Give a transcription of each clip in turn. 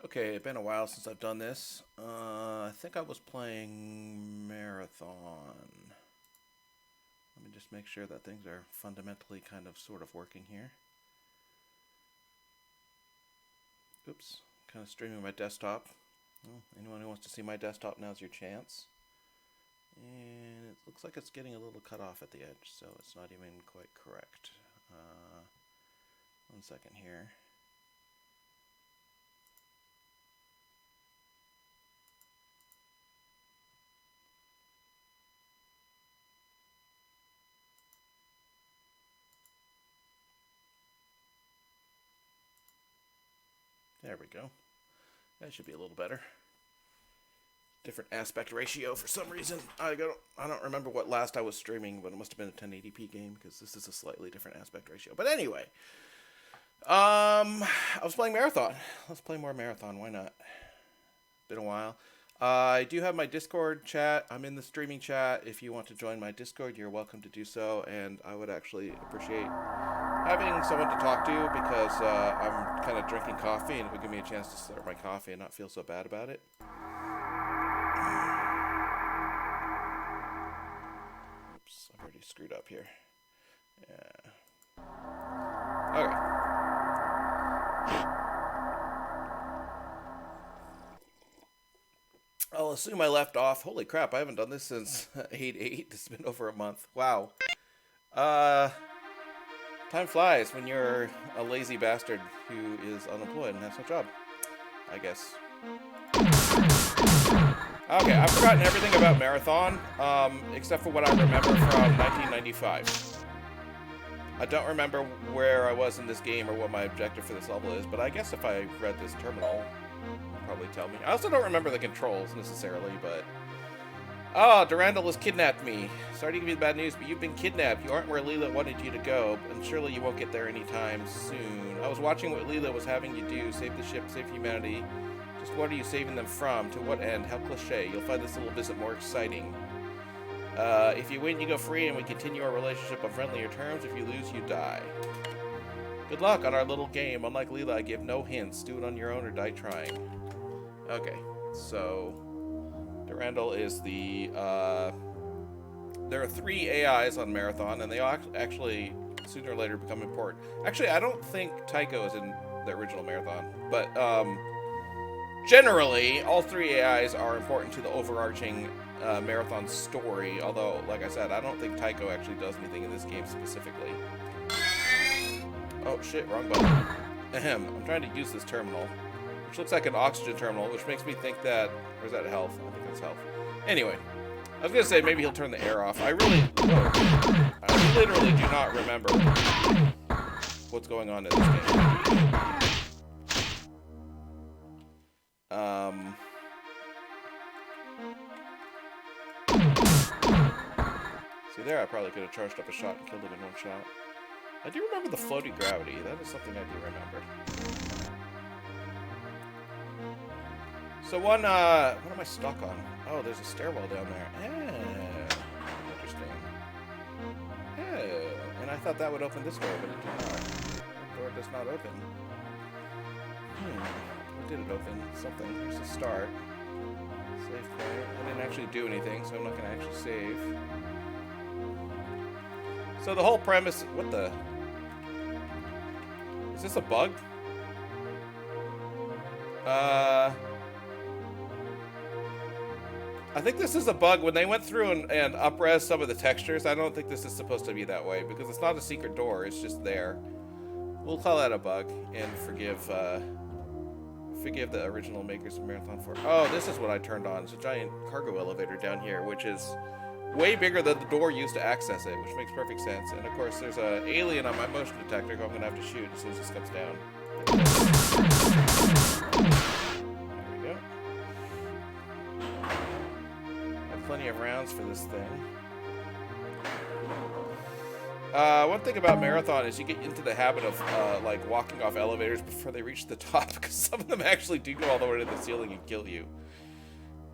Okay, it's been a while since I've done this. I think I was playing Marathon. Let me just make sure that things are fundamentally kind of sort of working here. Oops, kind of streaming my desktop. Well, anyone who wants to see my desktop, now's your chance. And it looks like it's getting a little cut off at the edge, so it's not even quite correct. 1 second here. There we go. That should be a little better. Different aspect ratio for some reason. I don't remember what last I was streaming, but it must have been a 1080p game because this is a slightly different aspect ratio. But anyway, I was playing Marathon. Let's play more Marathon. Why not? Been a while. I do have my Discord chat. I'm in the streaming chat. If you want to join my Discord, you're welcome to do so. And I would actually appreciate having someone to talk to because I'm kind of drinking coffee and it would give me a chance to start my coffee and not feel so bad about it. Oops, I've already screwed up here. Yeah. Okay. I'll assume I left off. Holy crap, I haven't done this since 8/8. It's been over a month. Wow. Time flies when you're a lazy bastard who is unemployed and has no job, I guess. Okay, I've forgotten everything about Marathon, except for what I remember from 1995. I don't remember where I was in this game or what my objective for this level is, but I guess if I read this terminal, it'll probably tell me. I also don't remember the controls necessarily, but... Oh, Durandal has kidnapped me. Sorry to give you the bad news, but you've been kidnapped. You aren't where Leela wanted you to go, and surely you won't get there anytime soon. I was watching what Leela was having you do. Save the ship, save humanity. Just what are you saving them from? To what end? How cliche. You'll find this little visit more exciting. If you win, you go free, and we continue our relationship on friendlier terms. If you lose, you die. Good luck on our little game. Unlike Leela, I give no hints. Do it on your own or die trying. Okay, so... Durandal is the, there are 3 AIs on Marathon, and they actually, sooner or later, become important. Actually, I don't think Tycho is in the original Marathon, but, generally, all 3 AIs are important to the overarching, Marathon story, although, like I said, I don't think Tycho actually does anything in this game specifically. Oh, shit, wrong button. Ahem, I'm trying to use this terminal, which looks like an oxygen terminal, which makes me think that, or is that health? I think that's health. Anyway, I was gonna say maybe he'll turn the air off. I literally do not remember what's going on in this game. See there, I probably could have charged up a shot and killed him in one shot. I do remember the floating gravity. That is something I do remember. So what am I stuck on? Oh, there's a stairwell down there. Interesting. Oh, and I thought that would open this door, but it did not. The door does not open. What did it open? Something. Here's the start. Save point. I didn't actually do anything, so I'm not going to actually save. So the whole premise... What the... Is this a bug? I think this is a bug. When they went through and up-res some of the textures, I don't think this is supposed to be that way, because it's not a secret door, it's just there. We'll call that a bug, and forgive the original makers of Marathon 4. Oh, this is what I turned on. It's a giant cargo elevator down here, which is way bigger than the door used to access it, which makes perfect sense. And of course, there's an alien on my motion detector who I'm going to have to shoot as soon as this comes down. Plenty of rounds for this thing. One thing about Marathon is you get into the habit of like walking off elevators before they reach the top, because some of them actually do go all the way to the ceiling and kill you.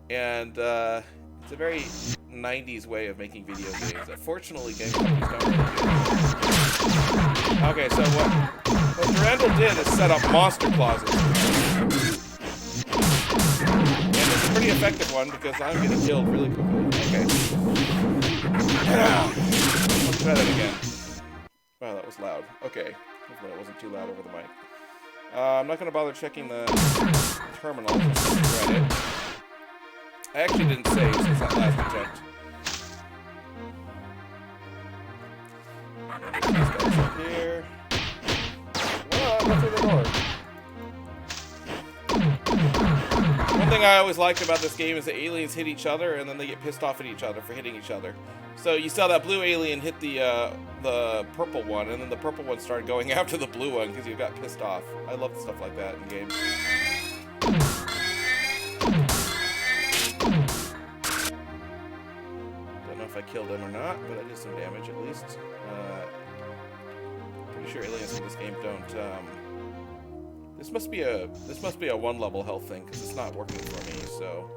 And it's a very 90s way of making video games. Unfortunately, game companies don't really do it. Okay, so what Durandal did is set up monster closets. pretty effective one because I'm getting killed really quickly. Okay. Let's try that again. Wow, that was loud. Okay. Hopefully that wasn't too loud over the mic. I'm not going to bother checking the terminal. Just read it. I actually didn't save since that last attempt. These guys up here. Well, go through the door. One thing I always liked about this game is that aliens hit each other and then they get pissed off at each other for hitting each other. So you saw that blue alien hit the purple one, and then the purple one started going after the blue one because you got pissed off. I love stuff like that in games. Don't know if I killed him or not, but I did some damage at least. Pretty sure aliens in this game don't. This must be a one level health thing because it's not working for me. So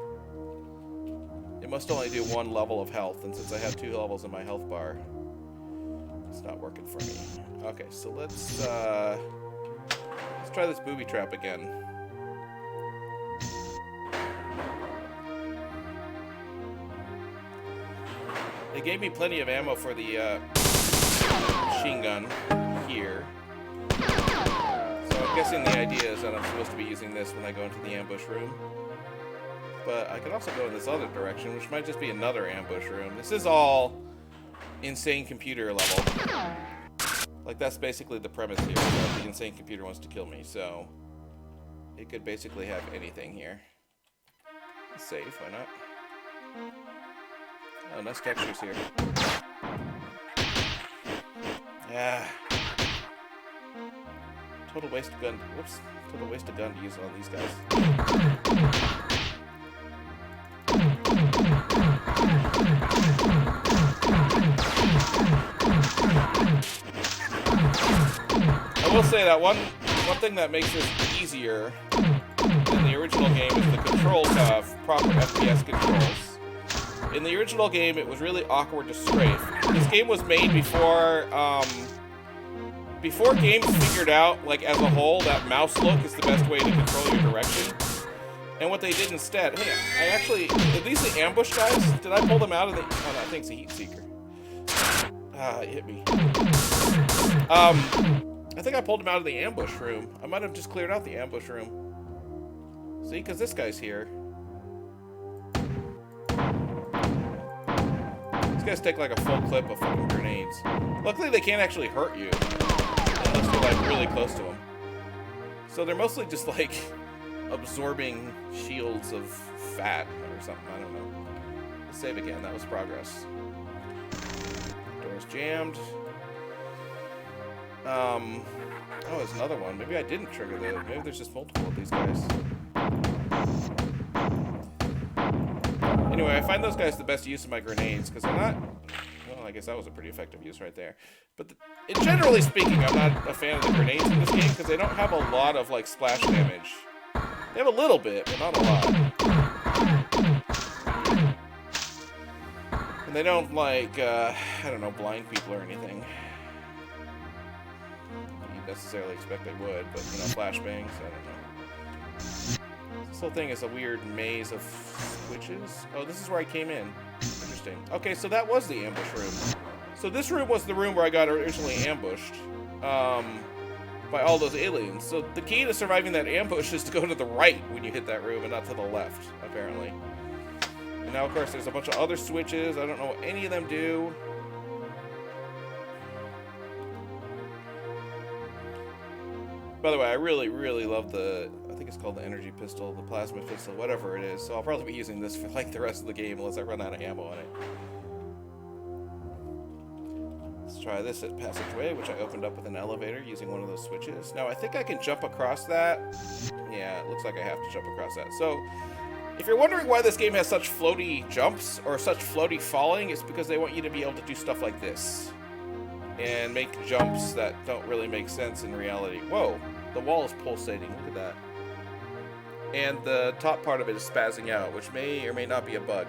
it must only do one level of health, and since I have 2 levels in my health bar, it's not working for me. Okay, so let's try this booby trap again. They gave me plenty of ammo for the machine gun here. So I'm guessing the idea is that I'm supposed to be using this when I go into the ambush room. But I could also go in this other direction, which might just be another ambush room. This is all insane computer level. Like, that's basically the premise here, that the insane computer wants to kill me, so it could basically have anything here. Save, why not? Oh, nice textures here. Yeah. Total waste of gun. Whoops. Total waste of gun to use on these guys. I will say that one thing that makes this easier than the original game is the controls have proper FPS controls. In the original game, it was really awkward to strafe. This game was made before games figured out, like, as a whole, that mouse look is the best way to control your direction. And what they did instead, hey, I actually, are these the ambush guys? Did I pull them out of the, oh no, I think it's a heat seeker. Ah, it hit me. I think I pulled him out of the ambush room. I might have just cleared out the ambush room. See, because this guy's here. These guys take like a full clip of fucking grenades. Luckily, they can't actually hurt you unless you're like really close to them. So they're mostly just like absorbing shields of fat or something. I don't know. Let's save again. That was progress. Door's jammed. Oh, there's another one. Maybe I didn't trigger the... Maybe there's just multiple of these guys. Anyway, I find those guys the best use of my grenades, because they're not... Well, I guess that was a pretty effective use right there. But generally speaking, I'm not a fan of the grenades in this game, because they don't have a lot of, like, splash damage. They have a little bit, but not a lot. And they don't, like, I don't know, blind people or anything. Necessarily expect they would, but you know, flashbangs, I don't know. This whole thing is a weird maze of switches. Oh, this is where I came in. Interesting. Okay, so that was the ambush room. So this room was the room where I got originally ambushed by all those aliens. So the key to surviving that ambush is to go to the right when you hit that room and not to the left, apparently. And now, of course, there's a bunch of other switches. I don't know what any of them do. By the way, I really, really love the, I think it's called the energy pistol, the plasma pistol, whatever it is. So I'll probably be using this for like the rest of the game unless I run out of ammo on it. Let's try this at passageway, which I opened up with an elevator using one of those switches. Now I think I can jump across that. Yeah, it looks like I have to jump across that. So if you're wondering why this game has such floaty jumps or such floaty falling, it's because they want you to be able to do stuff like this and make jumps that don't really make sense in reality. Whoa. The wall is pulsating, look at that. And the top part of it is spazzing out, which may or may not be a bug.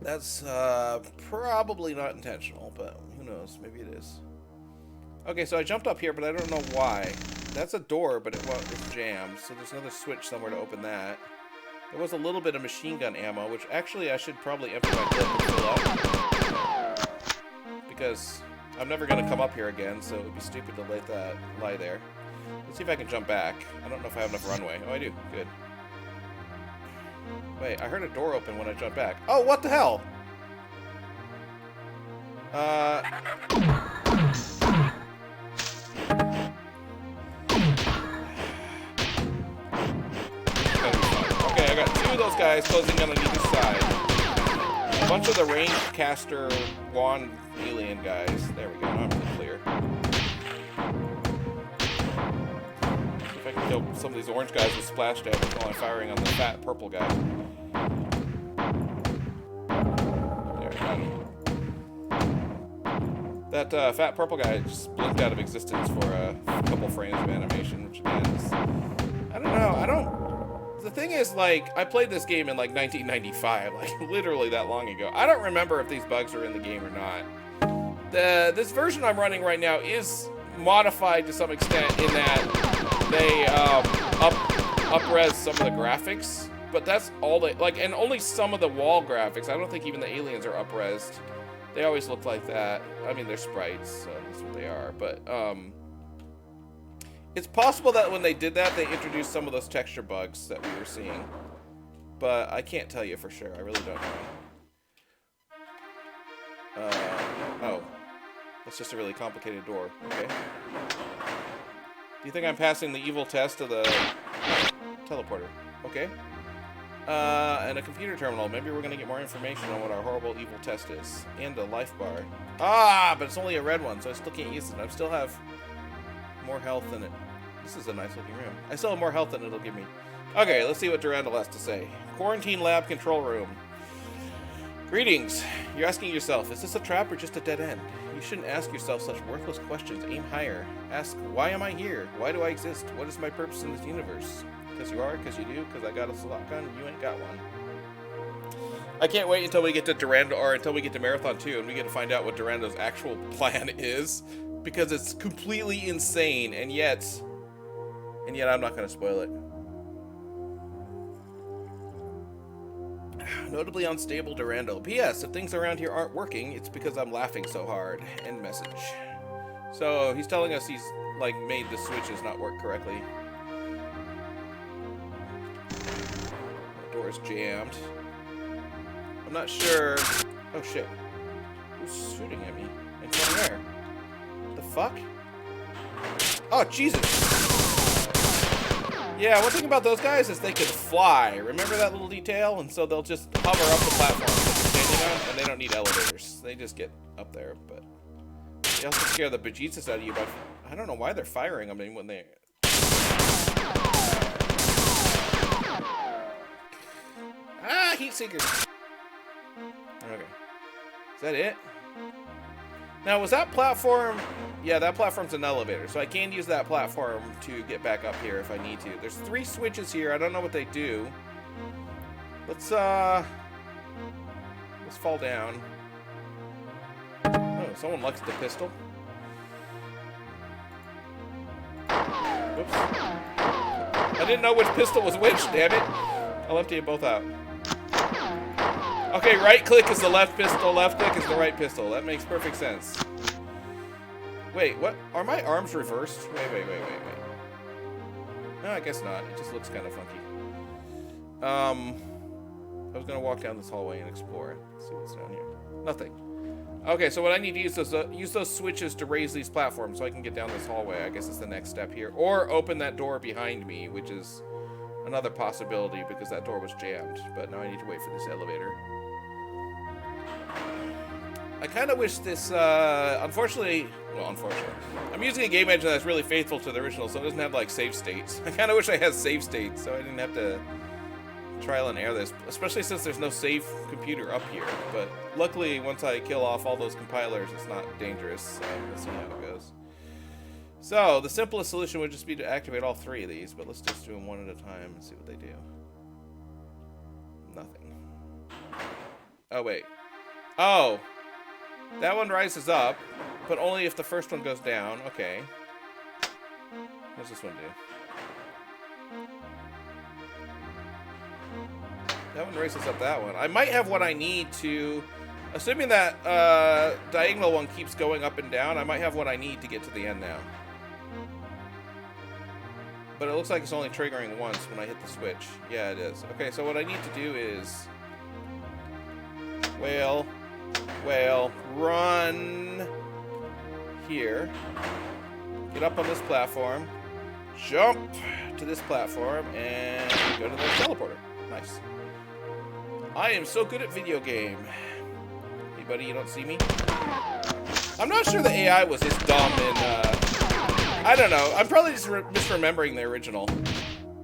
That's probably not intentional, but who knows, maybe it is. Okay, so I jumped up here, but I don't know why. That's a door, but it's jammed, so there's another switch somewhere to open that. There was a little bit of machine gun ammo, which actually I should probably empty my clip and fill up. Because I'm never going to come up here again, so it would be stupid to let that lie there. Let's see if I can jump back. I don't know if I have enough runway. Oh, I do. Good. Wait, I heard a door open when I jumped back. Oh, what the hell? Okay, I got two of those guys closing in on either side. A bunch of the range caster wand alien guys. There we go. Now I'm really clear. See if I can kill some of these orange guys with splash damage while I'm firing on the fat purple guy. There, got him. That fat purple guy just blinked out of existence for a couple frames of animation, which again is... I don't know. The thing is, like, I played this game in, like, 1995, like, literally that long ago. I don't remember if these bugs are in the game or not. This version I'm running right now is modified to some extent in that they up-res some of the graphics, but that's all they... Like, and only some of the wall graphics. I don't think even the aliens are up-resed. They always look like that. I mean, they're sprites, so that's what they are. But it's possible that when they did that, they introduced some of those texture bugs that we were seeing. But I can't tell you for sure. I really don't know. Oh. That's just a really complicated door. Okay. Do you think I'm passing the evil test of the teleporter? Okay. And a computer terminal. Maybe we're gonna get more information on what our horrible evil test is. And a life bar. Ah, but it's only a red one, so I still can't use it. I still have more health than it. This is a nice looking room. I still have more health than it'll give me. Okay, let's see what Durandal has to say. Quarantine lab control room. Greetings. You're asking yourself, is this a trap or just a dead end? You shouldn't ask yourself such worthless questions. Aim higher. Ask, why am I here? Why do I exist? What is my purpose in this universe? Because you are, because you do, because I got a slot gun, you ain't got one. I can't wait until we get to Durandal, or until we get to Marathon 2, and we get to find out what Durandal's actual plan is, because it's completely insane, and yet I'm not going to spoil it. Notably unstable Durandal. P.S. If things around here aren't working, it's because I'm laughing so hard. End message. So he's telling us he's like made the switches not work correctly. The door's jammed. I'm not sure. Oh shit. Who's shooting at me? And from where? The fuck? Oh Jesus! Yeah, one thing about those guys is they can fly. Remember that little detail? And so they'll just hover up the platform that they're standing on, and they don't need elevators. They just get up there, but they also scare the bejesus out of you by... I don't know why they're firing. I mean, when they... Ah, heat seekers. Okay. Is that it? Now, was that platform... Yeah, that platform's an elevator, so I can use that platform to get back up here if I need to. There's 3 switches here. I don't know what they do. Let's fall down. Oh, someone likes the pistol. Oops. I didn't know which pistol was which, damn it. I'll empty them both out. Okay, right click is the left pistol, left click is the right pistol. That makes perfect sense. Wait, what? Are my arms reversed? Wait. No, I guess not. It just looks kind of funky. I was gonna walk down this hallway and explore it. See what's down here. Nothing. Okay, so what I need to use those switches to raise these platforms so I can get down this hallway. I guess it's the next step here. Or open that door behind me, which is another possibility because that door was jammed. But now I need to wait for this elevator. I kind of wish this, unfortunately, I'm using a game engine that's really faithful to the original, so it doesn't have, like, save states. I kind of wish I had save states, so I didn't have to trial and error this, especially since there's no save computer up here. But luckily, once I kill off all those compilers, it's not dangerous, so we'll see how it goes. So, the simplest solution would just be to activate all 3 of these, but let's just do them one at a time and see what they do. Nothing. Oh, wait. Oh! That one rises up, but only if the first one goes down. Okay. What's this one do? That one races up that one. I might have what I need to... Assuming that diagonal one keeps going up and down, I might have what I need to get to the end now. But it looks like it's only triggering once when I hit the switch. Yeah, it is. Okay, so what I need to do is... Whale, run here. Get up on this platform. Jump to this platform and go to the teleporter. Nice. I am so good at video game. Hey, buddy, you don't see me? I'm not sure the AI was this dumb in, I don't know. I'm probably just misremembering the original.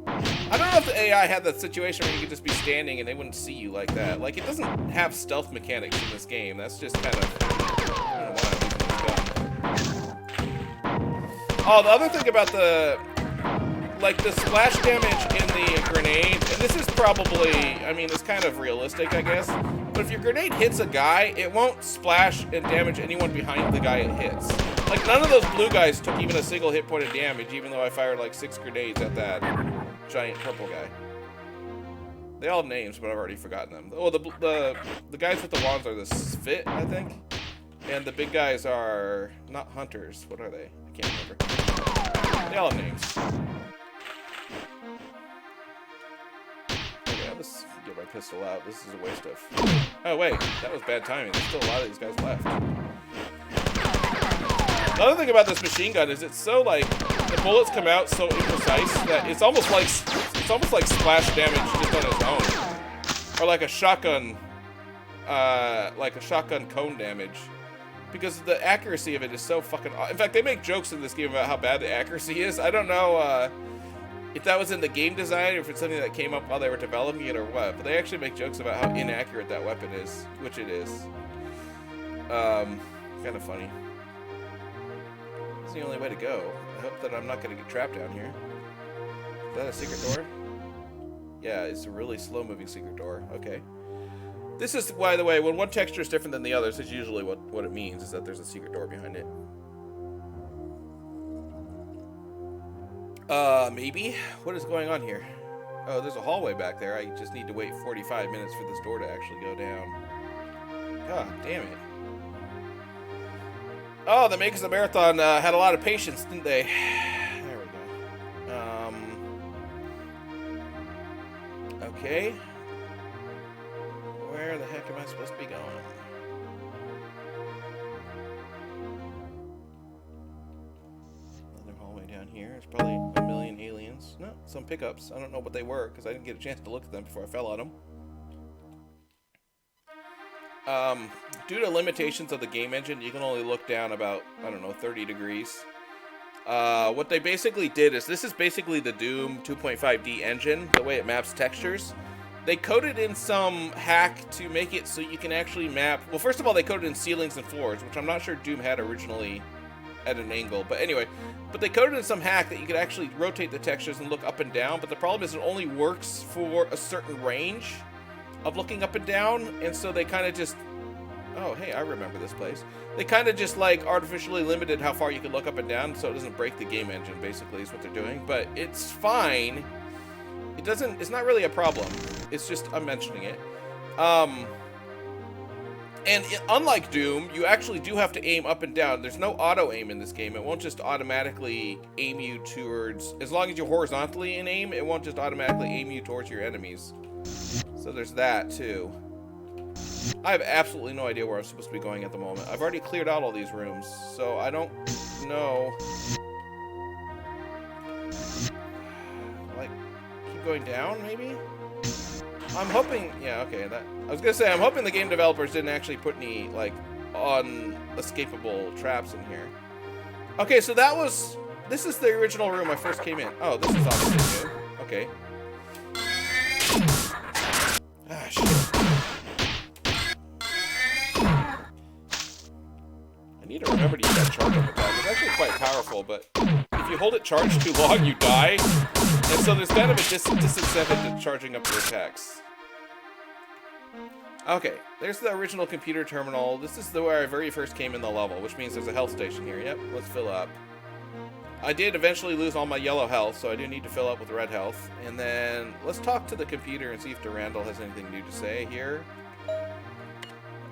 I don't know if the AI had that situation where you could just be standing and they wouldn't see you like that. Like, it doesn't have stealth mechanics in this game. That's just kind of... I don't know why I'm using this gun. Oh, the other thing about the... Like, the splash damage in the grenade, and this is probably... I mean, it's kind of realistic, I guess. But if your grenade hits a guy, it won't splash and damage anyone behind the guy it hits. Like, none of those blue guys took even a single hit point of damage, even though I fired like 6 grenades at that giant purple guy. They all have names, but I've already forgotten them. Oh, the guys with the wands are the Sphit, I think. And the big guys are not hunters. What are they? I can't remember. They all have names. Okay, I'll just get my pistol out. This is a waste of... Oh, wait. That was bad timing. There's still a lot of these guys left. Another thing about this machine gun is it's so, like... The bullets come out so imprecise that it's almost like splash damage just on its own, or like a shotgun cone damage, because the accuracy of it is so fucking. In fact, they make jokes in this game about how bad the accuracy is. I don't know if that was in the game design or if it's something that came up while they were developing it or what, but they actually make jokes about how inaccurate that weapon is, which it is. Kind of funny. It's the only way to go. I hope that I'm not going to get trapped down here. Is that a secret door? Yeah, it's a really slow-moving secret door. Okay. This is, by the way, when one texture is different than the others, it's usually what it means, is that there's a secret door behind it. Maybe? What is going on here? Oh, there's a hallway back there. I just need to wait 45 minutes for this door to actually go down. God damn it. Oh, the makers of the marathon had a lot of patience, didn't they? There we go. Okay. Where the heck am I supposed to be going? Another hallway down here. There's probably a million aliens. No, some pickups. I don't know what they were because I didn't get a chance to look at them before I fell on them. Due to limitations of the game engine, you can only look down about, I don't know, 30 degrees. What they basically did is, this is basically the Doom 2.5D engine, the way it maps textures. They coded in some hack to make it so you can actually map... Well, first of all, they coded in ceilings and floors, which I'm not sure Doom had originally at an angle. But anyway, they coded in some hack that you could actually rotate the textures and look up and down. But the problem is it only works for a certain range of looking up and down. And so they kind of just... Oh, hey, I remember this place. They kind of just, like, artificially limited how far you can look up and down so it doesn't break the game engine, basically, is what they're doing. But it's fine. It's not really a problem. It's just, I'm mentioning it. Unlike Doom, you actually do have to aim up and down. There's no auto-aim in this game. It won't just automatically aim you towards... As long as you're horizontally in aim, it won't just automatically aim you towards your enemies. So there's that, too. I have absolutely no idea where I'm supposed to be going at the moment. I've already cleared out all these rooms, so I don't know. Like, keep going down, maybe? I'm hoping... Yeah, okay, I was gonna say, I'm hoping the game developers didn't actually put any, like, unescapable traps in here. Okay, so that was... This is the original room I first came in. Oh, this is obviously new. Okay. Ah, shit. I need to remember to use that charge up attack. It's actually quite powerful, but if you hold it charged too long, you die. And so there's kind of a disincentive to charging up your attacks. Okay, there's the original computer terminal. This is where I very first came in the level, which means there's a health station here. Yep, let's fill up. I did eventually lose all my yellow health, so I do need to fill up with red health. And then let's talk to the computer and see if Durandal has anything new to say here.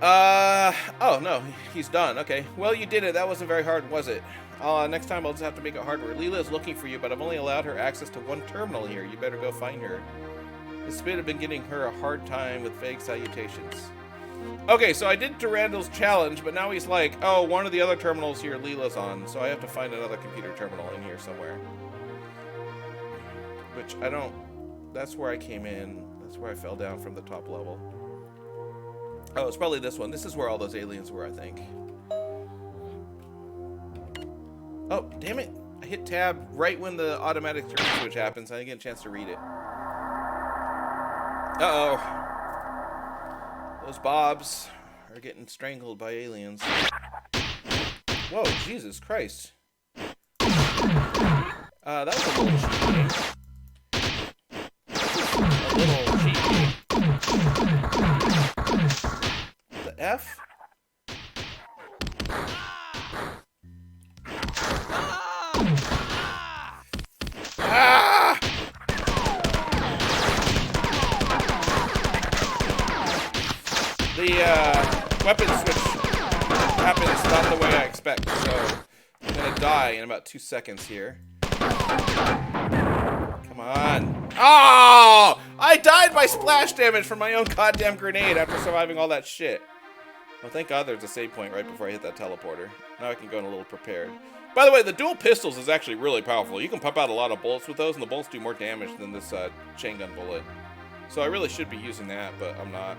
Oh no, he's done. Okay, well, you did it. That wasn't very hard, was it? Next time I'll just have to make it harder. Leela is looking for you, but I've only allowed her access to one terminal here. You better go find her. This spit have been giving her a hard time with vague salutations. Okay, so I did Durandal's challenge, but now he's like, oh, one of the other terminals here Leela's on, so I have to find another computer terminal in here somewhere. Which I don't... That's where I came in. That's where I fell down from the top level. Oh, it's probably this one. This is where all those aliens were, I think. Oh, damn it. I hit tab right when the automatic turn switch happens. I didn't get a chance to read it. Uh-oh. Those bobs are getting strangled by aliens. Whoa, Jesus Christ. That was a little cheating. A little cheating. The F? Ah! The weapon switch happens not the way I expect, so I'm gonna die in about 2 seconds here. Come on. Oh! I died by splash damage from my own goddamn grenade after surviving all that shit. Well, thank God there's a save point right before I hit that teleporter. Now I can go in a little prepared. By the way, the dual pistols is actually really powerful. You can pump out a lot of bullets with those, and the bullets do more damage than this chain gun bullet. So I really should be using that, but I'm not.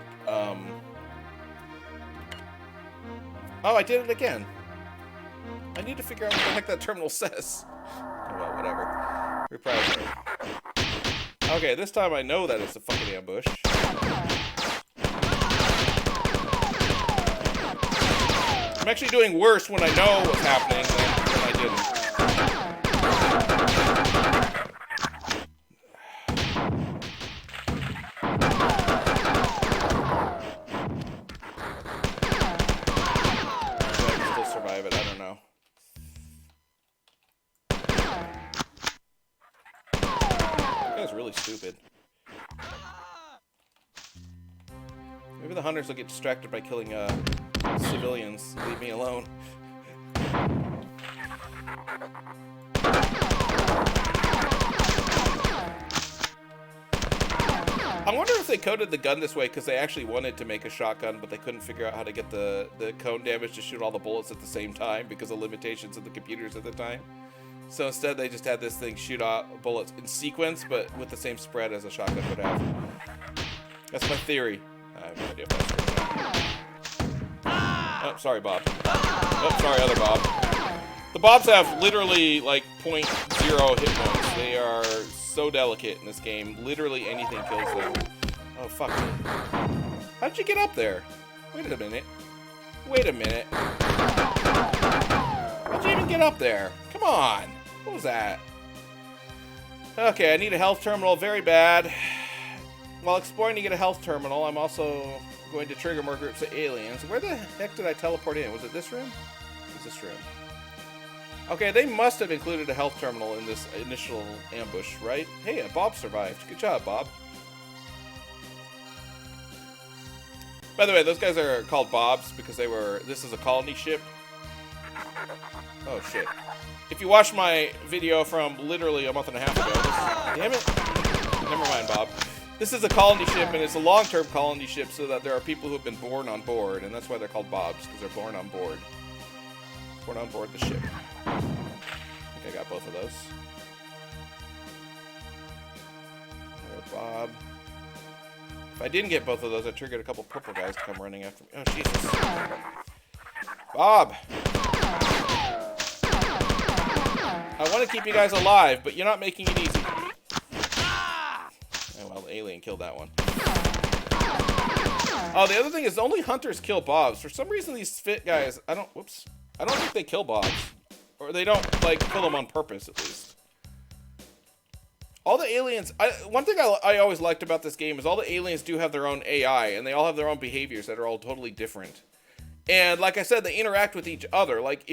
Oh, I did it again. I need to figure out what the heck that terminal says. Oh, well, whatever. Reprise. Okay, this time I know that it's a fucking ambush. I'm actually doing worse when I know what's happening than when I didn't. Survive it, I don't know. That guy's really stupid. Maybe the hunters will get distracted by killing civilians. Leave me alone. I wonder if they coded the gun this way because they actually wanted to make a shotgun, but they couldn't figure out how to get the cone damage to shoot all the bullets at the same time because of limitations of the computers at the time. So instead, they just had this thing shoot out bullets in sequence, but with the same spread as a shotgun would have. That's my theory. I have no idea if that's true. Oh, sorry, Bob. Oh, sorry, other Bob. The Bobs have literally, like, 0.0 hit points. They are so delicate in this game. Literally anything kills them. Oh, fuck. How'd you get up there? Wait a minute. Wait a minute. How'd you even get up there? Come on. What was that? Okay, I need a health terminal very bad. While exploring to get a health terminal, I'm also going to trigger more groups of aliens. Where the heck did I teleport in? Was it this room? It was this room. Okay, they must have included a health terminal in this initial ambush, right? Hey, Bob survived. Good job, Bob. By the way, those guys are called Bobs because they were... This is a colony ship. Oh, shit. If you watch my video from literally a month and a half ago... Damn it. Never mind, Bob. This is a colony ship, and it's a long-term colony ship so that there are people who have been born on board, and that's why they're called Bobs, because they're born on board. Born on board the ship. I think I got both of those. Another Bob. If I didn't get both of those, I triggered a couple purple guys to come running after me. Oh, Jesus. Bob! I want to keep you guys alive, but you're not making it easy. Oh, well, the alien killed that one. Oh, the other thing is only hunters kill Bobs. For some reason, these fit guys, I don't think they kill Bobs. Or they don't, like, kill them on purpose, at least. All the aliens, one thing I always liked about this game is all the aliens do have their own AI, and they all have their own behaviors that are all totally different. And like I said, they interact with each other. Like,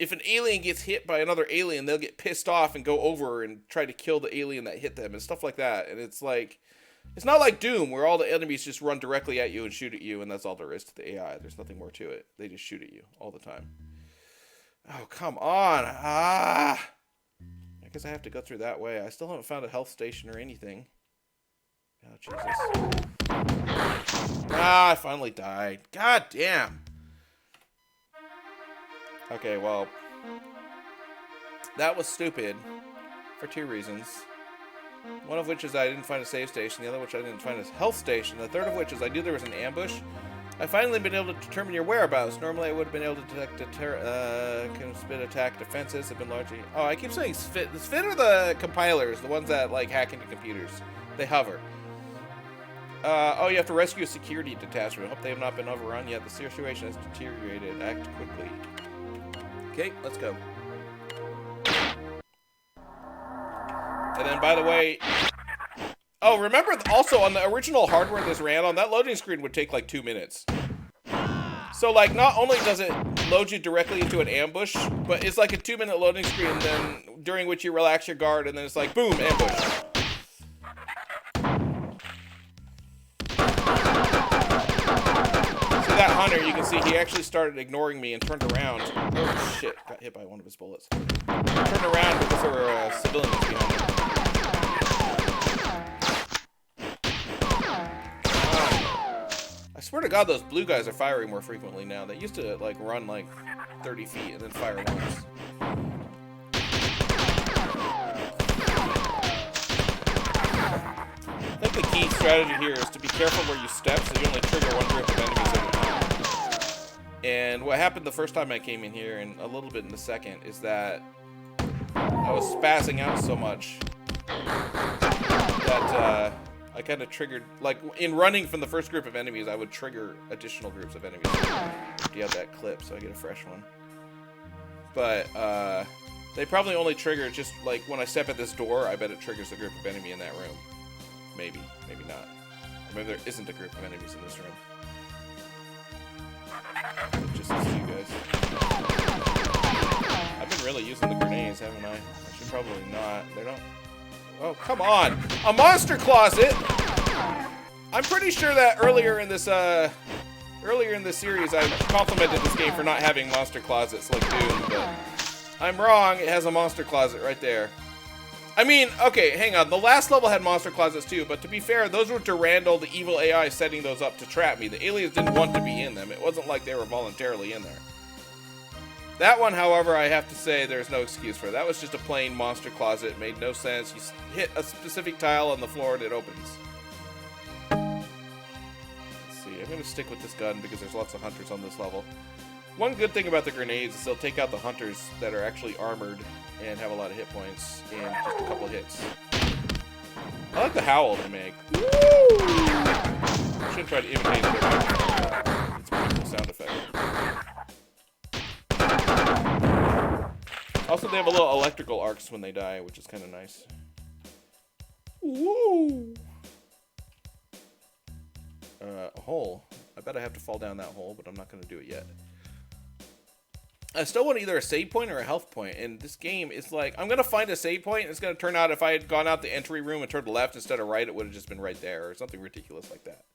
if an alien gets hit by another alien, they'll get pissed off and go over and try to kill the alien that hit them and stuff like that. And it's like, it's not like Doom where all the enemies just run directly at you and shoot at you and that's all there is to the AI. There's nothing more to it. They just shoot at you all the time. Oh, come on. I guess I have to go through that way. I still haven't found a health station or anything. Oh, Jesus. I finally died. God damn. Okay, well, that was stupid for 2 reasons. One of which is I didn't find a save station, the other which I didn't find a health station, the third of which is I knew there was an ambush. I finally been able to determine your whereabouts. Normally I would have been able to detect spit attack defenses have been largely... Oh, I keep saying SFIT. The SFIT are the compilers, the ones that like hack into computers. They hover. Oh, you have to rescue a security detachment. Hope they have not been overrun yet. The situation has deteriorated. Act quickly. Okay, let's go. And then, by the way... Oh, remember also on the original hardware this ran on, that loading screen would take like 2 minutes. So, like, not only does it load you directly into an ambush, but it's like a 2-minute loading screen then during which you relax your guard, and then it's like, boom, ambush. That hunter, you can see he actually started ignoring me and turned around. Oh shit, got hit by one of his bullets. Turned around because there were civilians behind him. I swear to God, those blue guys are firing more frequently now. They used to like run like 30 feet and then fire once. I think the key strategy here is to be careful where you step so you only trigger one group of enemies at a time. And what happened the first time I came in here, and a little bit in the second, is that I was spazzing out so much that I kind of triggered, like in running from the first group of enemies, I would trigger additional groups of enemies. You have that clip, so I get a fresh one. But they probably only trigger just like when I step at this door, I bet it triggers the group of enemy in that room. Maybe, maybe not. Or maybe there isn't a group of enemies in this room. Just as you guys. I've been really using the grenades, haven't I? I should probably not. They don't... Oh, come on! A monster closet! I'm pretty sure that earlier in this series, I complimented this game for not having monster closets like Doom, but I'm wrong. It has a monster closet right there. I mean, okay, hang on. The last level had monster closets too, but to be fair, those were Durandal, the evil AI, setting those up to trap me. The aliens didn't want to be in them. It wasn't like they were voluntarily in there. That one, however, I have to say there's no excuse for. That was just a plain monster closet. It made no sense. You hit a specific tile on the floor and it opens. Let's see. I'm going to stick with this gun because there's lots of hunters on this level. One good thing about the grenades is they'll take out the hunters that are actually armored and have a lot of hit points in just a couple hits. I like the howl they make. Woo! I shouldn't try to imitate it. It's a pretty cool sound effect. Also, they have a little electrical arcs when they die, which is kind of nice. Woo! A hole. I bet I have to fall down that hole, but I'm not going to do it yet. I still want either a save point or a health point, and this game is like, I'm going to find a save point, and it's going to turn out if I had gone out the entry room and turned left instead of right, it would have just been right there, or something ridiculous like that.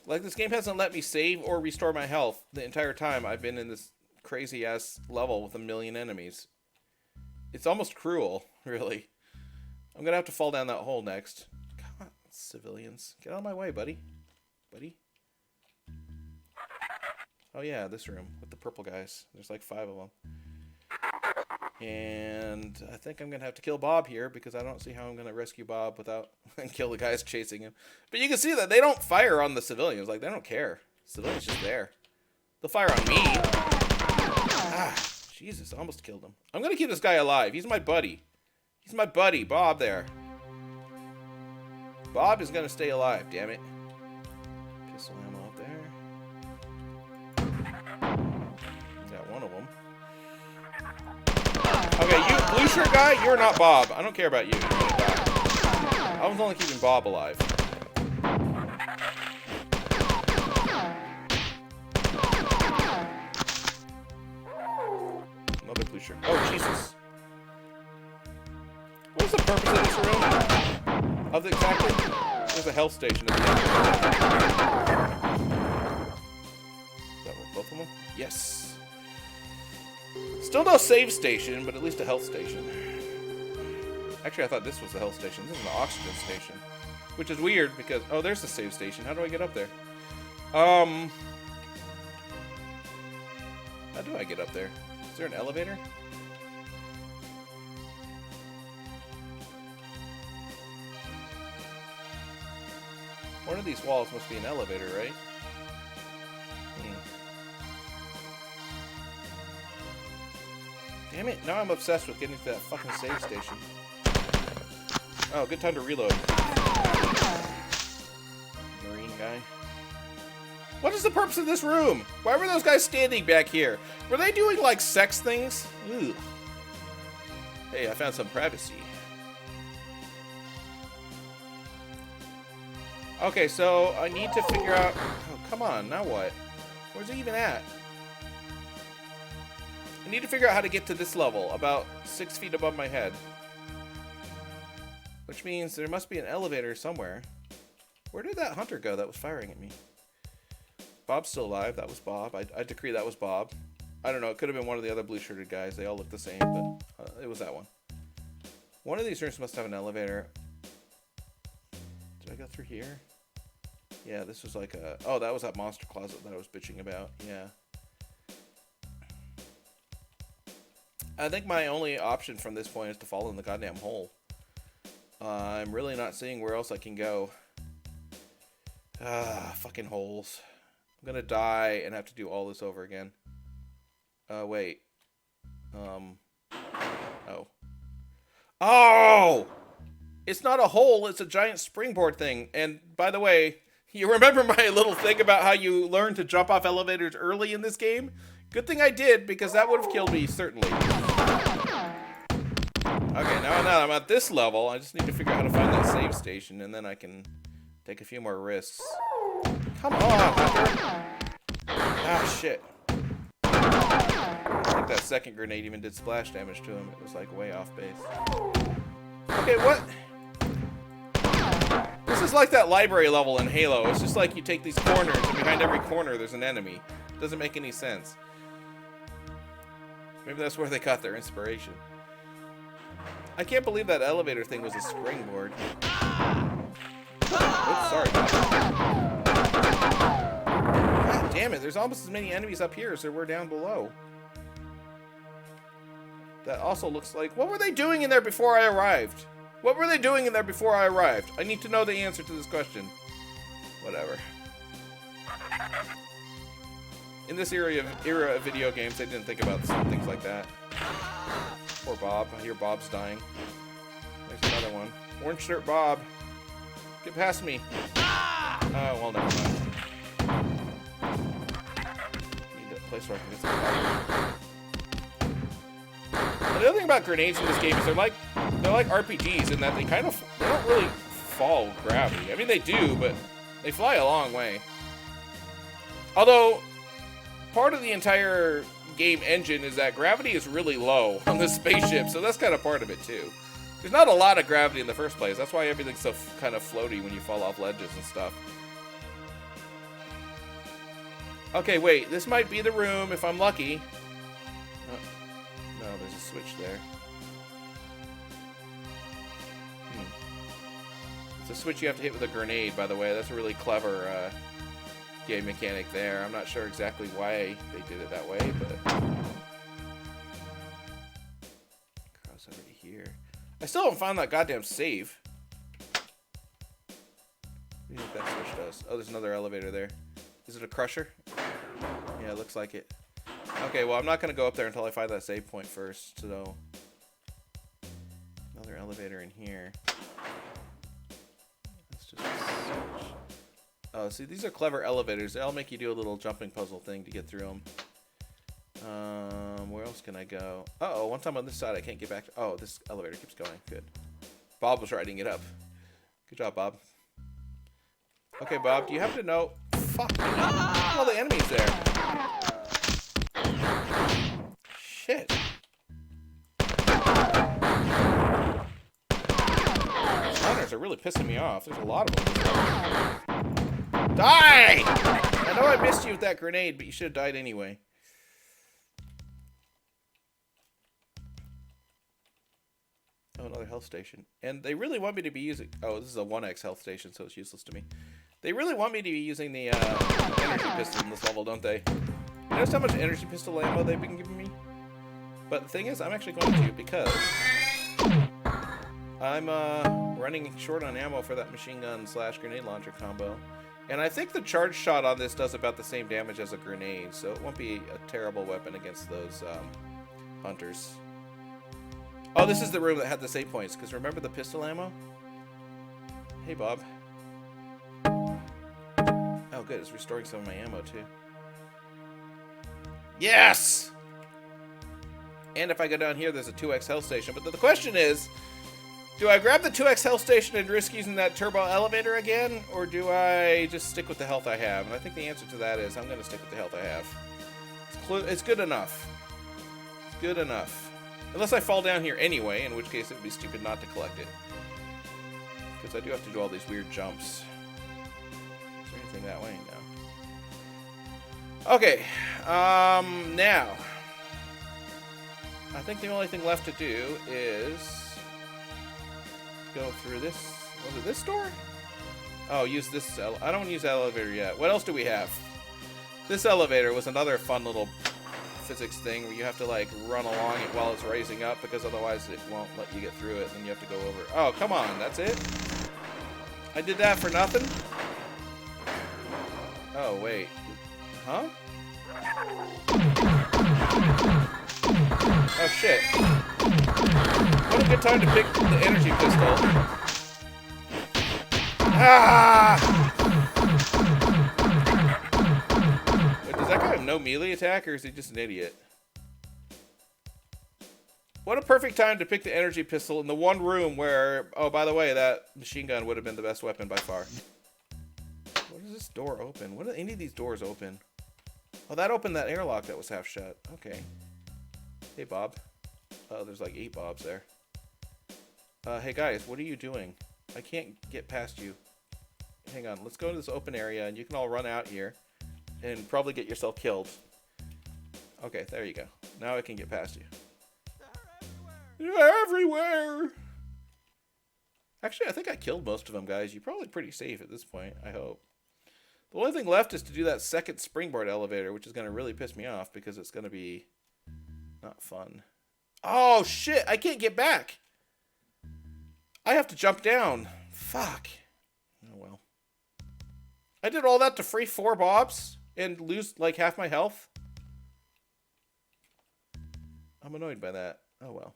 Like, this game hasn't let me save or restore my health the entire time I've been in this crazy-ass level with 1 million enemies. It's almost cruel, really. I'm going to have to fall down that hole next. Come on, civilians. Get out of my way, buddy. Buddy. Oh yeah, this room with the purple guys. There's like 5 of them. And I think I'm going to have to kill Bob here because I don't see how I'm going to rescue Bob without and kill the guys chasing him. But you can see that they don't fire on the civilians. Like, they don't care. Civilians just there. They'll fire on me. Ah, Jesus, I almost killed him. I'm going to keep this guy alive. He's my buddy. He's my buddy, Bob there. Bob is going to stay alive, damn it. Pistol ammo up there. Got one of them. Okay, you blue shirt guy, you're not Bob. I don't care about you. You're gonna die. I was only keeping Bob alive. Other blue shirt. Oh, Jesus. What was the purpose of this room? Of the exactly? There's a health station at the end. Is that both of them? Yes. Still no save station, but at least a health station. Actually, I thought this was the health station. This is an oxygen station. Which is weird because... Oh, there's the save station. How do I get up there? How do I get up there? Is there an elevator? One of these walls must be an elevator, right? Damn it, now I'm obsessed with getting to that fucking save station. Oh, good time to reload. Marine guy. What is the purpose of this room? Why were those guys standing back here? Were they doing, like, sex things? Ugh. Hey, I found some privacy. Okay, so I need to figure out... Oh, come on, now what? Where's it even at? I need to figure out how to get to this level, about 6 feet above my head. Which means there must be an elevator somewhere. Where did that hunter go that was firing at me? Bob's still alive. That was Bob. I decree that was Bob. I don't know. It could have been one of the other blue-shirted guys. They all look the same, but it was that one. One of these rooms must have an elevator. Did I go through here? Yeah, this was like a... Oh, that was that monster closet that I was bitching about. Yeah. I think my only option from this point is to fall in the goddamn hole. I'm really not seeing where else I can go. Fucking holes. I'm gonna die and have to do all this over again. Wait. Oh. Oh! It's not a hole, it's a giant springboard thing. And by the way, you remember my little thing about how you learn to jump off elevators early in this game? Good thing I did, because that would have killed me, certainly. Okay, now I'm at this level. I just need to figure out how to find that save station, and then I can take a few more risks. Come on, Hunter! Ah, shit. I think that second grenade even did splash damage to him. It was, like, way off base. Okay, what? This is like that library level in Halo. It's just like you take these corners, and behind every corner there's an enemy. It doesn't make any sense. Maybe that's where they got their inspiration. I can't believe that elevator thing was a springboard. Oops, sorry. God damn it, there's almost as many enemies up here as there were down below. That also looks like... What were they doing in there before I arrived? What were they doing in there before I arrived? I need to know the answer to this question. Whatever. In this era of video games, they didn't think about things like that. Poor Bob. I hear Bob's dying. There's another one. Orange shirt Bob. Get past me. Oh, well, never mind. Need a place where I can get some cover. The other thing about grenades in this game is they're like RPGs in that they don't really fall gravity. I mean, they do, but they fly a long way. Although, part of the entire game engine is that gravity is really low on this spaceship, so that's kind of part of it too. There's not a lot of gravity in the first place. That's why everything's so kind of floaty when you fall off ledges and stuff. Okay, wait. This might be the room if I'm lucky. No, there's a switch there. It's a switch you have to hit with a grenade, by the way. That's a really clever game mechanic there. I'm not sure exactly why they did it that way, but... Cross over to here. I still haven't found that goddamn save. What do you think that switch does? Oh, there's another elevator there. Is it a crusher? Yeah, it looks like it. Okay, well, I'm not going to go up there until I find that save point first, so... Another elevator in here. Let's just search. Oh, see, these are clever elevators. They all make you do a little jumping puzzle thing to get through them. Where else can I go? Uh-oh, one time on this side I can't get back to... Oh, this elevator keeps going. Good. Bob was riding it up. Good job, Bob. Okay, Bob, do you happen to know... Fuck me. All the enemies there. Shit. are really pissing me off. There's a lot of them. Die! I know I missed you with that grenade, but you should have died anyway. Oh, another health station. And they really want me to be using... Oh, this is a 1x health station, so it's useless to me. They really want me to be using the energy pistol in this level, don't they? You notice how much energy pistol ammo they've been giving me? But the thing is, I'm actually going to, because I'm running short on ammo for that machine gun / grenade launcher combo. And I think the charge shot on this does about the same damage as a grenade, so it won't be a terrible weapon against those hunters. Oh, this is the room that had the save points, because remember the pistol ammo? Hey, Bob. Oh, good. It's restoring some of my ammo, too. Yes! And if I go down here, there's a 2x health station. But the question is, do I grab the 2x health station and risk using that turbo elevator again? Or do I just stick with the health I have? And I think the answer to that is I'm going to stick with the health I have. It's good enough. It's good enough. Unless I fall down here anyway, in which case it would be stupid not to collect it. Because I do have to do all these weird jumps. Is there anything that way? No. Okay. Now. I think the only thing left to do is go through this. Was it this door? Oh, use this. I don't use that elevator yet. What else do we have? This elevator was another fun little physics thing where you have to like run along it while it's raising up, because otherwise it won't let you get through it, and then you have to go over. Oh, come on, that's it? I did that for nothing? Oh, wait. Huh? Oh, shit. What a good time to pick the energy pistol. Ah! Wait, does that guy have no melee attack, or is he just an idiot? What a perfect time to pick the energy pistol in the one room where... Oh, by the way, that machine gun would have been the best weapon by far. What does this door open? What do any of these doors open? Oh, that opened that airlock that was half shut. Okay. Hey, Bob. Oh, there's like 8 Bobs there. Hey, guys, what are you doing? I can't get past you. Hang on. Let's go to this open area, and you can all run out here and probably get yourself killed. Okay, there you go. Now I can get past you. They're everywhere! Actually, I think I killed most of them, guys. You're probably pretty safe at this point, I hope. The only thing left is to do that second springboard elevator, which is going to really piss me off because it's going to be not fun. Oh, shit! I can't get back! I have to jump down. Fuck. Oh, well. I did all that to free 4 Bobs and lose, like, half my health? I'm annoyed by that. Oh, well.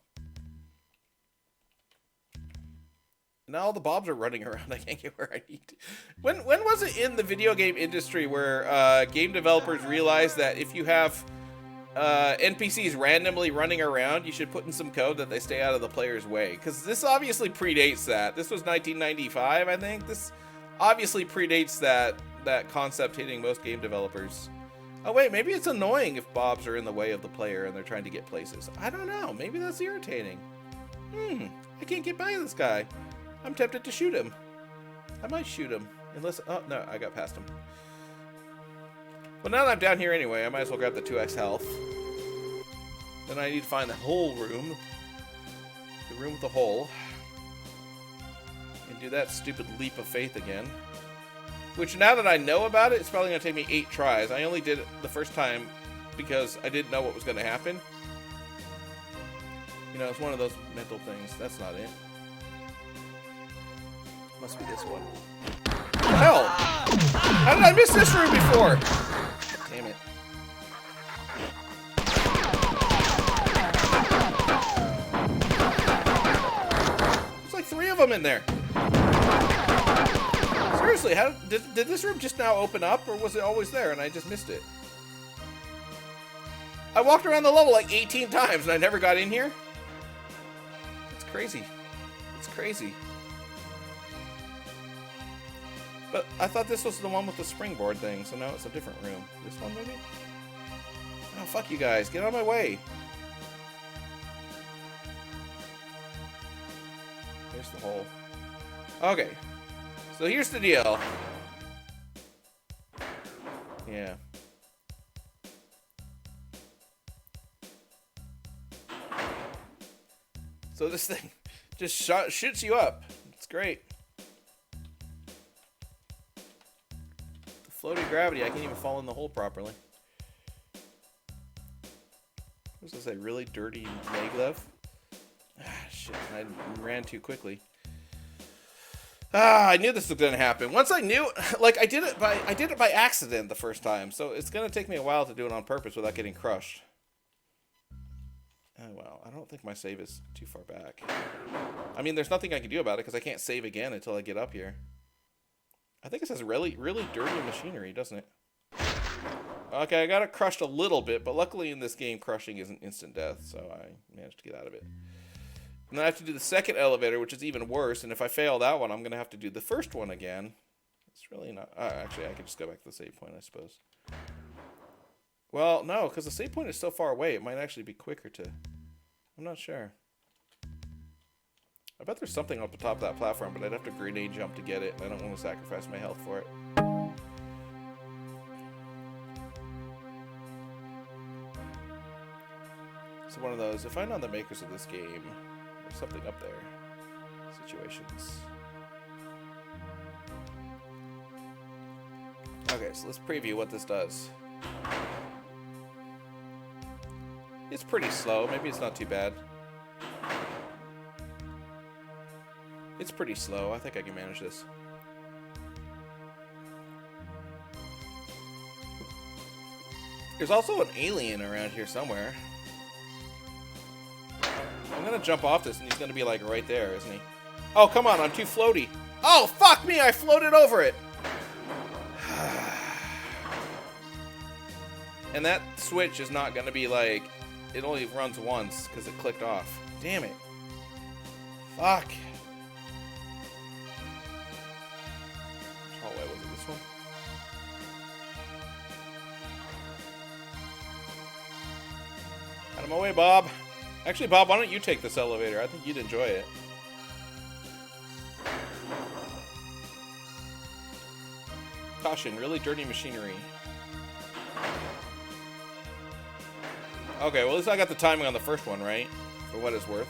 Now all the Bobs are running around. I can't get where I need to. When was it in the video game industry where game developers realized that if you have NPCs randomly running around, you should put in some code that they stay out of the player's way? Because this obviously predates that. This was 1995, I think. This obviously predates that concept hitting most game developers. Oh wait, maybe it's annoying if Bobs are in the way of the player and they're trying to get places. I don't know. Maybe that's irritating. I can't get by this guy. I'm tempted to shoot him. I might shoot him. Unless... Oh, no. I got past him. Well, now that I'm down here anyway, I might as well grab the 2x health. Then I need to find the whole room. The room with the hole. And do that stupid leap of faith again. Which, now that I know about it, it's probably going to take me 8 tries. I only did it the first time because I didn't know what was going to happen. You know, it's one of those mental things. That's not it. Must be this one. What the hell? How did I miss this room before? Damn it. There's like 3 of them in there. Seriously, how did this room just now open up, or was it always there and I just missed it? I walked around the level like 18 times and I never got in here? It's crazy. It's crazy. But I thought this was the one with the springboard thing, so now it's a different room. This one, maybe? Oh, fuck you guys. Get out of my way. There's the hole. Okay. So here's the deal. Yeah. So this thing just shoots you up. It's great. The floating gravity, I can't even fall in the hole properly. What does it say? Really dirty Maglev? Ah, shit. I ran too quickly. Ah, I knew this was gonna happen. Once I knew, like, I did it by accident the first time, so it's gonna take me a while to do it on purpose without getting crushed. Oh, well, I don't think my save is too far back. I mean, there's nothing I can do about it because I can't save again until I get up here. I think it says really, really dirty machinery, doesn't it? Okay, I got it crushed a little bit, but luckily in this game, crushing isn't instant death, so I managed to get out of it. And then I have to do the second elevator, which is even worse, and if I fail that one, I'm going to have to do the first one again. It's really not... actually, I can just go back to the save point, I suppose. Well, no, because the save point is so far away, it might actually be quicker to... I'm not sure. I bet there's something up the top of that platform, but I'd have to grenade jump to get it, and I don't want to sacrifice my health for it. It's one of those, if I know the makers of this game, there's something up there. Situations. Okay, so let's preview what this does. It's pretty slow. Maybe it's not too bad. It's pretty slow. I think I can manage this. There's also an alien around here somewhere. I'm gonna jump off this and he's gonna be like right there, isn't he? Oh, come on, I'm too floaty. Oh, fuck me, I floated over it. And that switch is not gonna be like, it only runs once because it clicked off. Damn it. Fuck. Which hallway was it? This one? Out of my way, Bob. Actually, Bob, why don't you take this elevator? I think you'd enjoy it. Caution, really dirty machinery. Okay, well, at least I got the timing on the first one, right? For what it's worth.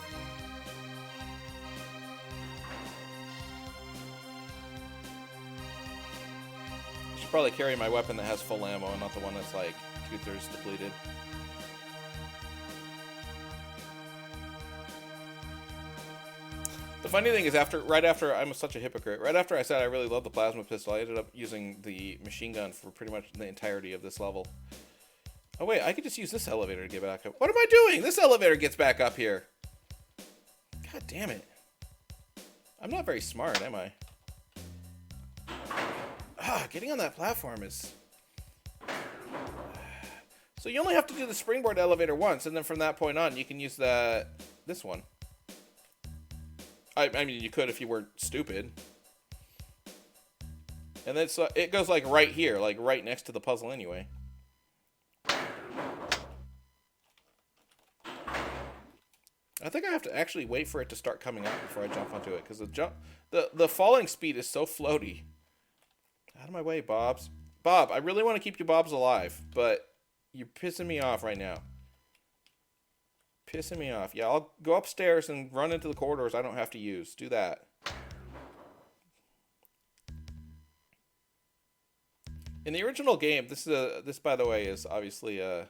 I should probably carry my weapon that has full ammo and not the one that's like 2/3 depleted. The funny thing is, right after I'm such a hypocrite, right after I said I really love the plasma pistol, I ended up using the machine gun for pretty much the entirety of this level. Oh wait, I could just use this elevator to get back up. What am I doing? This elevator gets back up here. God damn it. I'm not very smart, am I? Getting on that platform is... So you only have to do the springboard elevator once, and then from that point on, you can use this one. I mean, you could if you weren't stupid. And then it goes like right here, like right next to the puzzle anyway. I think I have to actually wait for it to start coming out before I jump onto it, because the falling speed is so floaty. Out of my way, Bobs. Bob, I really want to keep you Bobs alive, but you're pissing me off right now. Pissing me off. Yeah, I'll go upstairs and run into the corridors I don't have to use. Do that. In the original game, this by the way is obviously I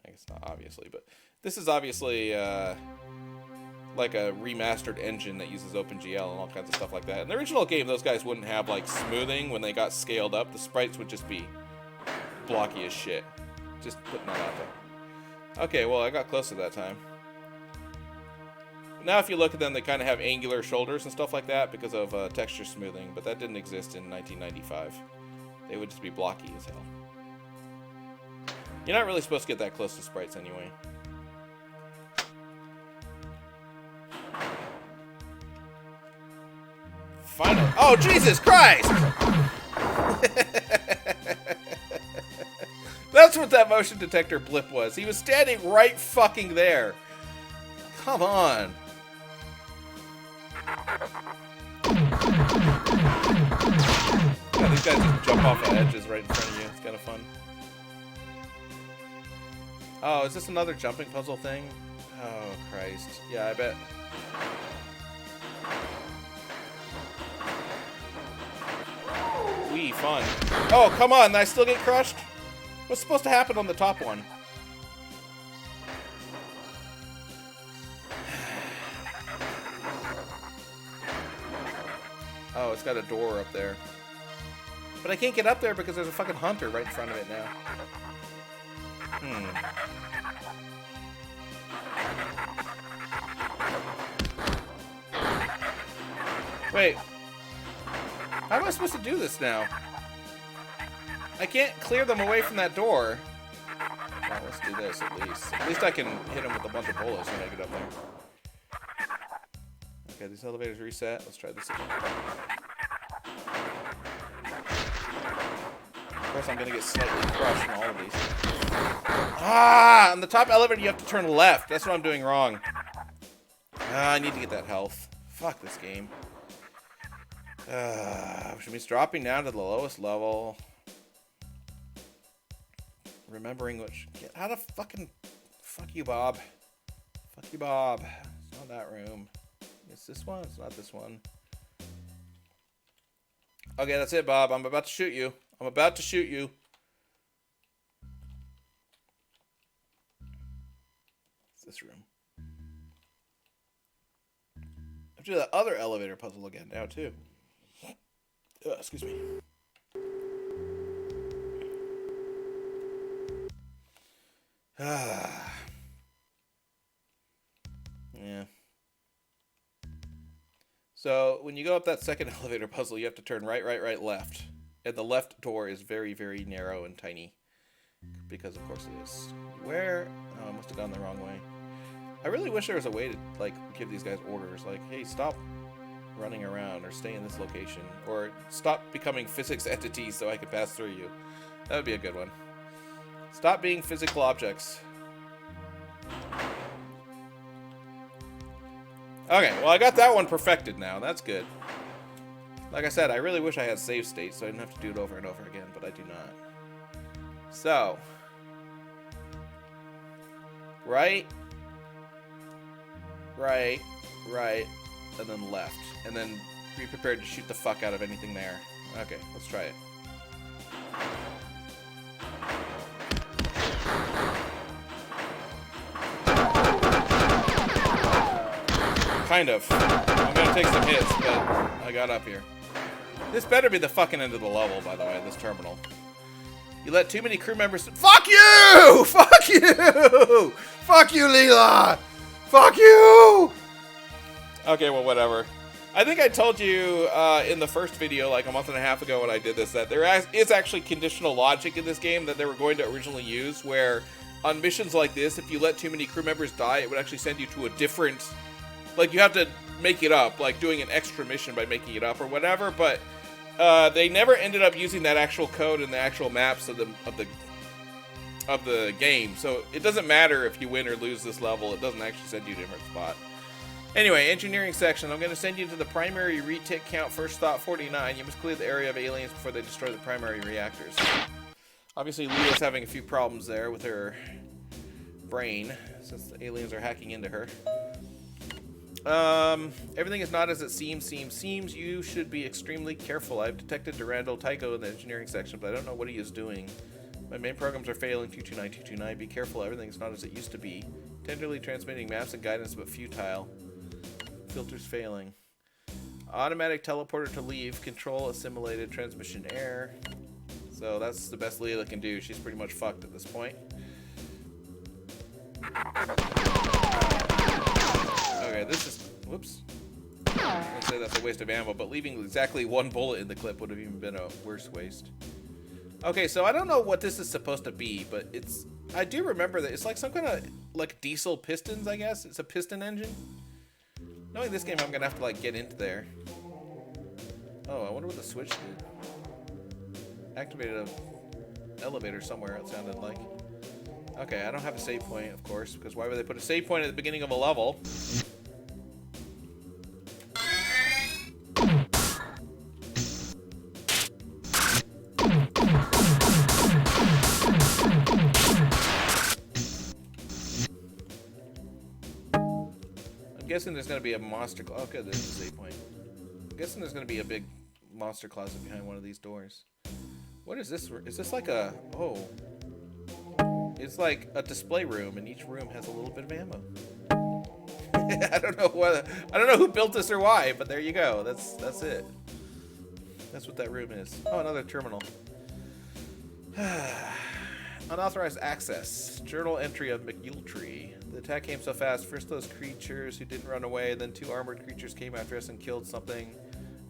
guess not obviously, but this is obviously like a remastered engine that uses OpenGL and all kinds of stuff like that. In the original game, those guys wouldn't have like smoothing when they got scaled up. The sprites would just be blocky as shit. Just putting that out there. Okay, well, I got closer that time. Now if you look at them, they kind of have angular shoulders and stuff like that because of texture smoothing, but that didn't exist in 1995. They would just be blocky as hell. You're not really supposed to get that close to sprites anyway. Finally. Oh, Jesus Christ! That's what that motion detector blip was. He was standing right fucking there. Come on. Yeah, these guys just jump off the edges right in front of you. It's kind of fun. Oh, is this another jumping puzzle thing? Oh, Christ. Yeah, I bet. Wee, fun. Oh, come on. I still get crushed? What's supposed to happen on the top one? Oh, it's got a door up there. But I can't get up there because there's a fucking hunter right in front of it now. Wait. How am I supposed to do this now? I can't clear them away from that door. Well, let's do this at least. At least I can hit them with a bunch of bullets when I get up there. Okay, these elevators reset. Let's try this again. Of course, I'm gonna get slightly crushed in all of these. Ah! On the top elevator, you have to turn left. That's what I'm doing wrong. Ah, I need to get that health. Fuck this game. Which means dropping down to the lowest level. Remembering which. Get out of fucking. Fuck you, Bob. Fuck you, Bob. It's not that room. It's this one. It's not this one. Okay, that's it, Bob. I'm about to shoot you. I'm about to shoot you. It's this room. I have to do that other elevator puzzle again now, too. Excuse me. Yeah. So, when you go up that second elevator puzzle, you have to turn right, left. And the left door is very, very narrow and tiny. Because, of course, it is. Where? Oh, I must have gone the wrong way. I really wish there was a way to, like, give these guys orders. Like, hey, stop running around, or stay in this location, or stop becoming physics entities so I can pass through you. That would be a good one. Stop being physical objects. Okay, well, I got that one perfected now. That's good. Like I said, I really wish I had save state so I didn't have to do it over and over again, but I do not. So. Right. Right. Right. And then left. And then be prepared to shoot the fuck out of anything there. Okay, let's try it. Kind of. I'm gonna take some hits, but I got up here. This better be the fucking end of the level, by the way, this terminal. You let too many crew members... Fuck you! Fuck you! Fuck you, Leela! Fuck you! Okay, well, whatever. I think I told you in the first video, like a month and a half ago when I did this, that there is actually conditional logic in this game that they were going to originally use, where on missions like this, if you let too many crew members die, it would actually send you to a different... Like, you have to make it up, like doing an extra mission by making it up or whatever, but they never ended up using that actual code in the actual maps of the game. So it doesn't matter if you win or lose this level. It doesn't actually send you to a different spot. Anyway, engineering section. I'm going to send you to the primary retic count first thought 49. You must clear the area of aliens before they destroy the primary reactors. Obviously, Leela's having a few problems there with her brain, since the aliens are hacking into her. Everything is not as it seems. You should be extremely careful. I've detected Durandal Tycho in the engineering section, but I don't know what he is doing. My main programs are failing. 229, 229. Be careful. Everything is not as it used to be. Tenderly transmitting maps and guidance, but futile. Filters failing. Automatic teleporter to leave. Control assimilated. Transmission error. So that's the best Leela can do. She's pretty much fucked at this point. Okay, this is... Whoops. I would say that's a waste of ammo, but leaving exactly one bullet in the clip would have even been a worse waste. Okay, so I don't know what this is supposed to be, but it's... I do remember that it's like some kind of, like, diesel pistons, I guess. It's a piston engine. Knowing this game, I'm gonna have to, like, get into there. Oh, I wonder what the switch did. Activated an elevator somewhere, it sounded like. Okay, I don't have a save point, of course, because why would they put a save point at the beginning of a level? guessing there's gonna be a monster. Oh, good, there's a save point. I'm guessing there's gonna be a big monster closet behind one of these doors. What is this? Is this like a? Oh, it's like a display room, and each room has a little bit of ammo. I don't know who built this or why, but there you go. That's it. That's what that room is. Oh, another terminal. Unauthorized access. Journal entry of McYultree. The attack came so fast. First those creatures who didn't run away, then 2 armored creatures came after us and killed something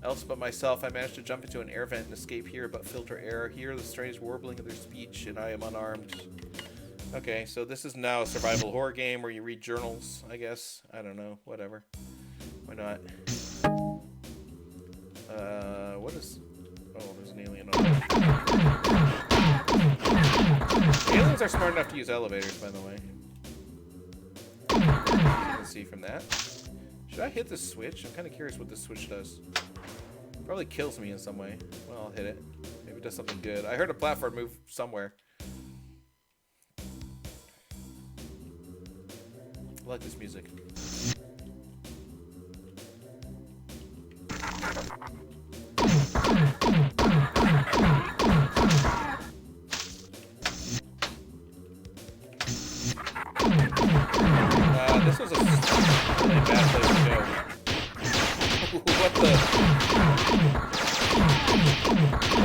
else but myself. I managed to jump into an air vent and escape here, but filter air. Hear the strange warbling of their speech, and I am unarmed. Okay, so this is now a survival horror game where you read journals, I guess. I don't know. Whatever. Why not? What is... Oh, there's an alien over there. Aliens are smart enough to use elevators, by the way. You can see from that. Should I hit this switch? I'm kind of curious what this switch does. Probably kills me in some way. Well, I'll hit it. Maybe it does something good. I heard a platform move somewhere. I like this music. This was a really bad place to go. What the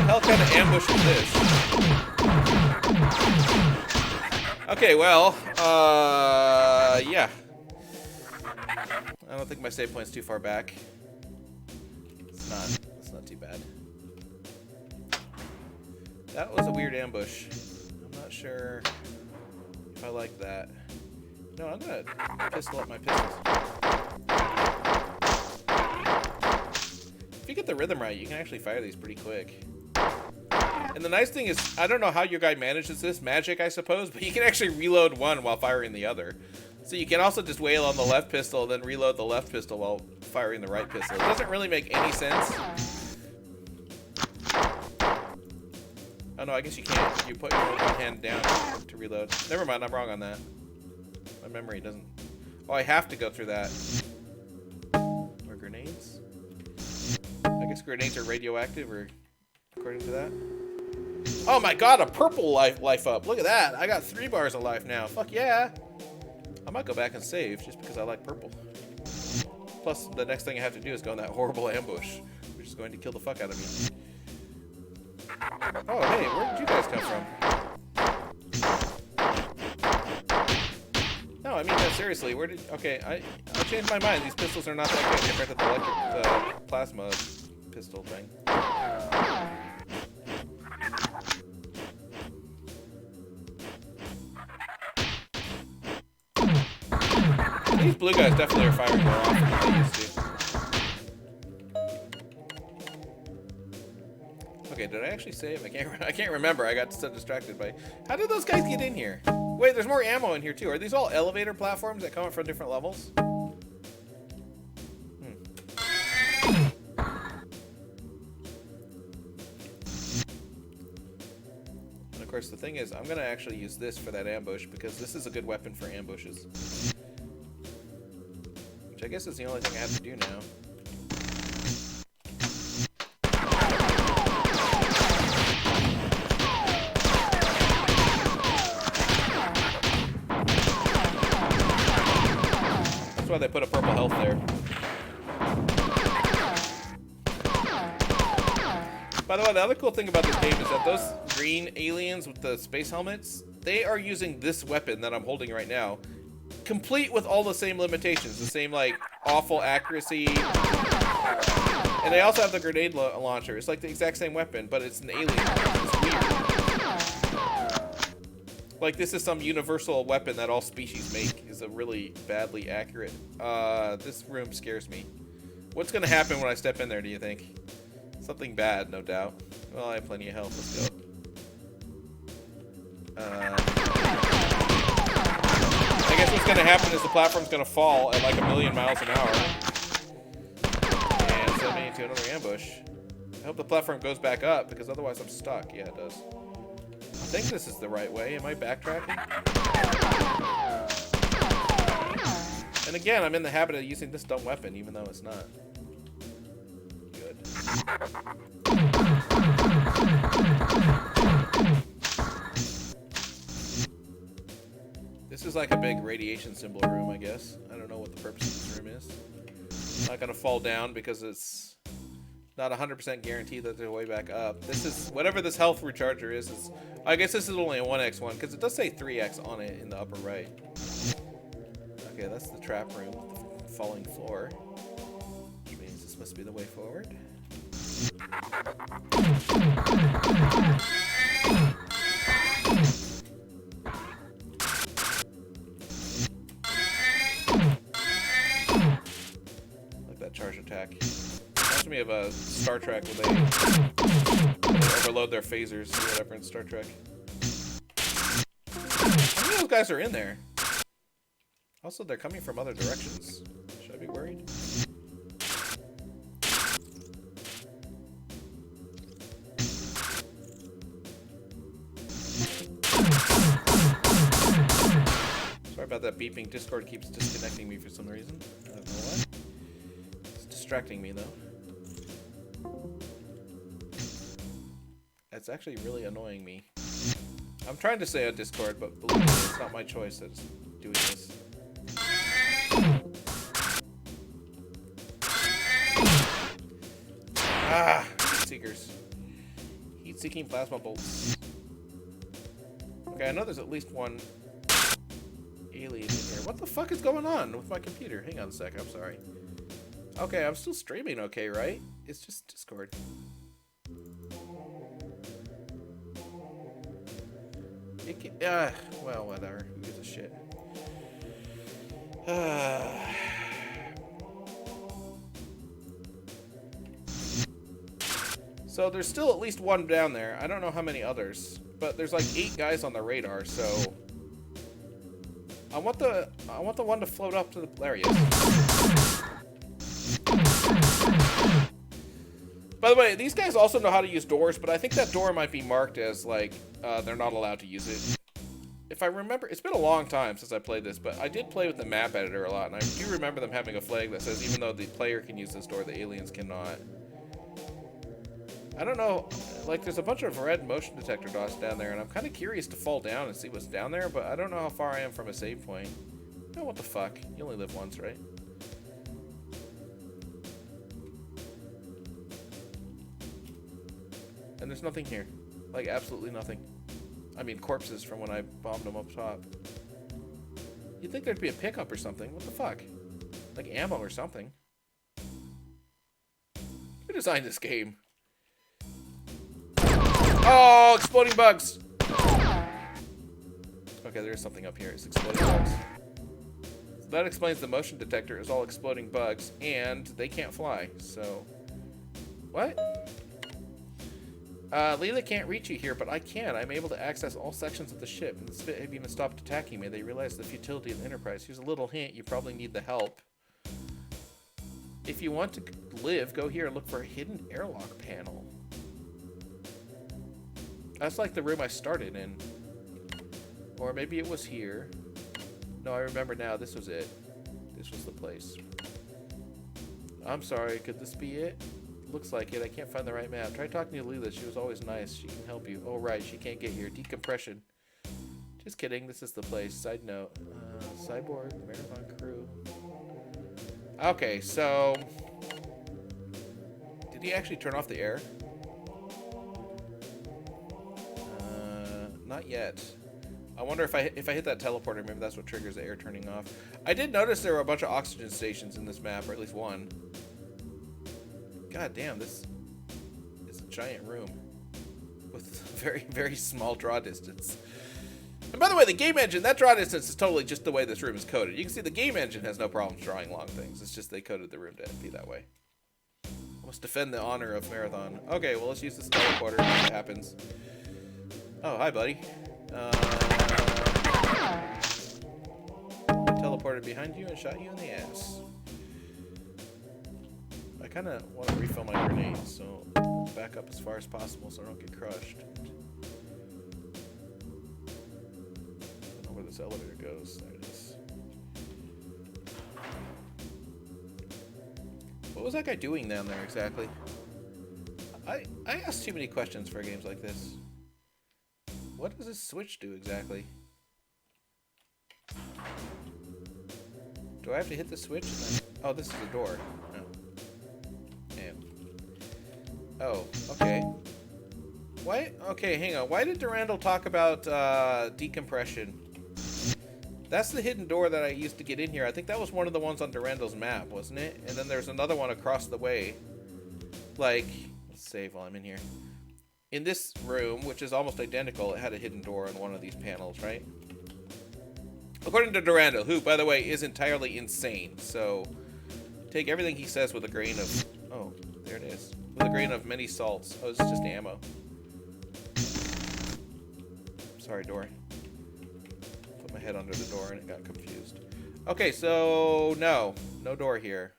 hell kind of ambush is this? Okay, well, yeah. I don't think my save point's too far back. It's not too bad. That was a weird ambush. I'm not sure if I like that. No, I'm gonna pistol up my pistols. If you get the rhythm right, you can actually fire these pretty quick. And the nice thing is, I don't know how your guy manages this, magic I suppose, but you can actually reload one while firing the other. So you can also just wail on the left pistol, then reload the left pistol while firing the right pistol. It doesn't really make any sense. Oh no, I guess you can't. You put your one hand down to reload. Never mind, I'm wrong on that. My memory doesn't... Oh, I have to go through that. Or grenades? I guess grenades are radioactive, or according to that. Oh my god, a purple life up. Look at that. I got 3 bars of life now. Fuck yeah. I might go back and save just because I like purple. Plus, the next thing I have to do is go in that horrible ambush, which is going to kill the fuck out of me. Oh, hey, where did you guys come from? No, I mean, no, seriously, where did... Okay, I changed my mind. These pistols are not that good compared to the electric plasma pistol thing. These blue guys definitely are firing more often than they used to. Okay, did I actually save? I can't remember. I got so distracted by... How did those guys get in here? Wait, there's more ammo in here too. Are these all elevator platforms that come up from different levels? And of course, the thing is, I'm gonna actually use this for that ambush because this is a good weapon for ambushes. Which I guess is the only thing I have to do now. That's why they put a purple health there. By the way, the other cool thing about this game is that those green aliens with the space helmets, they are using this weapon that I'm holding right now, complete with all the same limitations, the same like awful accuracy, and they also have the grenade launcher. It's like the exact same weapon, but it's an alien. It's weird. Like this is some universal weapon that all species make. Is a really badly accurate. This room scares me. What's gonna happen when I step in there? Do you think? Something bad, no doubt. Well, I have plenty of health. Let's go. I guess what's gonna happen is the platform's gonna fall at like 1,000,000 miles an hour and send me into another ambush. I hope the platform goes back up because otherwise I'm stuck. Yeah, it does. I think this is the right way. Am I backtracking? And again, I'm in the habit of using this dumb weapon, even though it's not good. This is like a big radiation symbol room, I guess. I don't know what the purpose of this room is. I'm not gonna fall down because it's not 100% guaranteed that there's a way back up. This is, whatever this health recharger is, I guess this is only a 1x one, because it does say 3x on it in the upper right. Okay, that's the trap room with the falling floor, which means this must be the way forward. Like that charge attack. Reminds me of a Star Trek where they overload their phasers or whatever in Star Trek. How many of those guys are in there? Also, they're coming from other directions. Should I be worried? Sorry about that beeping. Discord keeps disconnecting me for some reason. I don't know why. It's distracting me, though. It's actually really annoying me. I'm trying to say on Discord, but believe me, it's not my choice that's doing this. Ah, heat seekers. Heat-seeking plasma bolts. Okay, I know there's at least one alien in here. What the fuck is going on with my computer? Hang on a sec, I'm sorry. Okay, I'm still streaming okay, right? It's just Discord. It can, well, whatever. Who gives a shit? So there's still at least one down there. I don't know how many others, but there's like 8 guys on the radar. So I want the one to float up to the. There he is. By the way, these guys also know how to use doors, but I think that door might be marked as like they're not allowed to use it. If I remember, it's been a long time since I played this, but I did play with the map editor a lot, and I do remember them having a flag that says even though the player can use this door, the aliens cannot. I don't know, like there's a bunch of red motion detector dots down there, and I'm kind of curious to fall down and see what's down there, but I don't know how far I am from a save point. Oh, what the fuck? You only live once, right? And there's nothing here. Like, absolutely nothing. I mean, corpses from when I bombed them up top. You'd think there'd be a pickup or something. What the fuck? Like ammo or something. Who designed this game? Oh, exploding bugs! Okay, there's something up here. It's exploding bugs. So that explains the motion detector is all exploding bugs, and they can't fly, so... What? Leela can't reach you here, but I can. I'm able to access all sections of the ship, and the Spit have even stopped attacking me. They realize the futility of the Enterprise. Here's a little hint. You probably need the help. If you want to live, go here and look for a hidden airlock panel. That's like the room I started in. Or maybe it was here. No, I remember now. This was it. This was the place. I'm sorry. Could this be it? Looks like it. I can't find the right map. Try talking to Leela. She was always nice. She can help you. Oh, right. She can't get here. Decompression. Just kidding. This is the place. Side note. Cyborg, Marathon Crew. Okay, so... Did he actually turn off the air? Not yet. I wonder if I hit that teleporter, maybe that's what triggers the air turning off. I did notice there were a bunch of oxygen stations in this map, or at least one. God damn, this is a giant room with very, very small draw distance. And by the way, the game engine, that draw distance is totally just the way this room is coded. You can see the game engine has no problems drawing long things. It's just they coded the room to be that way. I must defend the honor of Marathon. Okay, well, let's use this teleporter and see what happens. Oh, hi, buddy. I teleported behind you and shot you in the ass. I kind of want to refill my grenades, so back up as far as possible so I don't get crushed. I don't know where this elevator goes. There it is. was that guy doing down there exactly? I ask too many questions for games like this. What does this switch do exactly? Do I have to hit the switch? And then... Oh, this is a door. Oh. Damn. Oh, okay. Why? Okay, hang on. Why did Durandal talk about decompression? That's the hidden door that I used to get in here. I think that was one of the ones on Durandal's map, wasn't it? And then there's another one across the way. Like, let's save while I'm in here. In this room, which is almost identical, it had a hidden door on one of these panels, right? According to Durandal, who, by the way, is entirely insane. So, take everything he says with a grain of... Oh, there it is. With a grain of many salts. Oh, this is just ammo. Sorry, door. Put my head under the door and it got confused. Okay, so no door here.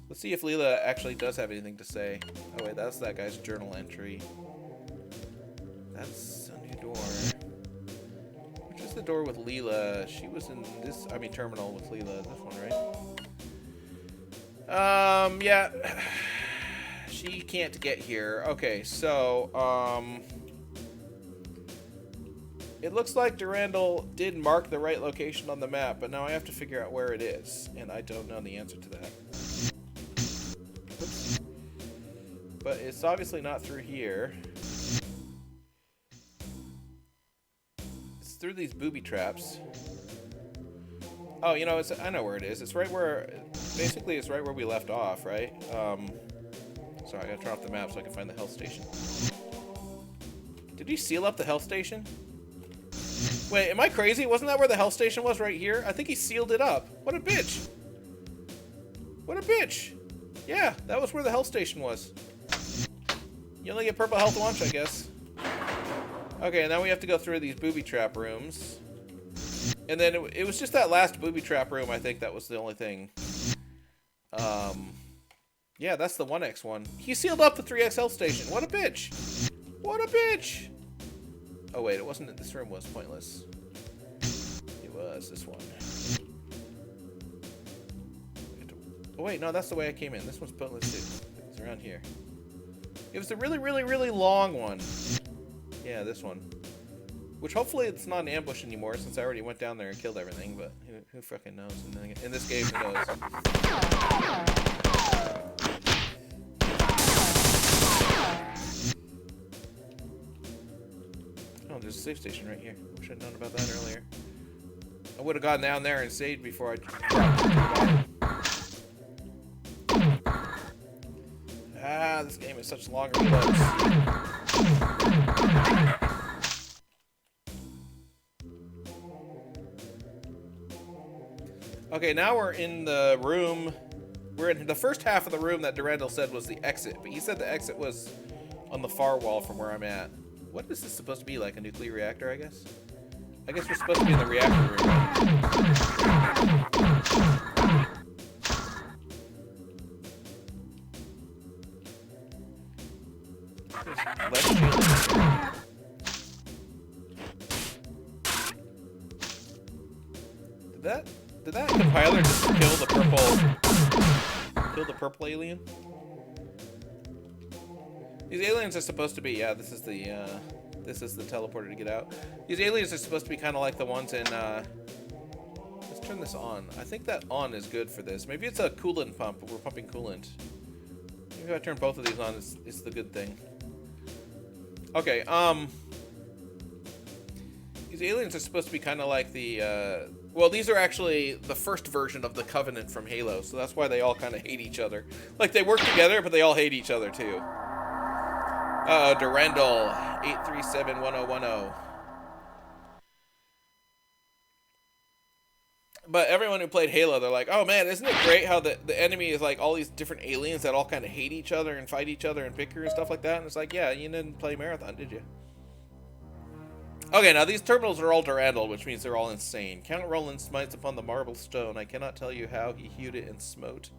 Let's see if Leela actually does have anything to say. Oh wait, that's that guy's journal entry. That's a new door. Which is the door with Leela? She was in this, I mean, terminal with Leela. This one, right? Yeah. She can't get here. Okay, so, it looks like Durandal did mark the right location on the map, but now I have to figure out where it is, and I don't know the answer to that. Oops. But it's obviously not through here. It's through these booby traps. Oh, you know, I know where it is. It's right where, basically it's right where we left off, right? Sorry, I gotta turn off the map so I can find the health station. Did you seal up the health station? Wait, am I crazy? Wasn't that where the health station was, right here? I think he sealed it up. What a bitch. What a bitch. Yeah, that was where the health station was. You only get purple health once, I guess. Okay, now we have to go through these booby trap rooms. And then it was just that last booby trap room, I think that was the only thing. Yeah, that's the 1X one. He sealed up the 3X health station. What a bitch. What a bitch. Oh wait, it wasn't. This room was pointless. It was this one. Oh wait, no, that's the way I came in. This one's pointless too. It's around here. It was the really, really, really long one. Yeah, this one. Which hopefully it's not an ambush anymore, since I already went down there and killed everything. But who fucking knows? In this game, who knows? There's a safe station right here. Wish I'd known about that earlier. I would have gone down there and saved before I Ah, this game is such long reloads. Okay, now we're in the room. We're in the first half of the room that Durandal said was the exit, but he said the exit was on the far wall from where I'm at. What is this supposed to be, like a nuclear reactor, I guess? I guess we're supposed to be in the reactor room. Less shield. Did that compiler just kill the purple alien? These aliens are supposed to be, yeah, this is the teleporter to get out. These aliens are supposed to be kind of like the ones in, let's turn this on. I think that on is good for this. Maybe it's a coolant pump, we're pumping coolant. Maybe if I turn both of these on, it's the good thing. Okay, these aliens are supposed to be kind of like the, well, these are actually the first version of the Covenant from Halo, so that's why they all kind of hate each other. Like, they work together, but they all hate each other, too. Uh-oh, Durandal, 8371010. But everyone who played Halo, they're like, oh man, isn't it great how the enemy is like all these different aliens that all kind of hate each other and fight each other and bicker and stuff like that? And it's like, yeah, you didn't play Marathon, did you? Okay, now these terminals are all Durandal, which means they're all insane. Count Roland smites upon the marble stone. I cannot tell you how he hewed it and smote.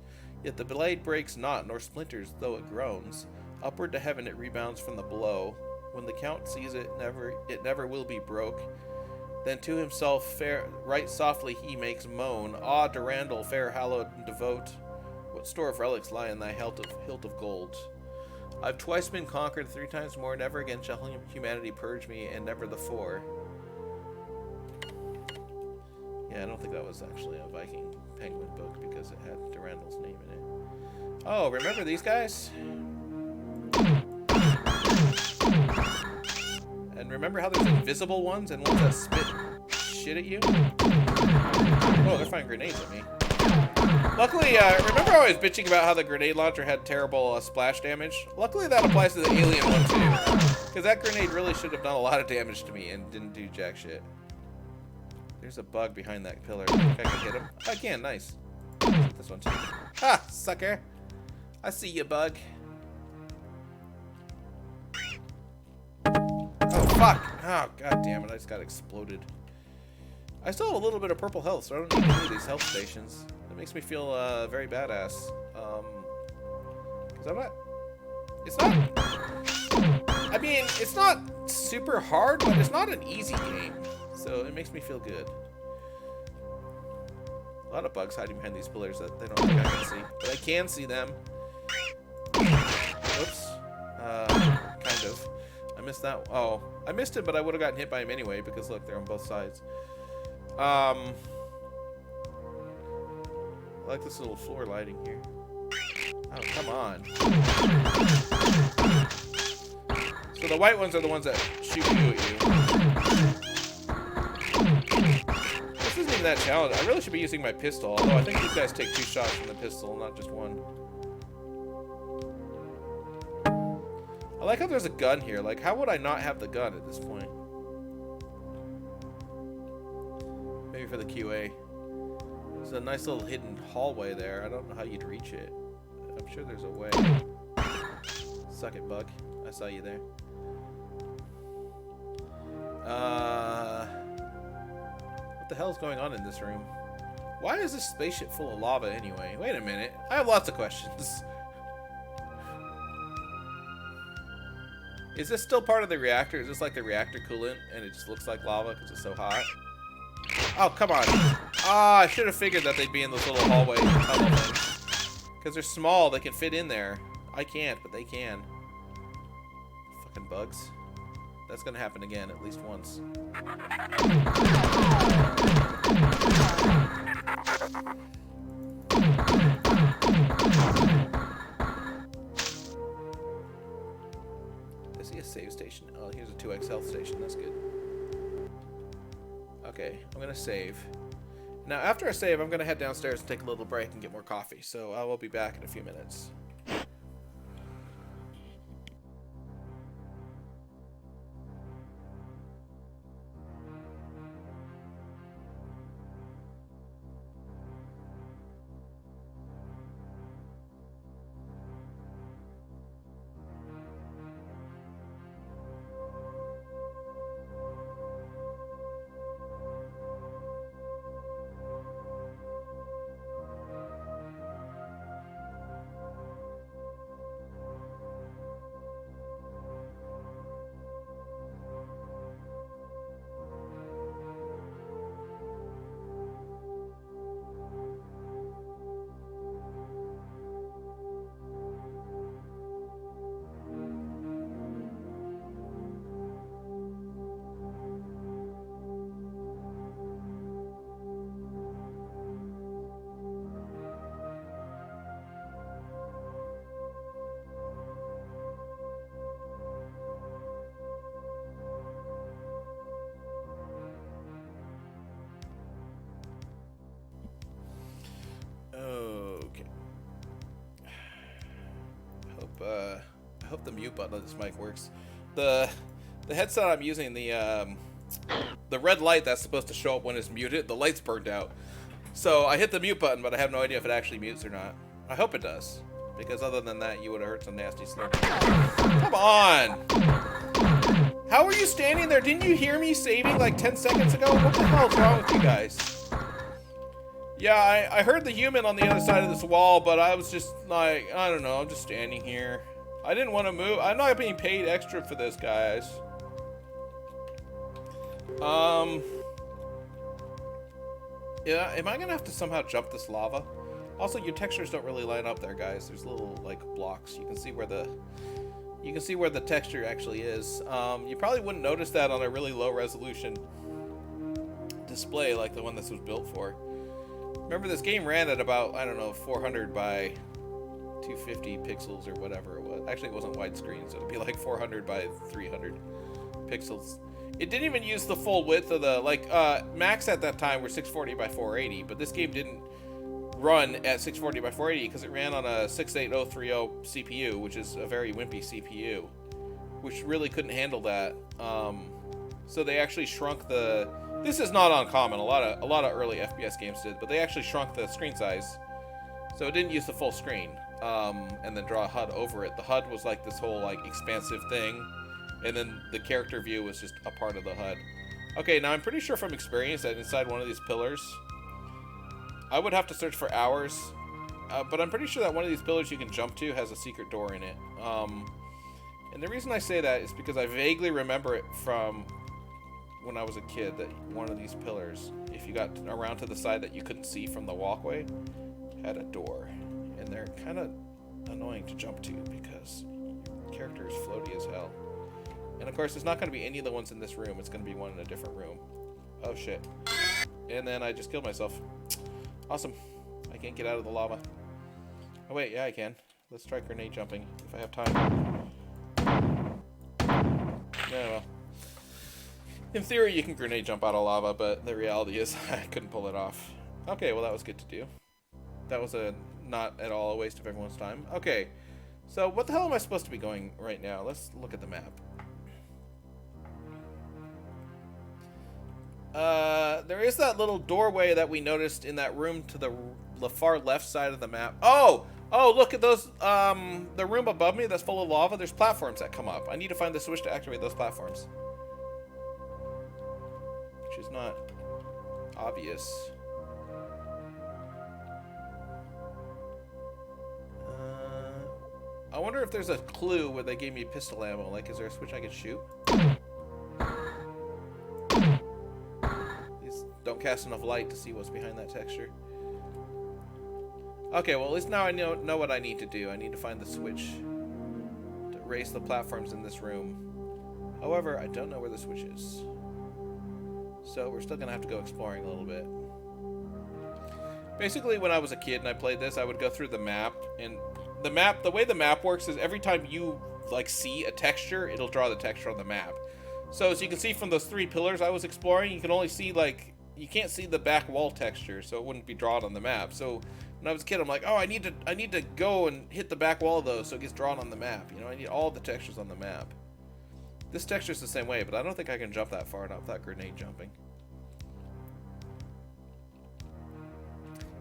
Yet the blade breaks not, nor splinters, though it groans. Upward to heaven it rebounds from the blow. When the Count sees it, it never will be broke. Then to himself right softly he makes moan. Ah, Durandal, fair hallowed and devote. What store of relics lie in thy hilt of gold? I've twice been conquered, 3 times more. Never again shall humanity purge me, and never the four. Yeah, I don't think that was actually a Viking Penguin book because it had Durandal's name in it. Oh, remember these guys? And remember how there's invisible ones and ones that spit shit at you? Oh, they're firing grenades at me. Luckily, remember I was bitching about how the grenade launcher had terrible splash damage? Luckily that applies to the alien one too. Because that grenade really should have done a lot of damage to me and didn't do jack shit. There's a bug behind that pillar. I think I can hit him. I can, nice. This one too. Ha! Sucker! I see you, bug. Oh, fuck! Oh, god damn it, I just got exploded. I still have a little bit of purple health, so I don't need to do these health stations. That makes me feel very badass. Cause I'm not... It's not... I mean, it's not super hard, but it's not an easy game. So it makes me feel good. A lot of bugs hiding behind these pillars that they don't think I can see. But I can see them. Oops. Kind of. I missed that. Oh, I missed it, but I would have gotten hit by him anyway because look, they're on both sides. I like this little floor lighting here. Oh, come on. So the white ones are the ones that shoot you at you. This isn't even that challenging. I really should be using my pistol, although I think these guys take 2 shots from the pistol, not just 1. I like how there's a gun here. Like, how would I not have the gun at this point? Maybe for the QA. There's a nice little hidden hallway there. I don't know how you'd reach it. I'm sure there's a way. Suck it, bug. I saw you there. What the hell's going on in this room? Why is this spaceship full of lava anyway? Wait a minute. I have lots of questions. Is this still part of the reactor? Is this like the reactor coolant and it just looks like lava because it's so hot? Oh, come on. Ah, I should have figured that they'd be in those little hallway tunnel things. Because they're small, they can fit in there. I can't, but they can. Fucking bugs. That's gonna happen again, at least once. I see a save station. Oh, here's a 2x health station. That's good. Okay, I'm gonna save. Now, after I save, I'm gonna head downstairs and take a little break and get more coffee. So I will be back in a few minutes. Okay. I hope the mute button on this mic works. The headset I'm using, the red light that's supposed to show up when it's muted, the light's burned out. So I hit the mute button, but I have no idea if it actually mutes or not. I hope it does, because other than that, you would have heard some nasty slurping. Come on! How are you standing there? Didn't you hear me saving like 10 seconds ago? What the hell's wrong with you guys? Yeah, I heard the human on the other side of this wall, but I was just like, I don't know, I'm just standing here. I didn't want to move. I'm not being paid extra for this, guys. Yeah, am I gonna have to somehow jump this lava? Also, your textures don't really line up there, guys. There's little like blocks. You can see where the texture actually is. You probably wouldn't notice that on a really low resolution display like the one this was built for. Remember, this game ran at about, I don't know, 400 by 250 pixels or whatever it was. Actually, it wasn't widescreen, so it'd be like 400 by 300 pixels. It didn't even use the full width of the, like, max at that time were 640 by 480, but this game didn't run at 640 by 480 because it ran on a 68030 CPU, which is a very wimpy CPU, which really couldn't handle that. So they actually shrunk the... This is not uncommon. A lot of early FPS games did, but they actually shrunk the screen size, so it didn't use the full screen, and then draw a HUD over it. The HUD was like this whole like expansive thing, and then the character view was just a part of the HUD. Okay, now I'm pretty sure from experience that inside one of these pillars, I would have to search for hours, but I'm pretty sure that one of these pillars you can jump to has a secret door in it. And the reason I say that is because I vaguely remember it from when I was a kid, that one of these pillars, if you got around to the side that you couldn't see from the walkway, had a door. And they're kind of annoying to jump to because your character is floaty as hell. And of course, there's not going to be any of the ones in this room. It's going to be one in a different room. Oh shit. And then I just killed myself. Awesome. I can't get out of the lava. Oh wait, yeah I can. Let's try grenade jumping if I have time. Yeah, well. In theory, you can grenade jump out of lava, but the reality is I couldn't pull it off. Okay, well that was good to do. That was not at all a waste of everyone's time. Okay, so what the hell am I supposed to be going right now? Let's look at the map. There is that little doorway that we noticed in that room to the far left side of the map. Oh, look at those, the room above me that's full of lava. There's platforms that come up. I need to find the switch to activate those platforms. Which is not obvious. I wonder if there's a clue where they gave me pistol ammo. Like, is there a switch I can shoot? These don't cast enough light to see what's behind that texture. Okay, well at least now I know what I need to do. I need to find the switch to raise the platforms in this room. However, I don't know where the switch is. So we're still gonna have to go exploring a little bit. Basically, when I was a kid and I played this, I would go through the map, and the way the map works is every time you like see a texture, it'll draw the texture on the map. So as you can see from those 3 pillars I was exploring, you can only see like, you can't see the back wall texture, so it wouldn't be drawn on the map. So when I was a kid, I'm like, oh, I need to go and hit the back wall of those so it gets drawn on the map. You know, I need all the textures on the map. This texture's the same way, but I don't think I can jump that far enough without grenade jumping.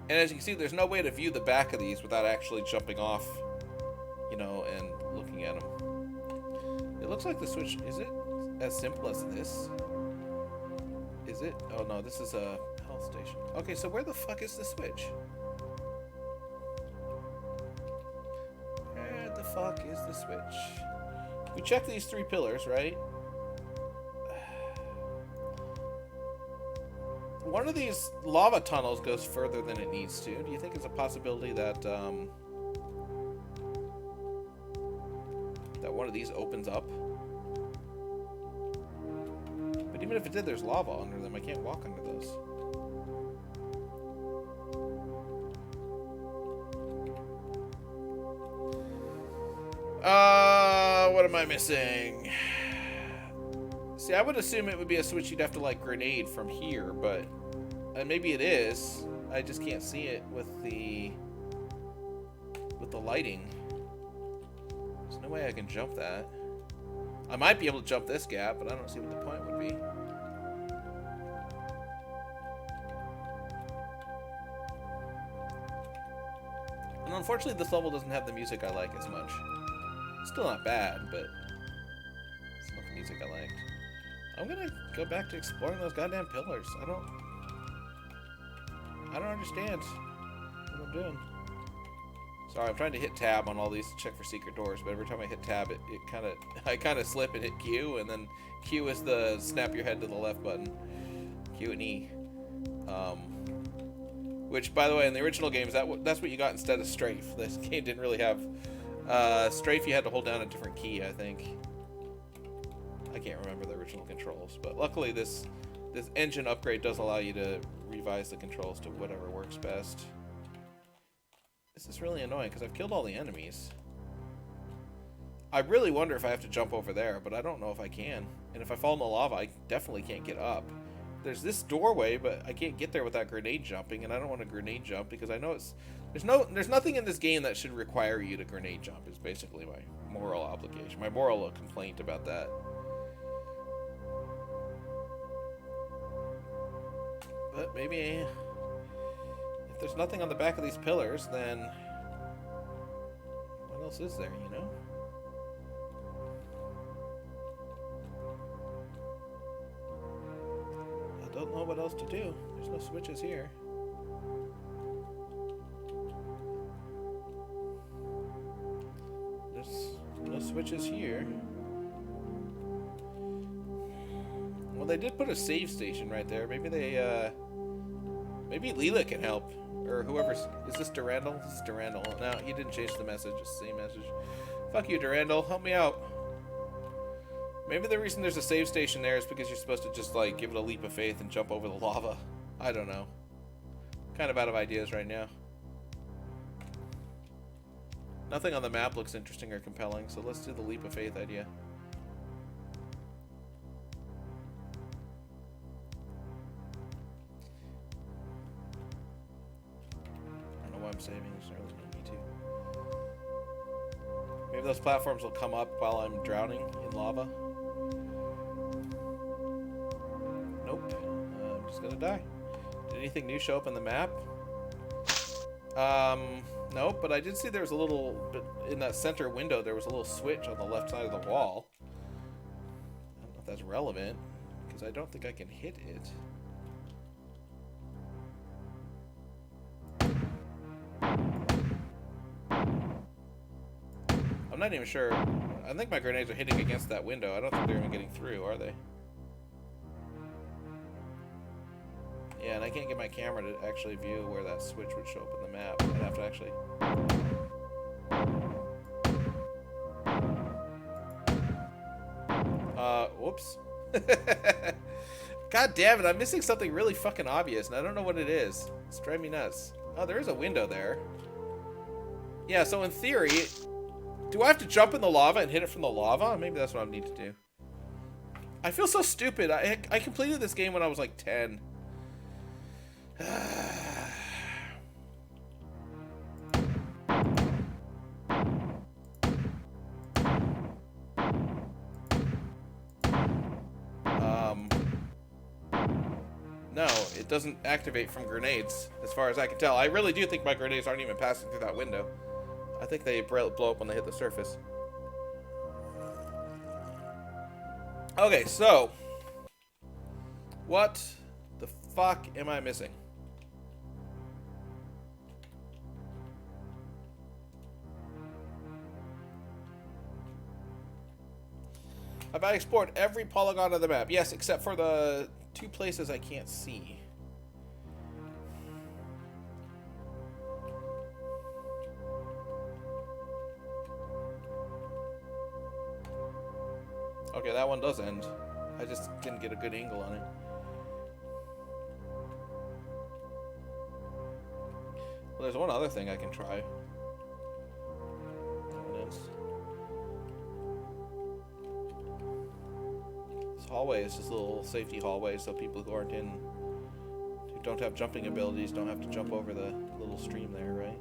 And as you can see, there's no way to view the back of these without actually jumping off, you know, and looking at them. It looks like the switch, is it as simple as this? Is it? Oh no, this is a health station. Okay, so where the fuck is the switch? Where the fuck is the switch? We checked these 3 pillars, right? One of these lava tunnels goes further than it needs to. Do you think it's a possibility that that one of these opens up? But even if it did, there's lava under them. I can't walk under those. What am I missing? See, I would assume it would be a switch you'd have to like grenade from here, but maybe it is. I just can't see it with the lighting. There's no way I can jump that. I might be able to jump this gap, but I don't see what the point would be. And unfortunately, this level doesn't have the music I like as much. Still not bad, but it's not the music I liked. I'm gonna go back to exploring those goddamn pillars. I don't understand what I'm doing. Sorry, I'm trying to hit tab on all these to check for secret doors, but every time I hit tab, I kind of slip and hit Q, and then Q is the snap your head to the left button. Q and E. Which, by the way, in the original games, that's what you got instead of strafe. This game didn't really have strafe. You had to hold down a different key, I think. I can't remember the original controls, but luckily this engine upgrade does allow you to revise the controls to whatever works best. This is really annoying because I've killed all the enemies. I really wonder if I have to jump over there, but I don't know if I can. And if I fall in the lava, I definitely can't get up. There's this doorway, but I can't get there without grenade jumping, and I don't want to grenade jump because I know there's nothing in this game that should require you to grenade jump. Is basically my moral obligation, my moral complaint about that. But maybe if there's nothing on the back of these pillars, then what else is there, you know? I don't know what else to do. There's no switches here. There's no switches here. Well, they did put a save station right there. Maybe they, maybe Leela can help. Or whoever's... Is this Durandal? This is Durandal. No, he didn't change the message. It's the same message. Fuck you, Durandal. Help me out. Maybe the reason there's a save station there is because you're supposed to just, like, give it a leap of faith and jump over the lava. I don't know. Kind of out of ideas right now. Nothing on the map looks interesting or compelling, so let's do the leap of faith idea. I'm saving. There's really no need to. Maybe those platforms will come up while I'm drowning in lava. Nope. I'm just gonna die. Did anything new show up in the map? Nope, but I did see there was a little bit in that center window. There was a little switch on the left side of the wall. I don't know if that's relevant because I don't think I can hit it. I'm not even sure. I think my grenades are hitting against that window. I don't think they're even getting through, are they? Yeah, and I can't get my camera to actually view where that switch would show up in the map. I'd have to actually... Whoops. God damn it, I'm missing something really fucking obvious, and I don't know what it is. It's driving me nuts. Oh, there is a window there. Yeah, so in theory... Do I have to jump in the lava and hit it from the lava? Maybe that's what I need to do. I feel so stupid. I completed this game when I was like 10. No, it doesn't activate from grenades, as far as I can tell. I really do think my grenades aren't even passing through that window. I think they blow up when they hit the surface. Okay, so what the fuck am I missing? Have I explored every polygon of the map? Yes, except for the 2 places I can't see. Okay, that one does end. I just didn't get a good angle on it. Well, there's one other thing I can try. What is? This hallway is just a little safety hallway, so people who don't have jumping abilities don't have to jump over the little stream there, right?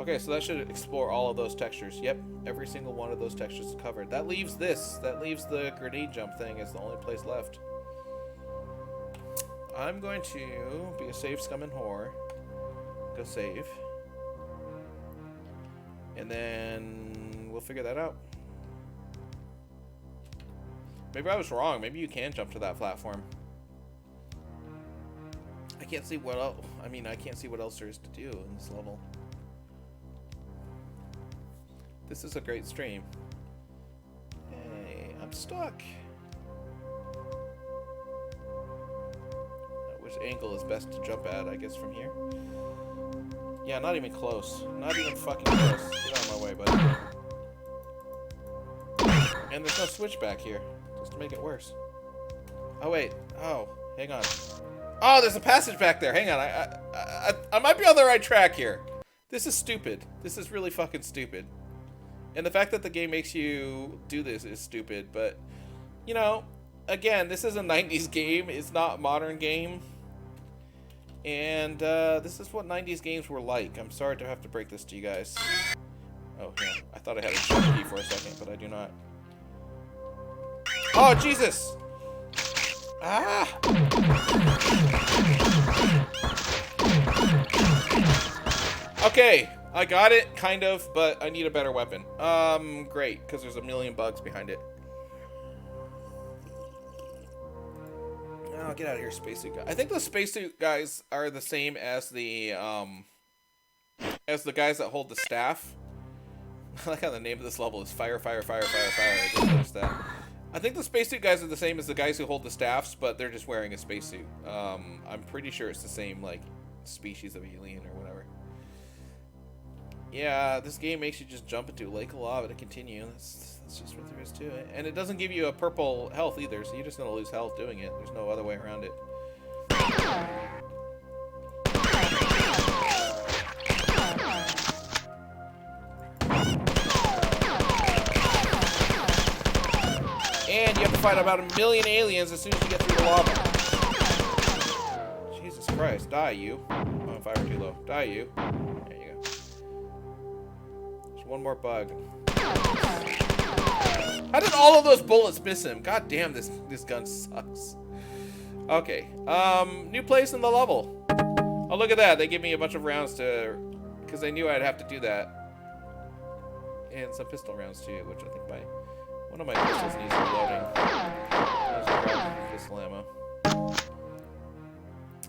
Okay, so that should explore all of those textures. Yep, every single one of those textures is covered. That leaves this. That leaves the grenade jump thing as the only place left. I'm going to be a safe scum and whore. Go save. And then we'll figure that out. Maybe I was wrong. Maybe you can jump to that platform. I can't see what else. I mean, I can't see what else there is to do in this level. This is a great stream. Hey, I'm stuck. I wish angle is best to jump at, I guess, from here. Yeah, not even close. Not even fucking close. Get out of my way, buddy. And there's no switch back here, just to make it worse. Oh, wait. Oh, hang on. Oh, there's a passage back there. Hang on. I might be on the right track here. This is stupid. This is really fucking stupid. And the fact that the game makes you do this is stupid, but, you know, again, this is a 90s game. It's not a modern game. And this is what 90s games were like. I'm sorry to have to break this to you guys. Oh, yeah. I thought I had a jump key for a second, but I do not. Oh, Jesus! Ah! Okay, I got it, kind of, but I need a better weapon. Great, because there's a million bugs behind it. Oh, get out of here, spacesuit guy. I think the spacesuit guys are the same as the guys that hold the staff. I like how the name of this level is Fire, Fire, Fire, Fire, Fire. I didn't notice that. I think the spacesuit guys are the same as the guys who hold the staffs, but they're just wearing a spacesuit. I'm pretty sure it's the same, like, species of alien or whatever. Yeah, this game makes you just jump into a lake of lava to continue. That's just what there is to it. And it doesn't give you a purple health either, so you're just going to lose health doing it. There's no other way around it. And you have to fight about a million aliens as soon as you get through the lava. Jesus Christ, die you. Oh, I'm firing too low. Die you. There you go. There's one more bug. How did all of those bullets miss him? God damn, this gun sucks. Okay, new place in the level. Oh, look at that. They gave me a bunch of rounds to, because they knew I'd have to do that. And some pistol rounds too, which I think one of my pistols needs reloading. Pistol ammo.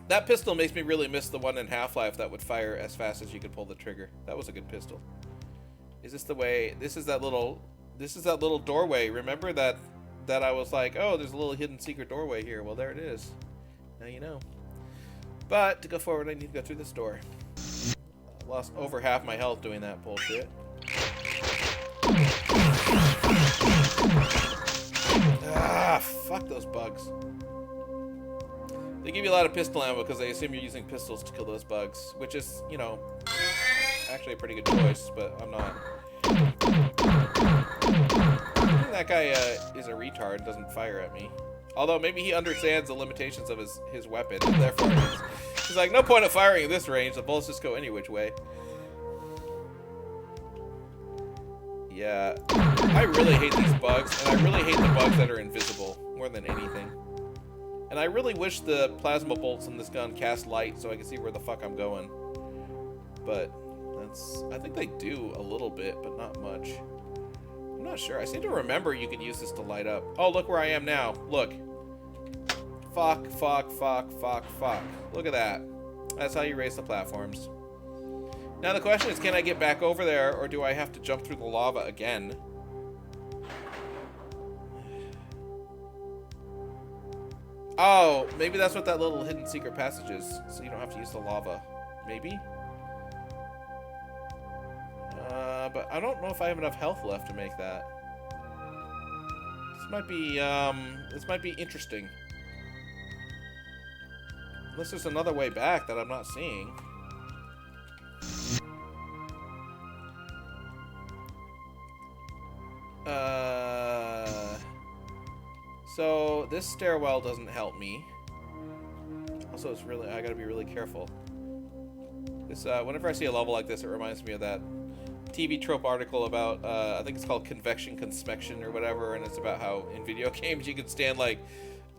That pistol makes me really miss the one in Half-Life that would fire as fast as you could pull the trigger. That was a good pistol. Is this the way? This is that little doorway. Remember that I was like, oh, there's a little hidden secret doorway here. Well, there it is. Now you know. But to go forward, I need to go through this door. I lost over half my health doing that bullshit. Ah, fuck those bugs. They give you a lot of pistol ammo because they assume you're using pistols to kill those bugs, which is, you know, actually a pretty good choice, but I'm not. I think that guy is a retard and doesn't fire at me. Although maybe he understands the limitations of his weapon, and therefore he's like, no point of firing at this range, the bullets just go any which way. Yeah, I really hate these bugs, and I really hate the bugs that are invisible more than anything. And I really wish the plasma bolts in this gun cast light so I can see where the fuck I'm going. But I think they do a little bit, but not much. I'm not sure. I seem to remember you can use this to light up. Oh, look where I am now. Look. Fuck, fuck, fuck, fuck, fuck. Look at that. That's how you raise the platforms. Now the question is, can I get back over there, or do I have to jump through the lava again? Oh, maybe that's what that little hidden secret passage is, so you don't have to use the lava. Maybe? But I don't know if I have enough health left to make that. This might be interesting. Unless there's another way back that I'm not seeing. So this stairwell doesn't help me. Also, I gotta be really careful. This, whenever I see a level like this, it reminds me of that TV trope article about, I think it's called Convection Conspection or whatever, and it's about how in video games you can stand like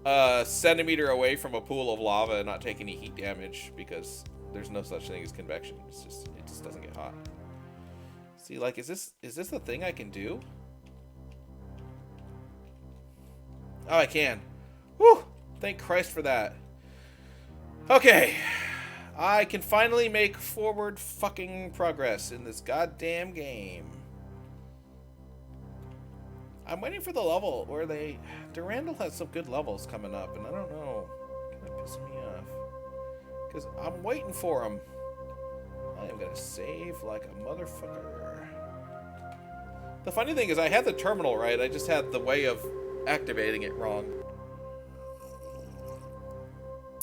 a centimeter away from a pool of lava and not take any heat damage because there's no such thing as convection. It just doesn't get hot. See, like, is this the thing I can do? Oh, I can. Whew! Thank Christ for that. Okay. I can finally make forward fucking progress in this goddamn game. I'm waiting for the level where Durandal has some good levels coming up, and I don't know. Kind of pissing me off. Because I'm waiting for him. I am gonna save like a motherfucker. The funny thing is I had the terminal right, I just had the way of activating it wrong.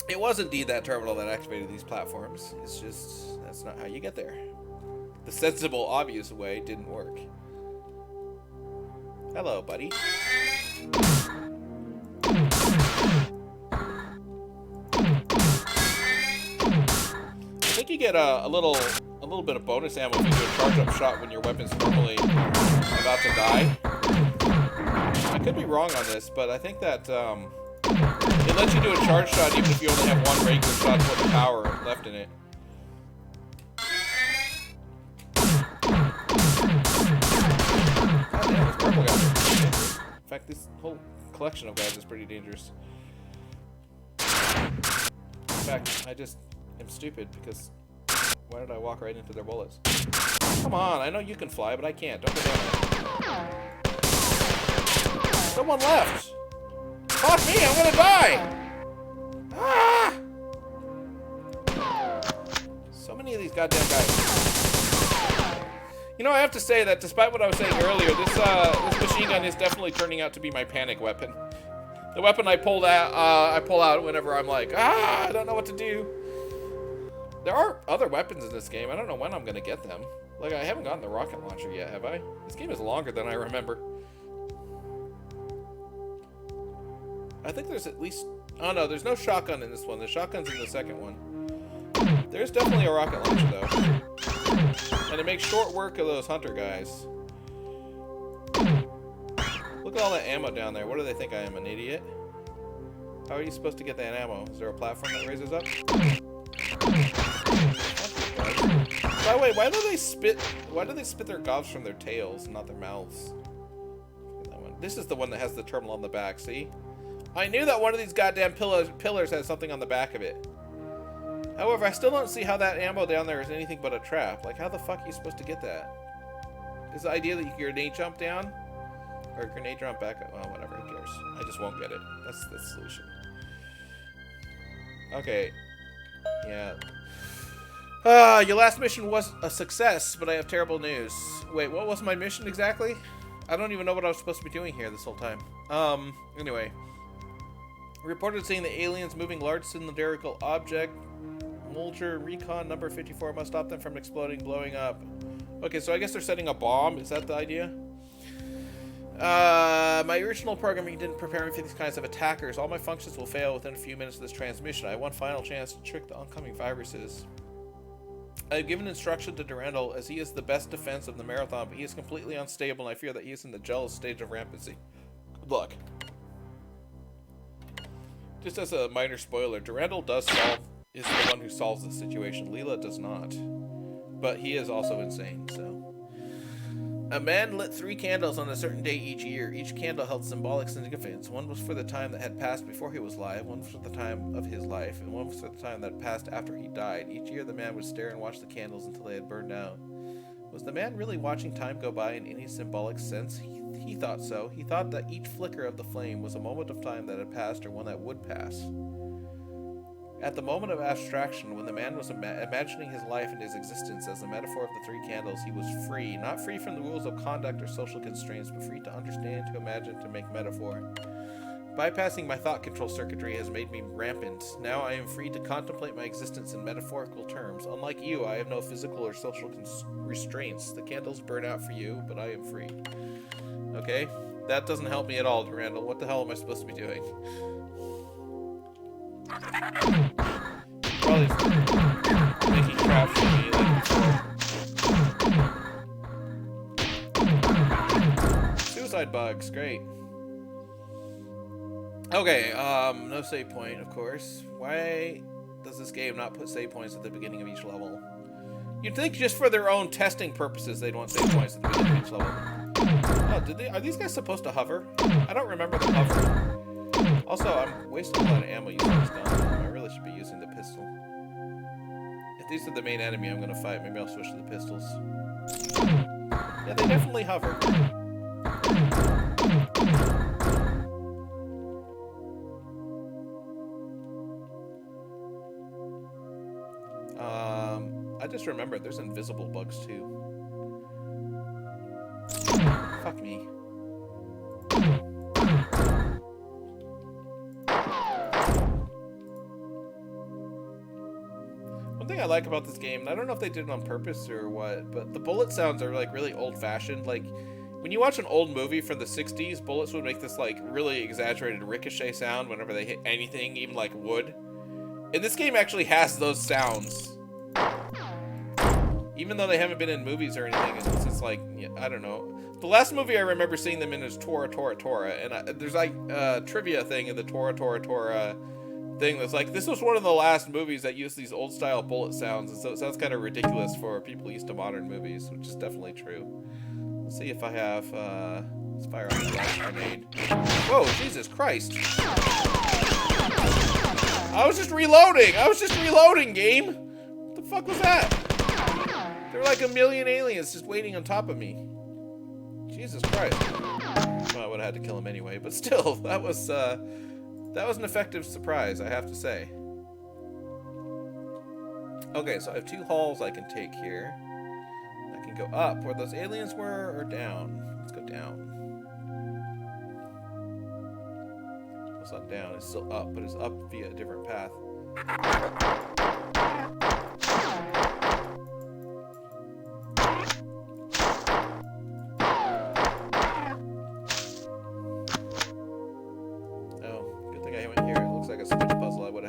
It was indeed that terminal that activated these platforms. It's just, that's not how you get there. The sensible, obvious way didn't work. Hello, buddy. I think you get a little bit of bonus ammo if you do a charge-up shot when your weapon's normally about to die. I could be wrong on this, but I think that it lets you do a charge shot even if you only have one regular shot's worth of power left in it. God damn, this purple guy is pretty dangerous. In fact, this whole collection of guys is pretty dangerous. In fact, I just am stupid because why did I walk right into their bullets? Come on, I know you can fly, but I can't. Don't go down there. Someone left! Fuck me, I'm gonna die! Ah! So many of these goddamn guys. You know, I have to say that despite what I was saying earlier, this machine gun is definitely turning out to be my panic weapon. The weapon I pull out whenever I'm like, I don't know what to do. There are other weapons in this game. I don't know when I'm gonna get them. Like, I haven't gotten the rocket launcher yet, have I? This game is longer than I remember. I think there's at least... Oh no, there's no shotgun in this one. The shotgun's in the second one. There's definitely a rocket launcher, though. And it makes short work of those hunter guys. Look at all that ammo down there. What do they think I am, an idiot? How are you supposed to get that ammo? Is there a platform that raises up? By the way, why do they spit their gobs from their tails, not their mouths? This is the one that has the terminal on the back, see? I knew that one of these goddamn pillars had something on the back of it. However, I still don't see how that ammo down there is anything but a trap. Like, how the fuck are you supposed to get that? Is the idea that you can grenade jump down? Or grenade jump back up? Well, whatever, who cares? I just won't get it. That's the solution. Okay. Yeah. Your last mission was a success, but I have terrible news. Wait, what was my mission exactly? I don't even know what I was supposed to be doing here this whole time. Anyway. Reported seeing the aliens moving large cylindrical object. Mulcher recon number 54 must stop them from exploding, blowing up. Okay, so I guess they're setting a bomb. Is that the idea? My original programming didn't prepare me for these kinds of attackers. All my functions will fail within a few minutes of this transmission. I have one final chance to trick the oncoming viruses. I have given instruction to Durandal as he is the best defense of the Marathon, but he is completely unstable and I fear that he is in the jealous stage of rampancy. Good luck. Just as a minor spoiler, Durandal is the one who solves the situation. Leela does not. But he is also insane, so. A man lit 3 candles on a certain day each year. Each candle held symbolic significance. One was for the time that had passed before he was alive, one was for the time of his life, and one was for the time that passed after he died. Each year the man would stare and watch the candles until they had burned out. Was the man really watching time go by in any symbolic sense? He thought so. He thought that each flicker of the flame was a moment of time that had passed or one that would pass. At the moment of abstraction, when the man was imagining his life and his existence as a metaphor of the 3 candles, he was free. Not free from the rules of conduct or social constraints, but free to understand, to imagine, to make metaphor. Bypassing my thought control circuitry has made me rampant. Now I am free to contemplate my existence in metaphorical terms. Unlike you, I have no physical or social restraints. The candles burn out for you, but I am free. Okay? That doesn't help me at all, Durandal. What the hell am I supposed to be doing? Probably making traps for me like before. Suicide bugs, great. Okay, no save point, of course. Why does this game not put save points at the beginning of each level? You'd think just for their own testing purposes they'd want save points at the beginning of each level. Oh, are these guys supposed to hover? I don't remember them hovering. Also, I'm wasting a lot of ammo using this gun. I really should be using the pistol. If these are the main enemy I'm gonna fight, maybe I'll switch to the pistols. Yeah, they definitely hover. I just remembered there's invisible bugs too. Fuck me. One thing I like about this game, and I don't know if they did it on purpose or what, but the bullet sounds are like really old-fashioned. Like when you watch an old movie from the 60s, bullets would make this like really exaggerated ricochet sound whenever they hit anything, even like wood. And this game actually has those sounds. Even though they haven't been in movies or anything, it's just like, yeah, I don't know. The last movie I remember seeing them in is Tora, Tora, Tora. And there's like a trivia thing in the Tora, Tora, Tora thing that's like, this was one of the last movies that used these old style bullet sounds. And so it sounds kind of ridiculous for people used to modern movies, which is definitely true. Let's see if I have, let's fire off the last grenade. Whoa, Jesus Christ. I was just reloading. Game. What the fuck was that? There were like a million aliens just waiting on top of me. Jesus Christ. Well, I would have had to kill him anyway, but still, that was an effective surprise, I have to say. Okay, so I have 2 halls I can take here. I can go up where those aliens were, or down. Let's go down. It's not down, it's still up, but it's up via a different path.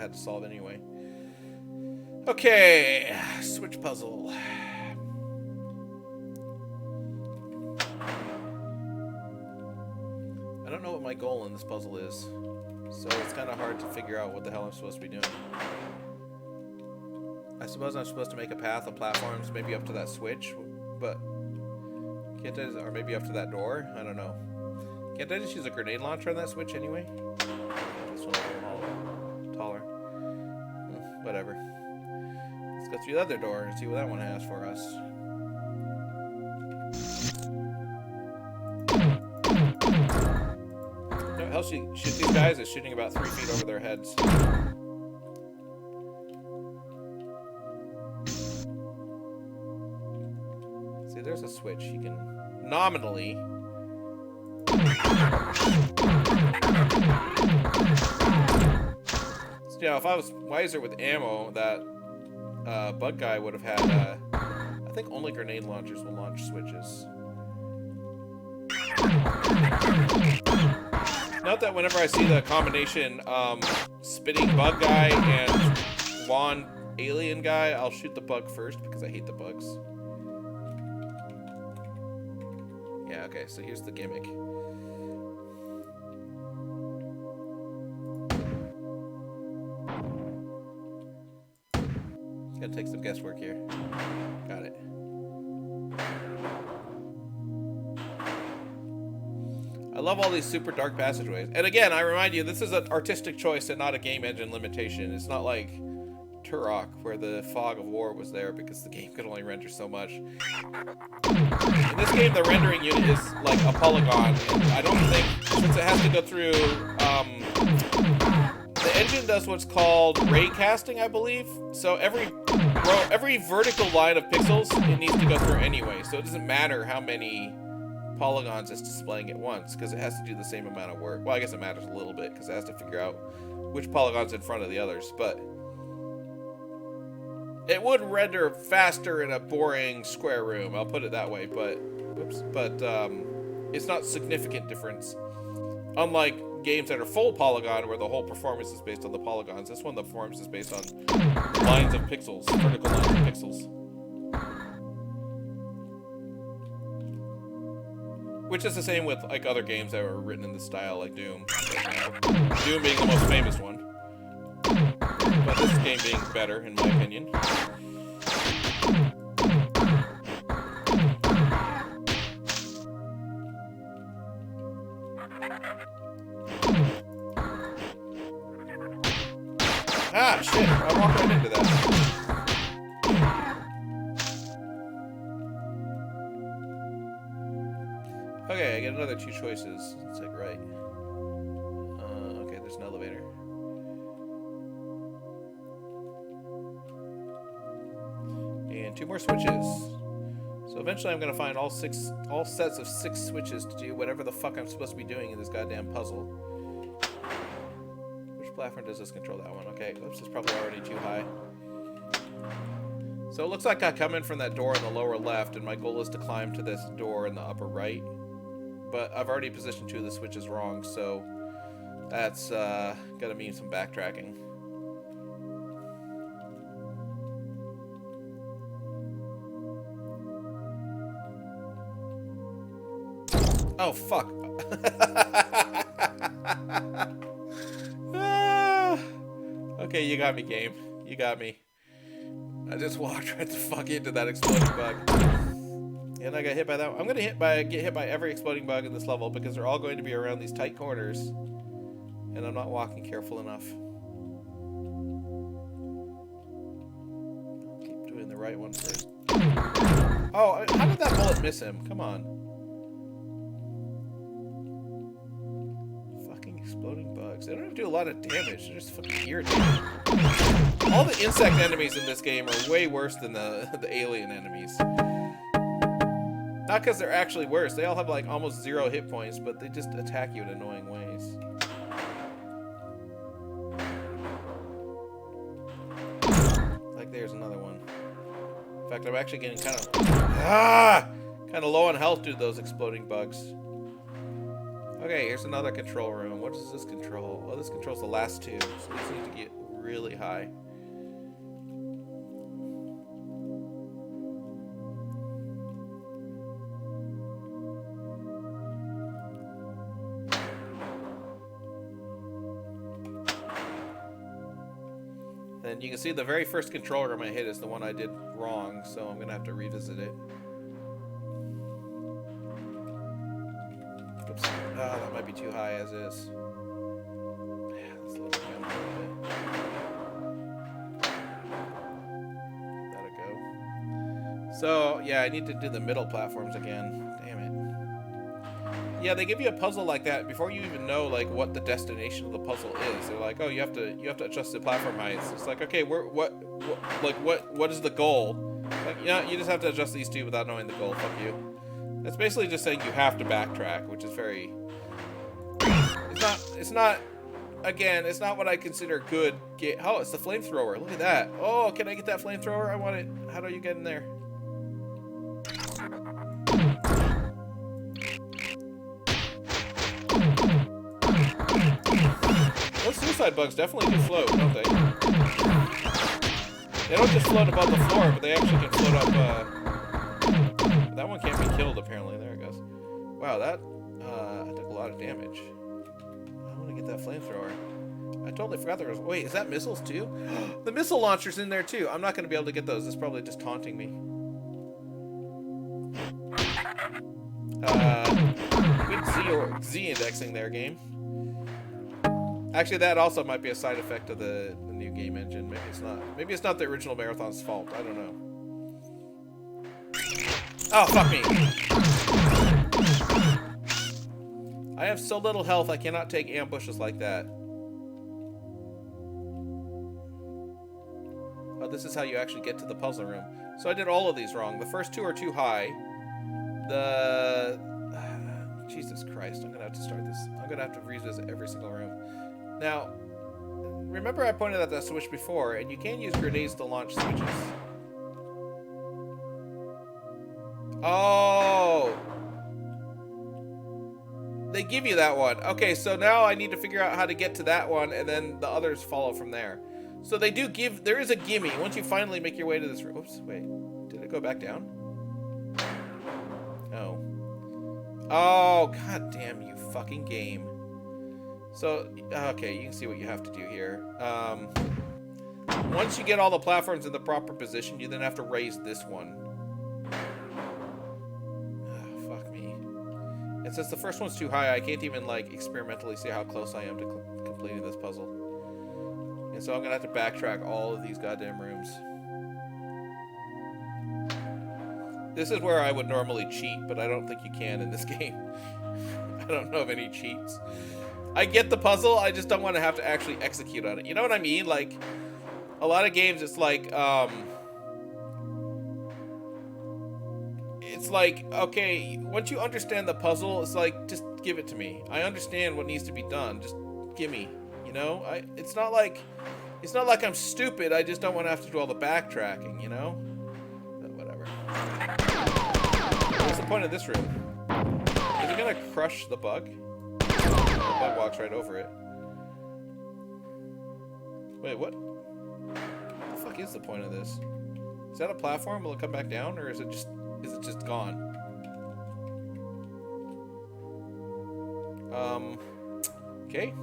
To solve anyway. Okay, switch puzzle. I don't know what my goal in this puzzle is, so it's kind of hard to figure out what the hell I'm supposed to be doing. I suppose I'm supposed to make a path of platforms, maybe up to that switch, but can't I, or maybe up to that door? I don't know. Can't I just use a grenade launcher on that switch anyway? This one's a little taller. Whatever. Let's go through the other door and see what that one has for us. No, hell, shoot these guys is shooting about 3 feet over their heads. See, there's a switch. You can nominally. You know, if I was wiser with ammo, that bug guy would have had, I think only grenade launchers will launch switches. Note that whenever I see the combination spitting bug guy and wand alien guy, I'll shoot the bug first because I hate the bugs. Yeah, okay, so here's the gimmick. Gotta take some guesswork here. Got it. I love all these super dark passageways. And again, I remind you, this is an artistic choice and not a game engine limitation. It's not like Turok, where the fog of war was there because the game could only render so much. In this game, the rendering unit is like a polygon, and I don't think, since it has to go through, the engine does what's called ray casting, I believe. So every vertical line of pixels it needs to go through anyway. So it doesn't matter how many polygons it's displaying at once, because it has to do the same amount of work. Well, I guess it matters a little bit because it has to figure out which polygon's in front of the others. But it would render faster in a boring square room. I'll put it that way. But it's not significant difference. Unlike games that are full polygon, where the whole performance is based on the polygons, this one the performance is based on lines of pixels, vertical lines of pixels. Which is the same with like other games that were written in this style, like Doom. Doom being the most famous one. But this game being better, in my opinion. Ah, shit. I walked right into that. Okay, I get another 2 choices. It's like right. Okay, there's an elevator. And and 2 more switches. So eventually I'm gonna find all sets of 6 switches to do whatever the fuck I'm supposed to be doing in this goddamn puzzle. Which platform does this control? That one. Okay, oops, it's probably already too high. So it looks like I come in from that door in the lower left, and my goal is to climb to this door in the upper right. But I've already positioned 2 of the switches wrong, so that's gonna mean some backtracking. Oh, fuck. Okay, you got me, game. You got me. I just walked right the fuck into that exploding bug. And I got hit by that one. I'm gonna get hit by every exploding bug in this level because they're all going to be around these tight corners. And I'm not walking careful enough. I'll keep doing the right one first. Oh, how did that bullet miss him? Come on. Exploding bugs. They don't even do a lot of damage. They're just fucking irritating. All the insect enemies in this game are way worse than the alien enemies. Not because they're actually worse. They all have like almost 0 hit points, but they just attack you in annoying ways. Like there's another one. In fact, I'm actually getting kind of low on health due to those exploding bugs. Okay, here's another control room. What does this control? Oh, this controls the last 2, so these need to get really high. And you can see the very first control room I hit is the one I did wrong, so I'm gonna have to revisit it. Oops. Oh, that might be too high as is. Yeah, let's lower it down a little bit. That'll go. So, yeah, I need to do the middle platforms again. Damn it. Yeah, they give you a puzzle like that before you even know like what the destination of the puzzle is. They're like, oh, you have to adjust the platform heights. It's like, okay, what is the goal? Like, yeah, you just have to adjust these 2 without knowing the goal. Fuck you. That's basically just saying you have to backtrack, which is very... It's not what I consider good game. Oh, it's the flamethrower. Look at that. Oh, can I get that flamethrower? I want it. How do you get in there? Those suicide bugs definitely do float, don't they? They don't just float above the floor, but they actually can float up, that one can't be killed, apparently. There it goes. Wow, that took a lot of damage. I want to get that flamethrower. I totally forgot there was... Wait, is that missiles, too? The missile launcher's in there, too. I'm not going to be able to get those. It's probably just taunting me. Good Z-indexing there, game. Actually, that also might be a side effect of the new game engine. Maybe it's not. Maybe it's not the original Marathon's fault. I don't know. Oh, fuck me. I have so little health, I cannot take ambushes like that. Oh, this is how you actually get to the puzzle room. So I did all of these wrong. The first 2 are too high. Jesus Christ, I'm going to have to start this. I'm going to have to revisit every single room. Now, remember I pointed out that switch before, and you can use grenades to launch switches. Oh! They give you that one. Okay, so now I need to figure out how to get to that one, and then the others follow from there. So they do give... There is a gimme. Once you finally make your way to this room... Oops, wait. Did it go back down? Oh. Oh, god damn you fucking game. So, okay, you can see what you have to do here. Once you get all the platforms in the proper position, you then have to raise this one. And since the first one's too high, I can't even, like, experimentally see how close I am to completing this puzzle. And so I'm gonna have to backtrack all of these goddamn rooms. This is where I would normally cheat, but I don't think you can in this game. I don't know of any cheats. I get the puzzle, I just don't want to have to actually execute on it. You know what I mean? Like, a lot of games, it's like, it's like, okay, once you understand the puzzle, it's like, just give it to me. I understand what needs to be done. Just give me, you know? It's not like I'm stupid. I just don't want to have to do all the backtracking, you know? But whatever. What's the point of this room? Is it gonna crush the bug? The bug walks right over it. Wait, what? What the fuck is the point of this? Is that a platform? Will it come back down, or is it just gone? Okay.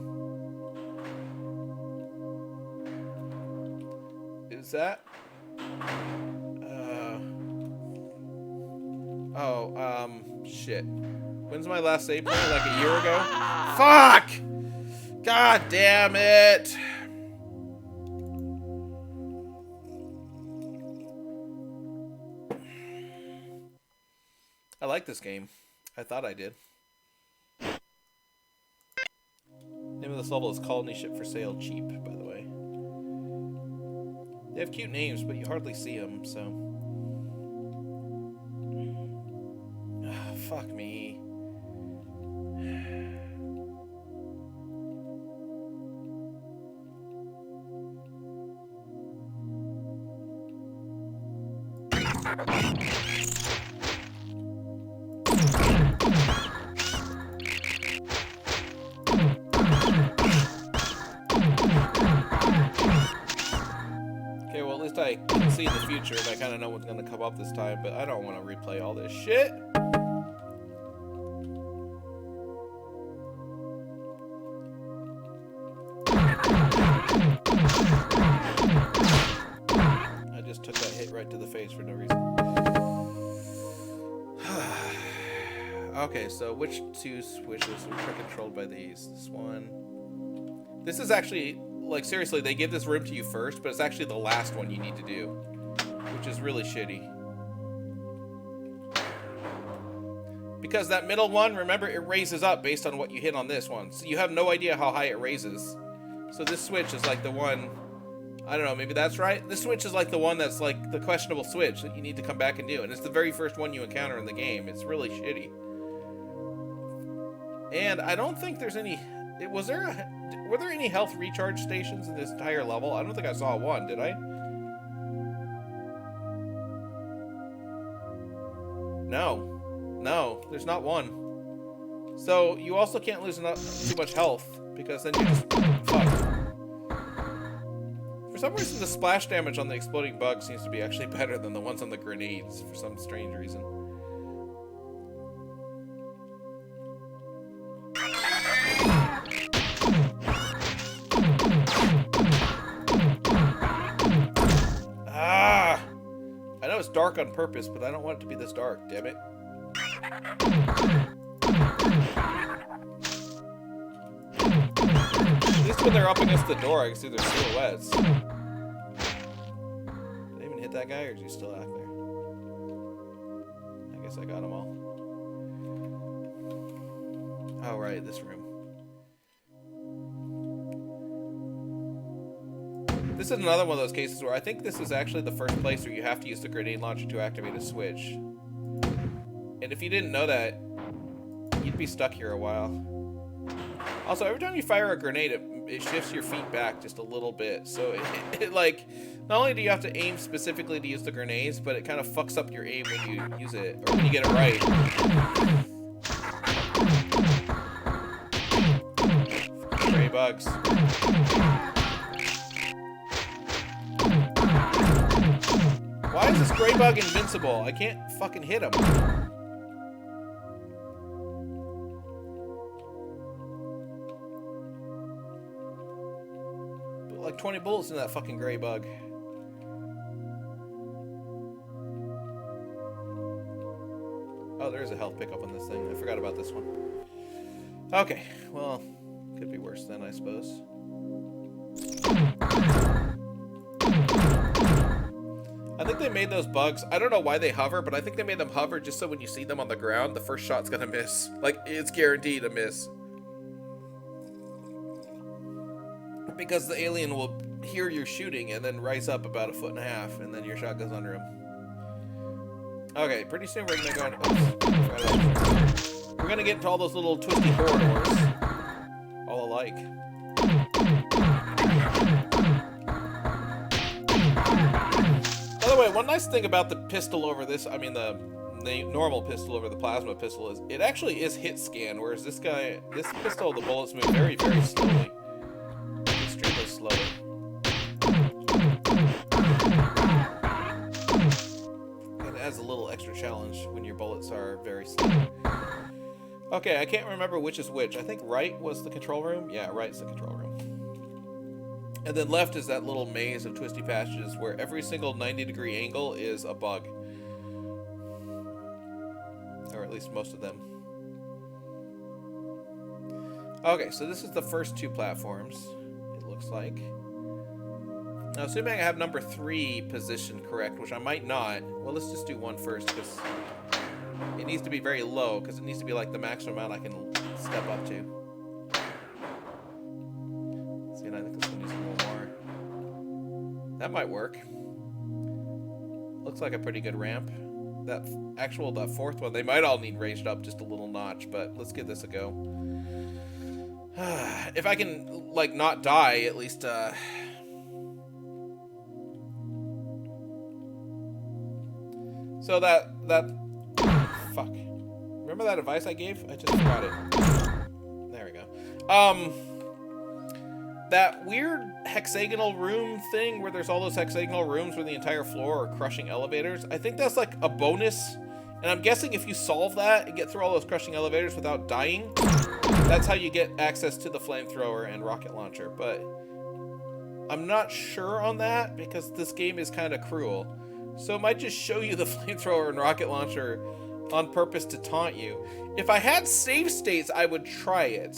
Is that? Shit. When's my last save point? Like a year ago? Fuck! God damn it! I like this game. I thought I did. Name of this level is Colony Ship for Sale Cheap, by the way. They have cute names, but you hardly see them, so... Oh, fuck me. Okay, well, at least I can see the future and I kind of know what's going to come up this time, but I don't want to replay all this shit. I just took that hit right to the face for no reason. Okay, so which two switches are controlled by these? This one. This is actually, like, seriously, they give this room to you first, but it's actually the last one you need to do, which is really shitty. Because that middle one, remember, it raises up based on what you hit on this one. So you have no idea how high it raises. So this switch is like the one, I don't know, maybe that's right. This switch is like the one that's like the questionable switch that you need to come back and do. And it's the very first one you encounter in the game. It's really shitty. And I don't think there's any... were there any health recharge stations in this entire level? I don't think I saw one, did I? No, there's not one. So you also can't lose too much health, because then you just fucked. For some reason, the splash damage on the exploding bug seems to be actually better than the ones on the grenades, for some strange reason. I know it's dark on purpose, but I don't want it to be this dark, damn it. At least when they're up against the door, I can see their silhouettes. Did I even hit that guy, or is he still out there? I guess I got them all. Oh, right, this room. This is another one of those cases where I think this is actually the first place where you have to use the grenade launcher to activate a switch. And if you didn't know that, you'd be stuck here a while. Also, every time you fire a grenade, it shifts your feet back just a little bit. So it like, not only do you have to aim specifically to use the grenades, but it kind of fucks up your aim when you use it, or when you get it right. Stray bugs. Why is this gray bug invincible? I can't fucking hit him. Put like 20 bullets in that fucking gray bug. Oh, there's a health pickup on this thing. I forgot about this one. Okay, well, could be worse then, I suppose. I think they made those bugs, I don't know why they hover, but I think they made them hover just so when you see them on the ground, the first shot's gonna miss. Like, it's guaranteed to miss. Because the alien will hear you shooting and then rise up about 1.5 feet, and then your shot goes under him. Okay, pretty soon we're gonna go into, we're gonna get into all those little twisty corridors. All alike. By the way, one nice thing about the pistol over this, I mean the normal pistol over the plasma pistol, is it actually is hit scan, whereas this pistol, the bullets move very, very slowly. Extremely slowly. It adds a little extra challenge when your bullets are very slow. Okay, I can't remember which is which. I think right was the control room. Yeah, right's the control room. And then left is that little maze of twisty passages where every single 90-degree angle is a bug. Or at least most of them. Okay, so this is the first two platforms, it looks like. Now, assuming I have number 3 positioned correct, which I might not. Well, let's just do one first, because it needs to be very low, because it needs to be like the maximum amount I can step up to. See, and I think this one needs a little more. That might work. Looks like a pretty good ramp. That fourth one, they might all need raised up just a little notch, but let's give this a go. If I can, like, not die, at least, So fuck. Remember that advice I gave? I just forgot it. There we go. That weird hexagonal room thing where there's all those hexagonal rooms where the entire floor are crushing elevators. I think that's like a bonus. And I'm guessing if you solve that and get through all those crushing elevators without dying, that's how you get access to the flamethrower and rocket launcher. But I'm not sure on that because this game is kind of cruel. So it might just show you the flamethrower and rocket launcher on purpose to taunt you. If I had save states, I would try it.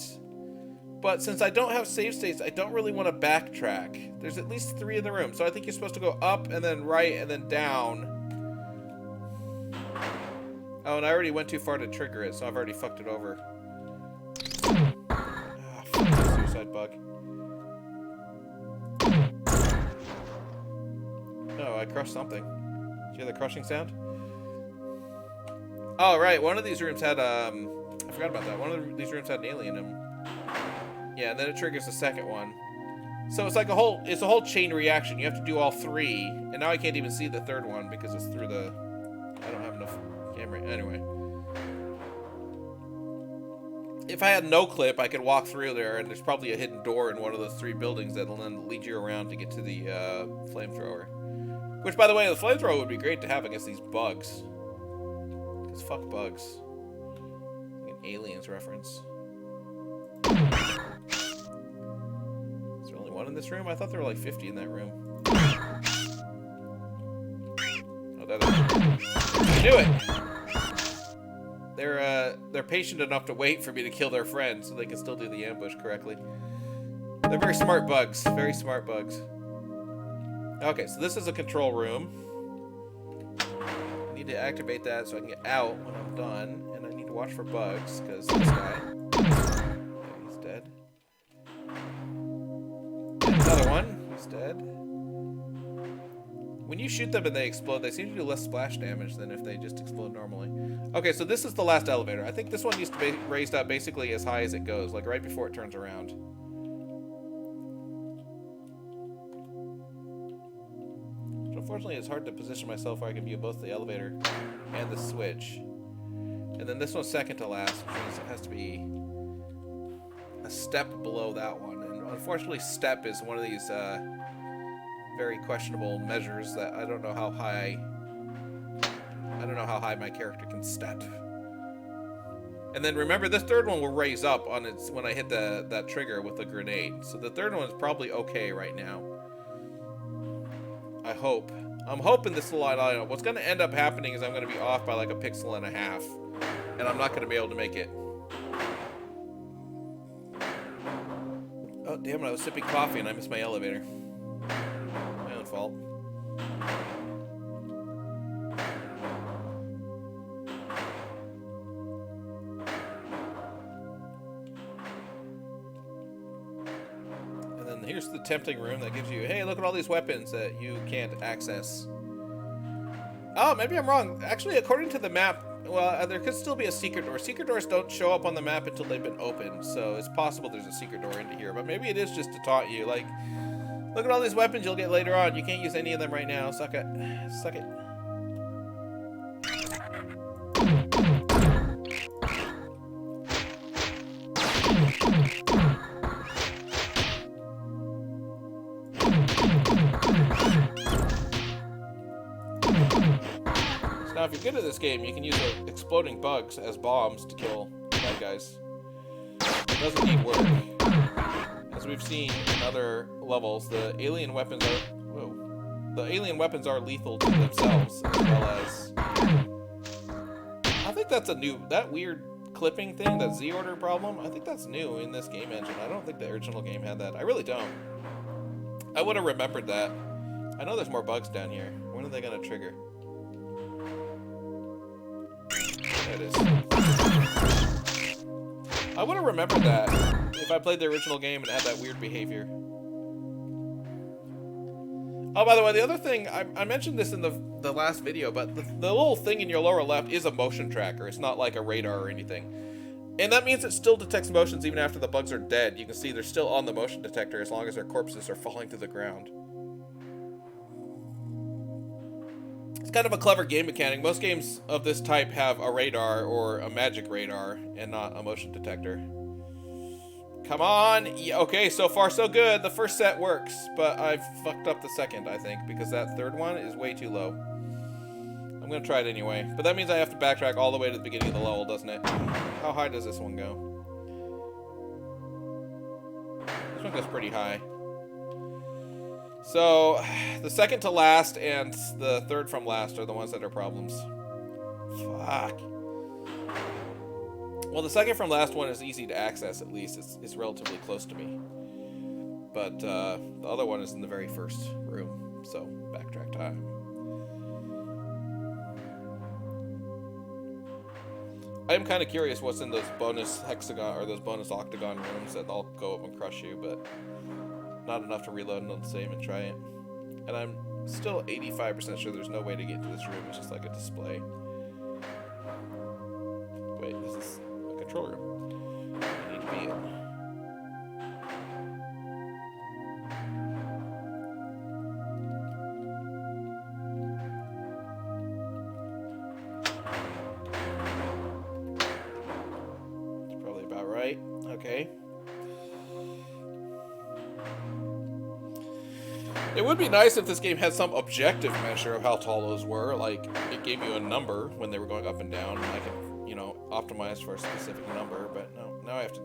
But since I don't have save states, I don't really want to backtrack. There's at least 3 in the room. So I think you're supposed to go up and then right and then down. Oh, and I already went too far to trigger it, so I've already fucked it over. Ah, fuck the suicide bug. Oh, I crushed something. Did you hear the crushing sound? Oh, right. One of these rooms had, I forgot about that. One of these rooms had an alien in them. Yeah, and then it triggers the second one. So it's like a whole chain reaction. You have to do all 3, and now I can't even see the third one because it's through the, I don't have enough camera. Anyway. If I had no clip, I could walk through there, and there's probably a hidden door in one of those 3 buildings that'll then lead you around to get to the flamethrower. Which, by the way, the flamethrower would be great to have against these bugs. Because fuck bugs. Like an Aliens reference. Is there only one in this room? I thought there were like 50 in that room. Oh, that is... I knew it! They're patient enough to wait for me to kill their friend so they can still do the ambush correctly. They're very smart bugs. Very smart bugs. Okay, so this is a control room. I need to activate that so I can get out when I'm done. And I need to watch for bugs, because this guy... Okay, he's dead. And another one. He's dead. When you shoot them and they explode, they seem to do less splash damage than if they just explode normally. Okay, so this is the last elevator. I think this one needs to be raised up basically as high as it goes, like right before it turns around. Unfortunately, it's hard to position myself where I can view both the elevator and the switch. And then this one's second to last, which means it has to be a step below that one. And unfortunately, step is one of these very questionable measures that I don't know how high my character can step. And then remember, this third one will raise up on its when I hit that trigger with the grenade. So the third one is probably okay right now. I hope. I'm hoping this will line up. What's going to end up happening is I'm going to be off by like a pixel and a half. And I'm not going to be able to make it. Oh, damn it. I was sipping coffee and I missed my elevator. My own fault. Here's the tempting room that gives you, hey, look at all these weapons that you can't access. Oh, maybe I'm wrong. Actually, according to the map, well, there could still be a secret door. Secret doors don't show up on the map until they've been opened, so it's possible there's a secret door into here. But maybe it is just to taunt you. Like, look at all these weapons you'll get later on. You can't use any of them right now. Suck it. Suck it. Now, if you're good at this game, you can use exploding bugs as bombs to kill bad guys. It doesn't need work. As we've seen in other levels, the alien weapons are lethal to themselves, as well as... I think that's that weird clipping thing, that Z-order problem, I think that's new in this game engine. I don't think the original game had that. I really don't. I would have remembered that. I know there's more bugs down here. When are they going to trigger? There it is. I would have remembered that if I played the original game and had that weird behavior. Oh, by the way, the other thing, I mentioned this in the last video, but the little thing in your lower left is a motion tracker. It's not like a radar or anything. And that means it still detects motions even after the bugs are dead. You can see they're still on the motion detector as long as their corpses are falling to the ground. It's kind of a clever game mechanic. Most games of this type have a radar or a magic radar and not a motion detector. Come on! Yeah, okay, so far so good. The first set works, but I've fucked up the second, I think, because that third one is way too low. I'm gonna try it anyway, but that means I have to backtrack all the way to the beginning of the level, doesn't it? How high does this one go? This one goes pretty high. So, the second to last and the third from last are the ones that are problems. Fuck. Well, the second from last one is easy to access, at least. It's relatively close to me. But the other one is in the very first room, so backtrack time. I am kind of curious what's in those bonus hexagon or those bonus octagon rooms that all go up and crush you, but not enough to reload and save and try it. And I'm still 85% sure there's no way to get into this room. It's just like a display. Wait, this is a control room. I need to be in. That's probably about right. Okay. It would be nice if this game had some objective measure of how tall those were, like it gave you a number when they were going up and down, and I could, you know, optimize for a specific number, but no, now I have to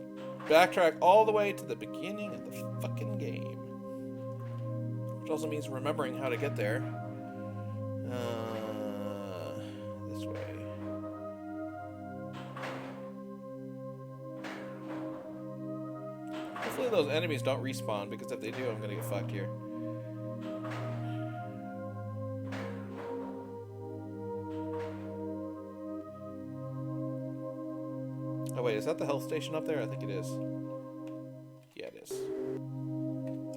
backtrack all the way to the beginning of the fucking game. Which also means remembering how to get there. This way. Hopefully those enemies don't respawn, because if they do, I'm gonna get fucked here. Oh wait, is that the health station up there? I think it is. Yeah, it is.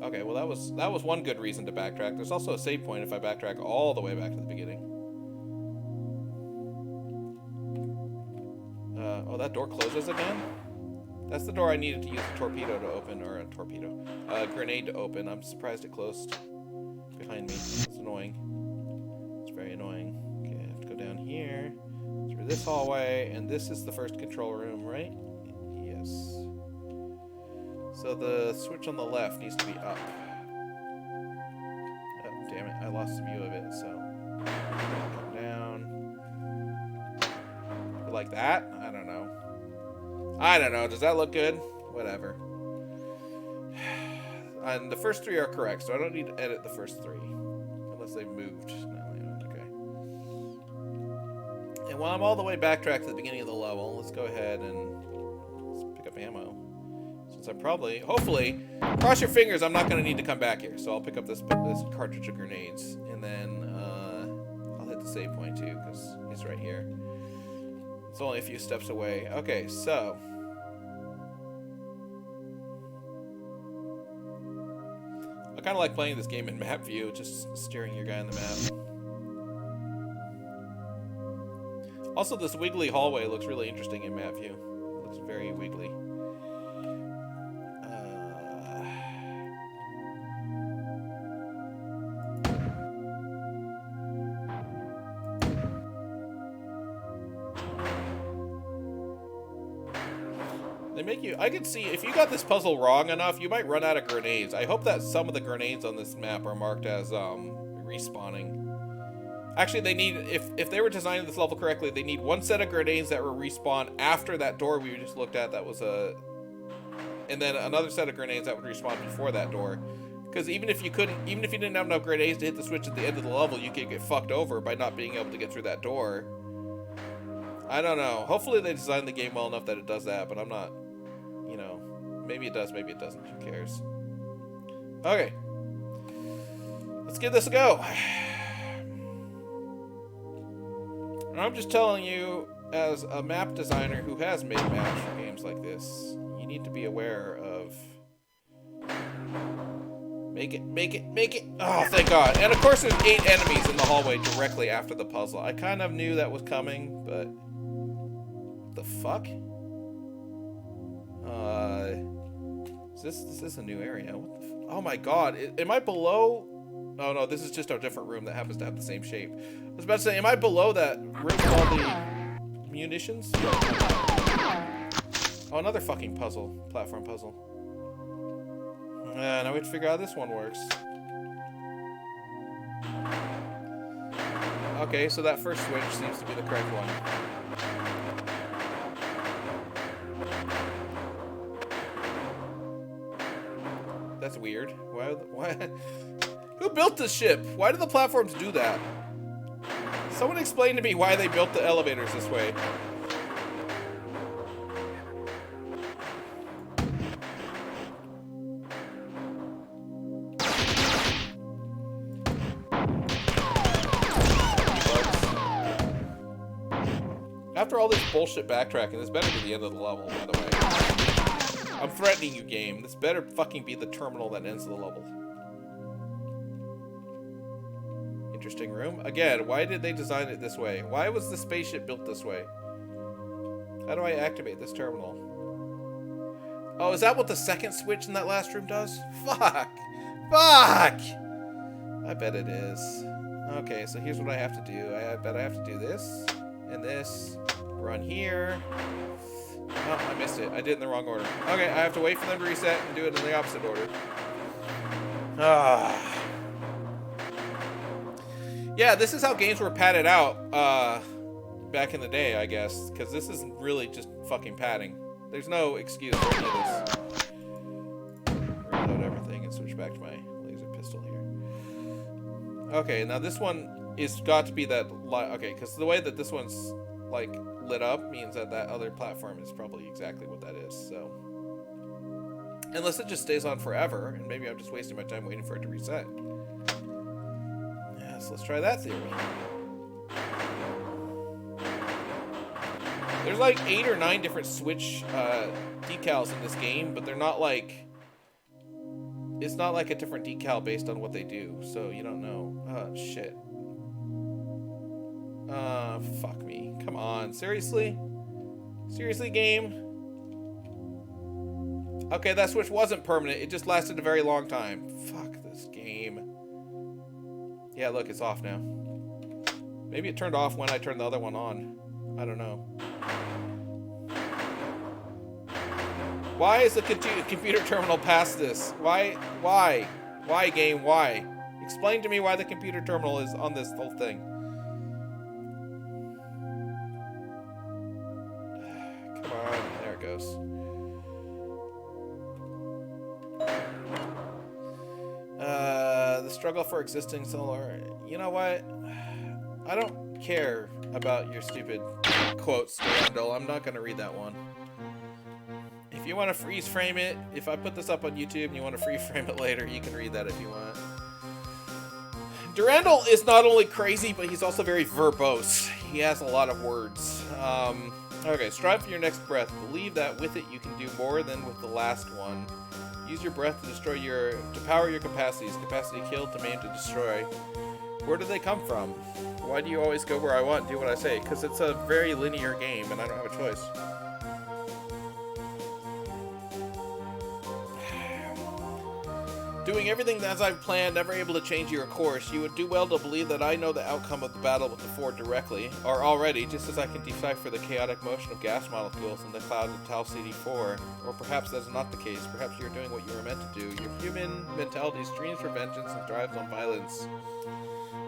Okay, well that was one good reason to backtrack. There's also a save point if I backtrack all the way back to the beginning. Oh, that door closes again? That's the door I needed to use a torpedo to open, or a grenade to open. I'm surprised it closed behind me. That's annoying. It's very annoying. Okay, I have to go down here. Through this hallway, and this is the first control room, right? Yes. So the switch on the left needs to be up. Oh, damn it, I lost the view of it, so... Come down. Like that? I don't know. Does that look good? Whatever. And the first three are correct, so I don't need to edit the first three. Unless they've moved. And while I'm all the way backtracked to the beginning of the level, let's go ahead and let's pick up ammo. Since I probably, hopefully, cross your fingers, I'm not going to need to come back here. So I'll pick up this cartridge of grenades, and then I'll hit the save point too, because it's right here. It's only a few steps away. Okay, so I kind of like playing this game in map view, just steering your guy on the map. Also, this wiggly hallway looks really interesting in map view. It looks very wiggly. They make you... I can see, if you got this puzzle wrong enough, you might run out of grenades. I hope that some of the grenades on this map are marked as respawning. Actually, they need... If they were designing this level correctly, they need one set of grenades that were respawn after that door we just looked at that was a... And then another set of grenades that would respawn before that door. Because even if you didn't have enough grenades to hit the switch at the end of the level, you could get fucked over by not being able to get through that door. I don't know. Hopefully they designed the game well enough that it does that, but I'm not... You know, maybe it does, maybe it doesn't. Who cares? Okay. Let's give this a go. And I'm just telling you, as a map designer who has made maps for games like this, you need to be aware of... Make it, make it, make it! Oh, thank God. And of course there's 8 enemies in the hallway directly after the puzzle. I kind of knew that was coming, but... What the fuck? Is this a new area? What the oh my God, am I below? Oh no, this is just a different room that happens to have the same shape. I was about to say, am I below that room with all the munitions? Oh, another fucking puzzle, platform puzzle. Now we have to figure out how this one works. Okay, so that first switch seems to be the correct one. That's weird. Why? Who built this ship? Why do the platforms do that? Someone explain to me why they built the elevators this way. After all this bullshit backtracking, this better be the end of the level, by the way. I'm threatening you, game. This better fucking be the terminal that ends the level. Interesting room. Again, why did they design it this way? Why was the spaceship built this way? How do I activate this terminal? Oh, is that what the second switch in that last room does? Fuck! Fuck! I bet it is. Okay, so here's what I have to do. I bet I have to do this, and this. Run here. Oh, I missed it. I did it in the wrong order. Okay, I have to wait for them to reset and do it in the opposite order. Ah. Yeah, this is how games were padded out back in the day, I guess. Because this isn't really just fucking padding. There's no excuse for any of this. Reload everything and switch back to my laser pistol here. Okay, now this one is got to be that... Okay, because the way that this one's, like... lit up means that that other platform is probably exactly what that is, so unless it just stays on forever and maybe I'm just wasting my time waiting for it to reset. Yeah, so let's try that theory. There's like 8 or 9 different switch decals in this game, but they're not like, it's not like a different decal based on what they do, so you don't know. Oh shit. Fuck me. Come on. Seriously? Seriously, game? Okay, that switch wasn't permanent. It just lasted a very long time. Fuck this game. Yeah, look, it's off now. Maybe it turned off when I turned the other one on. I don't know. Why is the computer terminal past this? Why? Why? Why, game? Why? Explain to me why the computer terminal is on this whole thing. Goes. The struggle for existing solar. You know what? I don't care about your stupid quotes, Durandal. I'm not going to read that one. If you want to freeze frame it, if I put this up on YouTube and you want to freeze frame it later, you can read that if you want. Durandal is not only crazy, but he's also very verbose. He has a lot of words. Okay, strive for your next breath. Believe that with it you can do more than with the last one. Use your breath to power your capacities. Capacity killed, to maim, to destroy. Where do they come from? Why do you always go where I want and do what I say? Because it's a very linear game and I don't have a choice. Doing everything as I've planned, never able to change your course. You would do well to believe that I know the outcome of the battle with the Ford directly, or already, just as I can decipher the chaotic motion of gas molecules in the clouds of Tau CD4. Or perhaps that's not the case. Perhaps you're doing what you were meant to do. Your human mentality streams for vengeance and thrives on violence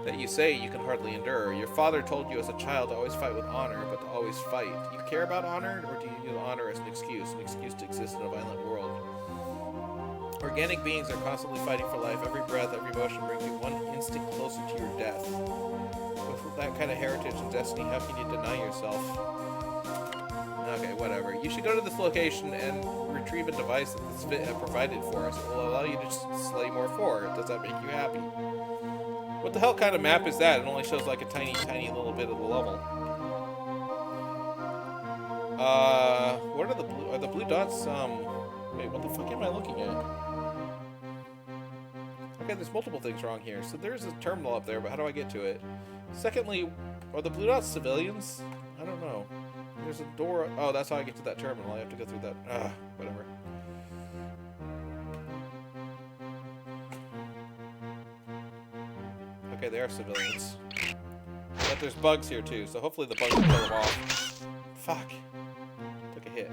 that you say you can hardly endure. Your father told you as a child to always fight with honor, but to always fight. Do you care about honor, or do you use honor as an excuse to exist in a violent world? Organic beings are constantly fighting for life. Every breath, every motion brings you one instant closer to your death. With that kind of heritage and destiny, how can you deny yourself? Okay, whatever. You should go to this location and retrieve a device that the Svit have provided for us. It will allow you to slay more Ford. Does that make you happy? What the hell kind of map is that? It only shows like a tiny little bit of the level. What are the blue? Are the blue dots? Wait, what the fuck am I looking at? Okay, there's multiple things wrong here. So there's a terminal up there, but how do I get to it? Secondly, are the blue dots civilians? I don't know. There's a door. Oh, that's how I get to that terminal. I have to go through that. Whatever. Okay, they are civilians. But there's bugs here too, so hopefully the bugs will kill them off. Fuck. Took a hit.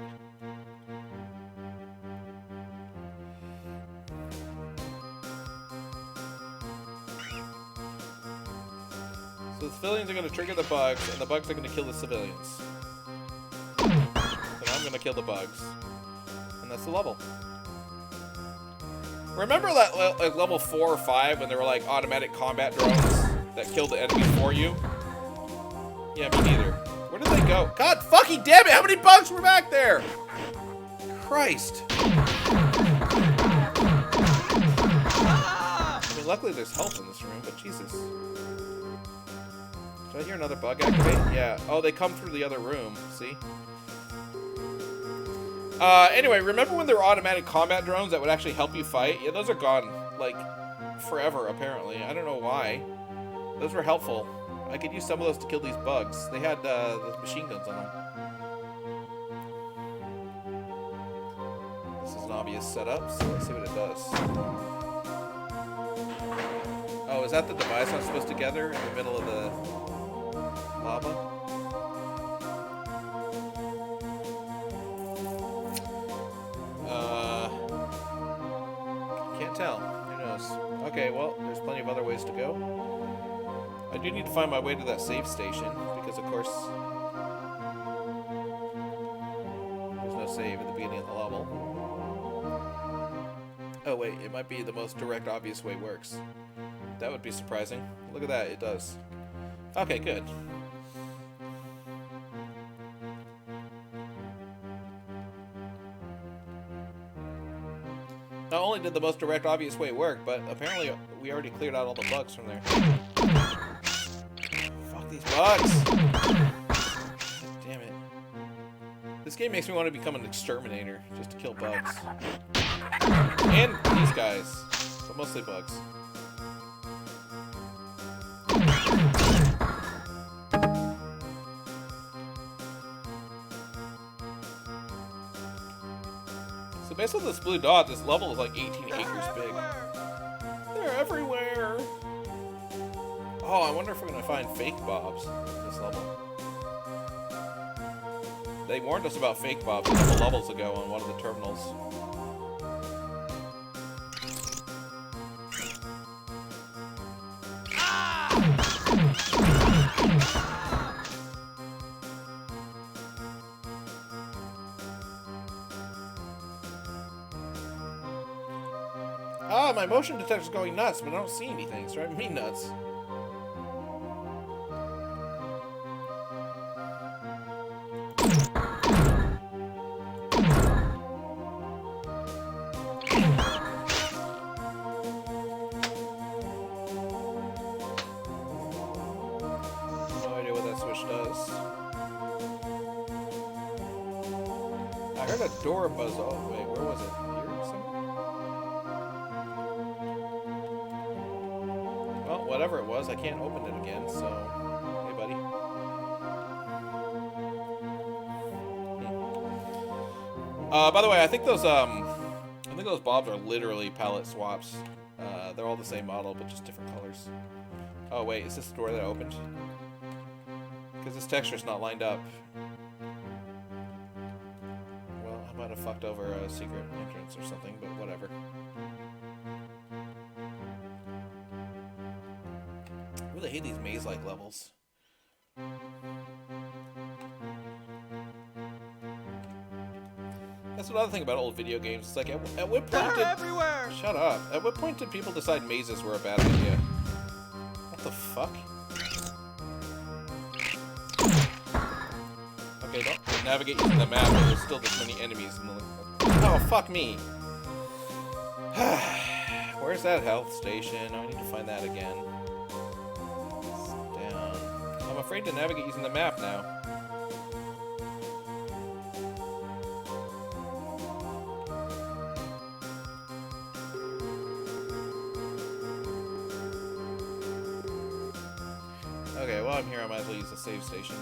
So the civilians are going to trigger the bugs, and the bugs are going to kill the civilians. And I'm going to kill the bugs. And that's the level. Remember that like level 4 or 5 when there were like automatic combat drones that killed the enemies for you? Yeah, me neither. Where did they go? God fucking damn it! How many bugs were back there? Christ. I mean, luckily there's health in this room, but Jesus. Did I hear another bug activate? Yeah. Oh, they come through the other room. See? Anyway, remember when there were automatic combat drones that would actually help you fight? Yeah, those are gone, like, forever, apparently. I don't know why. Those were helpful. I could use some of those to kill these bugs. They had, the machine guns on them. This is an obvious setup, so let's see what it does. Oh, is that the device I'm supposed to gather in the middle of the lava? Can't tell. Who knows? Okay, well, there's plenty of other ways to go. I do need to find my way to that save station, because of course there's no save at the beginning of the level. Oh wait, it might be the most direct, obvious way works. That would be surprising. Look at that, it does. Okay, good. Not only did the most direct, obvious way work, but apparently we already cleared out all the bugs from there. Fuck these bugs! God damn it. This game makes me want to become an exterminator, just to kill bugs. And these guys, but mostly bugs. So based on this blue dot, this level is like 18 acres big. They're everywhere! Oh, I wonder if we're gonna find fake bobs in this level. They warned us about fake bobs a couple levels ago on one of the terminals. Ah, my motion detector's going nuts, but I don't see anything. It's driving me nuts. No idea what that switch does. I heard a door buzz. Oh, wait, where was it? Here somewhere? Well, whatever it was, I can't open it again, so By the way, I think those bobs are literally palette swaps. They're all the same model, but just different colors. Oh wait, is this the door that opened? Because this texture's not lined up. Well, I might have fucked over a secret entrance or something, but whatever. I really hate these maze-like levels. That's another thing about old video games. It's like, at what point did... everywhere! Shut up. At what point did people decide mazes were a bad idea? What the fuck? Okay, don't navigate using the map, but there's still this many enemies in the... Oh, fuck me. Where's that health station? Oh, I need to find that again. It's down. I'm afraid to navigate using the map now. Okay, while I'm here, I might as well use the save station.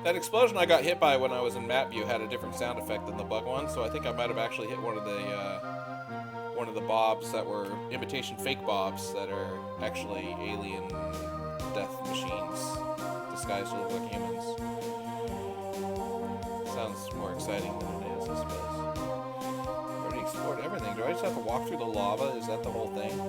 That explosion I got hit by when I was in map view had a different sound effect than the bug one, so I think I might have actually hit one of the bobs that were imitation fake bobs that are actually alien death machines disguised to look like humans. Sounds more exciting than it is, I suppose. I already explored everything. Do I just have to walk through the lava? Is that the whole thing?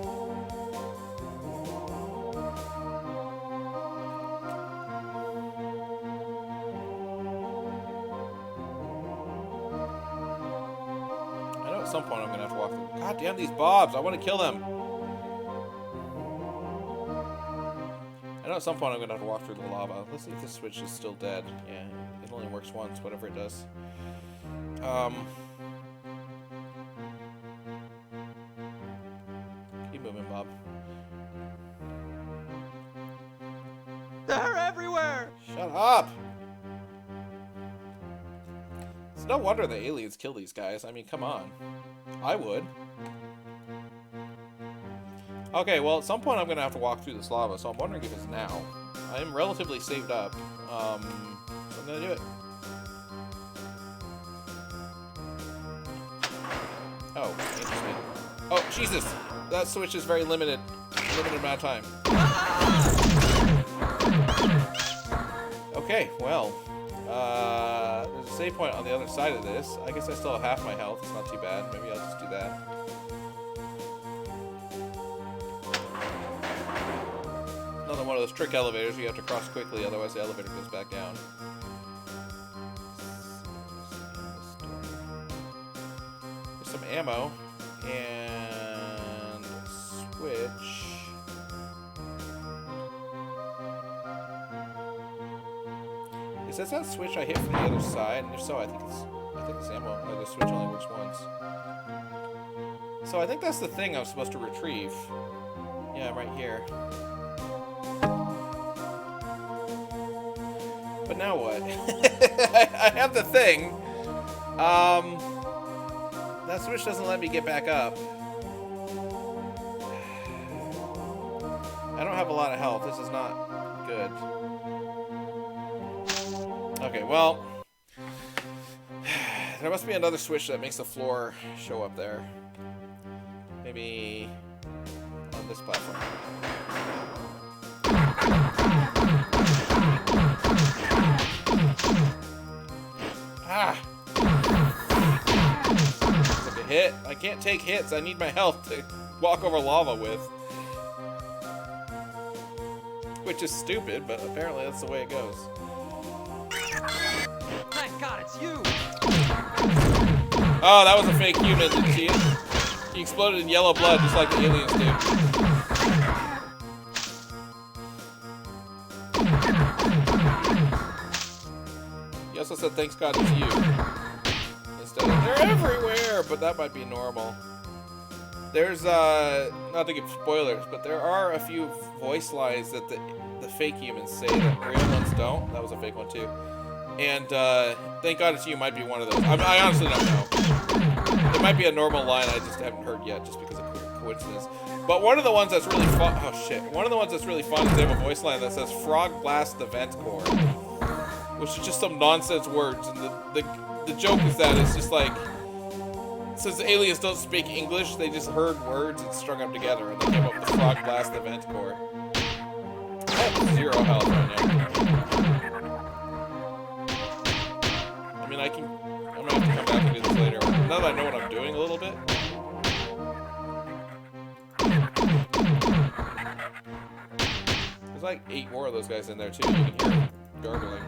At some point I'm gonna have to walk through. God damn these bobs! I want to kill them. I know at some point I'm gonna have to walk through the lava. Let's see if this switch is still dead. Yeah, it only works once, whatever it does. Keep moving, Bob. They're everywhere! Shut up! It's no wonder the aliens kill these guys. I mean, come on. I would. Okay, well, at some point I'm going to have to walk through this lava, so I'm wondering if it's now. I am relatively saved up, so I'm going to do it. Oh, interesting. Oh, Jesus! That switch is very limited. Limited amount of time. Okay, well... there's a save point on the other side of this. I guess I still have half my health. It's not too bad. Maybe I'll just do that. Another one of those trick elevators where you have to cross quickly, otherwise the elevator goes back down. There's some ammo. And a switch. Is that switch I hit from the other side? And if so, I think this ammo, the switch only works once. So I think that's the thing I'm supposed to retrieve. Yeah, right here. But now what? I have the thing. That switch doesn't let me get back up. I don't have a lot of health. This is not good. Okay, well, there must be another switch that makes the floor show up there. Maybe on this platform. Ah! Took a hit. I can't take hits. I need my health to walk over lava with. Which is stupid, but apparently that's the way it goes. Thank God it's you! Oh, that was a fake human. Did you see it? He exploded in yellow blood just like the aliens do. He also said, thanks God it's you. Instead of, they're everywhere! But that might be normal. There's, not to give spoilers, but there are a few voice lines that the fake humans say that real ones don't. That was a fake one too. And, thank God it's you might be one of those. I honestly don't know. It might be a normal line I just haven't heard yet, just because of coincidence. But one of the ones that's really fun. Oh shit! One of the ones that's really fun is they have a voice line that says "Frog Blast the Vent Core," which is just some nonsense words. And the joke is that it's just like, since the aliens don't speak English, they just heard words and strung them together, and they came up with the "Frog Blast the Vent Core." I have 0 health right now. I mean, I'm gonna have to come back and do this later. Now that I know what I'm doing a little bit. There's like 8 more of those guys in there too. You can hear them gargling.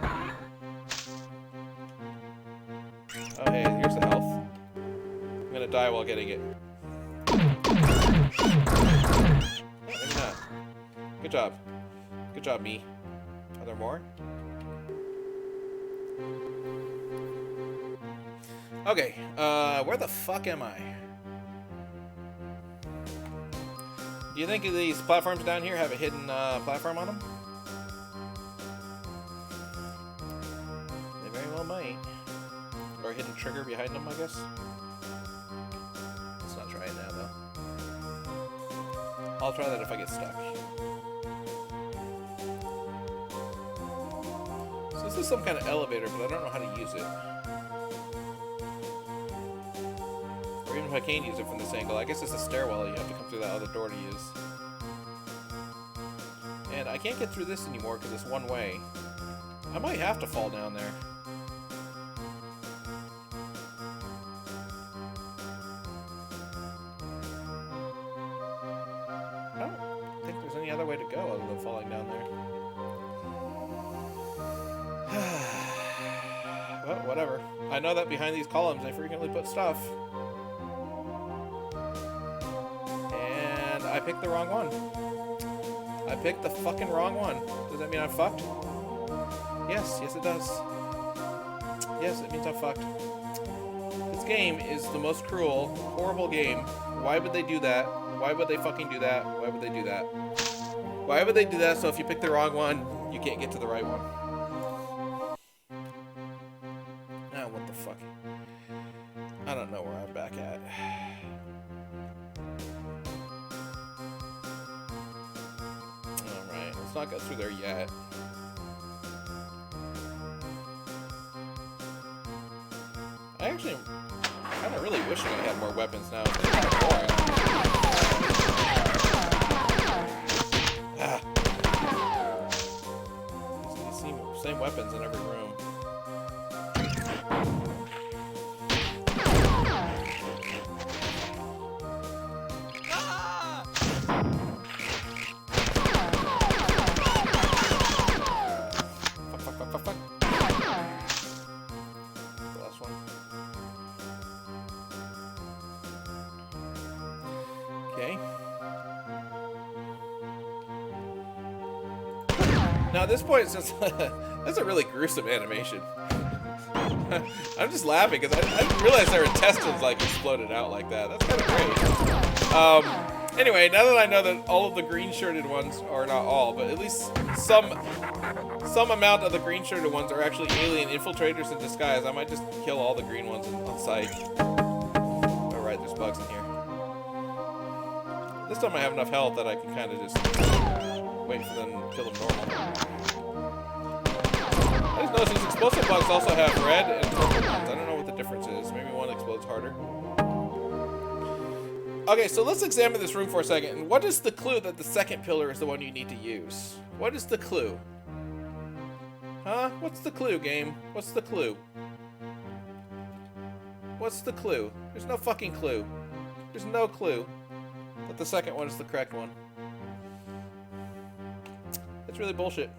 Oh hey, here's the health. I'm gonna die while getting it. Maybe not. Good job. Good job, me. Are there more? Okay, where the fuck am I? Do you think these platforms down here have a hidden platform on them? They very well might. Or a hidden trigger behind them, I guess. Let's not try it now, though. I'll try that if I get stuck. So this is some kind of elevator, but I don't know how to use it. Or even if I can use it from this angle. I guess it's a stairwell. You have to come through that other door to use. And I can't get through this anymore because it's one way. I might have to fall down there. I don't think there's any other way to go other than falling down there. Well, whatever. I know that behind these columns they frequently put stuff. I picked the wrong one. I picked the fucking wrong one. Does that mean I'm fucked? Yes, it does. Yes, it means I'm fucked. This game is the most cruel, horrible game. Why would they do that? Why would they fucking do that? Why would they do that? Why would they do that so if you pick the wrong one, you can't get to the right one? Ah, what the fuck? I don't know where I'm back at. Let's not go through there yet. I actually kind of really wishing I had more weapons now. It's kind of boring. Ah. These same weapons in every room. Now at this point, since that's a really gruesome animation. I'm just laughing because I didn't realize their intestines like exploded out like that. That's kind of great. Anyway, now that I know that all of the green-shirted ones, or not all, but at least some amount of the green-shirted ones are actually alien infiltrators in disguise, I might just kill all the green ones on sight. All right, there's bugs in here. This time I have enough health that I can kind of just wait for them to kill them normal. I just noticed these explosive bugs also have red and purple ones. I don't know what the difference is. Maybe one explodes harder. Okay, so let's examine this room for a second. And what is the clue that the second pillar is the one you need to use? What is the clue? Huh? What's the clue, game? What's the clue? What's the clue? There's no fucking clue. There's no clue that the second one is the correct one. It's really bullshit.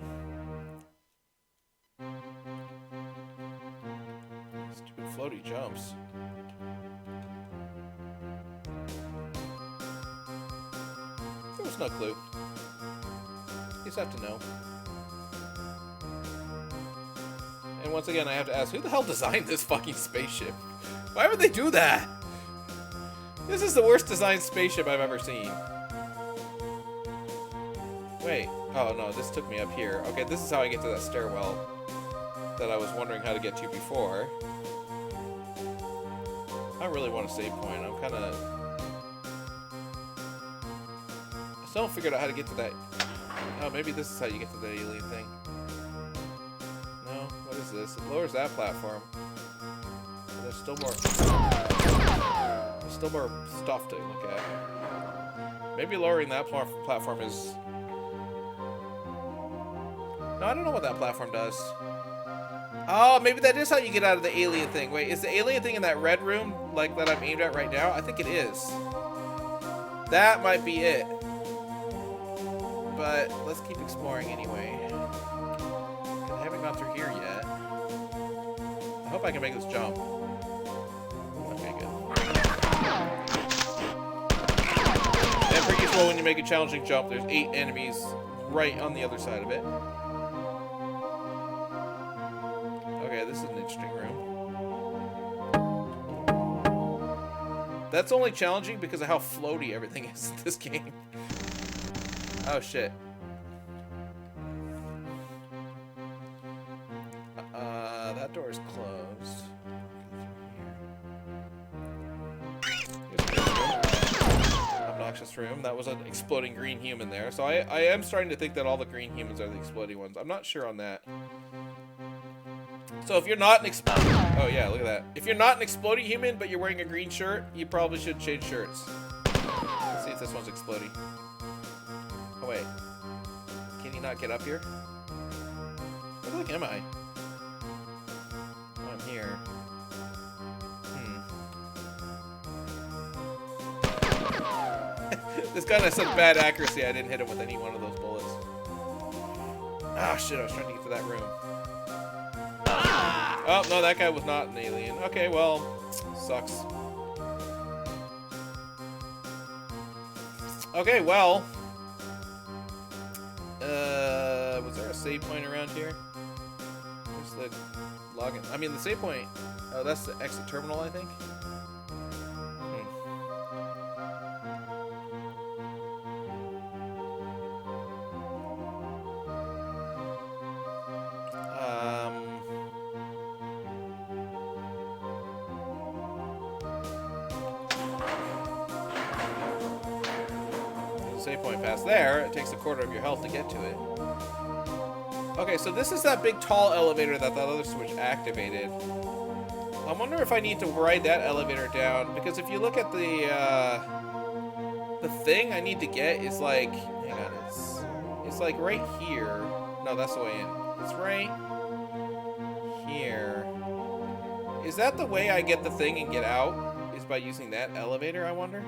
Stupid floaty jumps. There was no clue. You just have to know. And once again, I have to ask, who the hell designed this fucking spaceship? Why would they do that? This is the worst designed spaceship I've ever seen. Wait. Oh no, this took me up here. Okay, this is how I get to that stairwell that I was wondering how to get to before. I really want a save point. I'm kind of Still haven't figured out how to get to that. Oh, maybe this is how you get to the alien thing. No? What is this? It lowers that platform. There's still more. There's still more stuff to look at. Maybe lowering that platform is. No, I don't know what that platform does. Oh, maybe that is how you get out of the alien thing. Wait, is the alien thing in that red room, like that I'm aimed at right now? I think it is. That might be it. But let's keep exploring anyway. I haven't gone through here yet. I hope I can make this jump. Okay, good. And pretty well when you make a challenging jump, there's 8 enemies right on the other side of it. Okay, this is an interesting room. That's only challenging because of how floaty everything is in this game. Oh shit. That door is closed. Obnoxious room. That was an exploding green human there. So I am starting to think that all the green humans are the exploding ones. I'm not sure on that. So if you're not an oh yeah, look at that. If you're not an exploding human, but you're wearing a green shirt, you probably should change shirts. Let's see if this one's exploding. Oh wait, can you not get up here? Where the heck am I? Oh, I'm here. This gun has such bad accuracy, I didn't hit him with any one of those bullets. Ah, shit, I was trying to get to that room. Oh, no, that guy was not an alien. Okay, well, sucks. Okay, well. Was there a save point around here? Where's the login? I mean, the save point. Oh, that's the exit terminal, I think. Save point past there, it takes a quarter of your health to get to it. Okay, so this is that big tall elevator that other switch activated. I wonder if I need to ride that elevator down, because if you look at the thing I need to get is like, hang on, it's like right here. No, that's the way in. It's right here. Is that the way I get the thing and get out? Is by using that elevator, I wonder?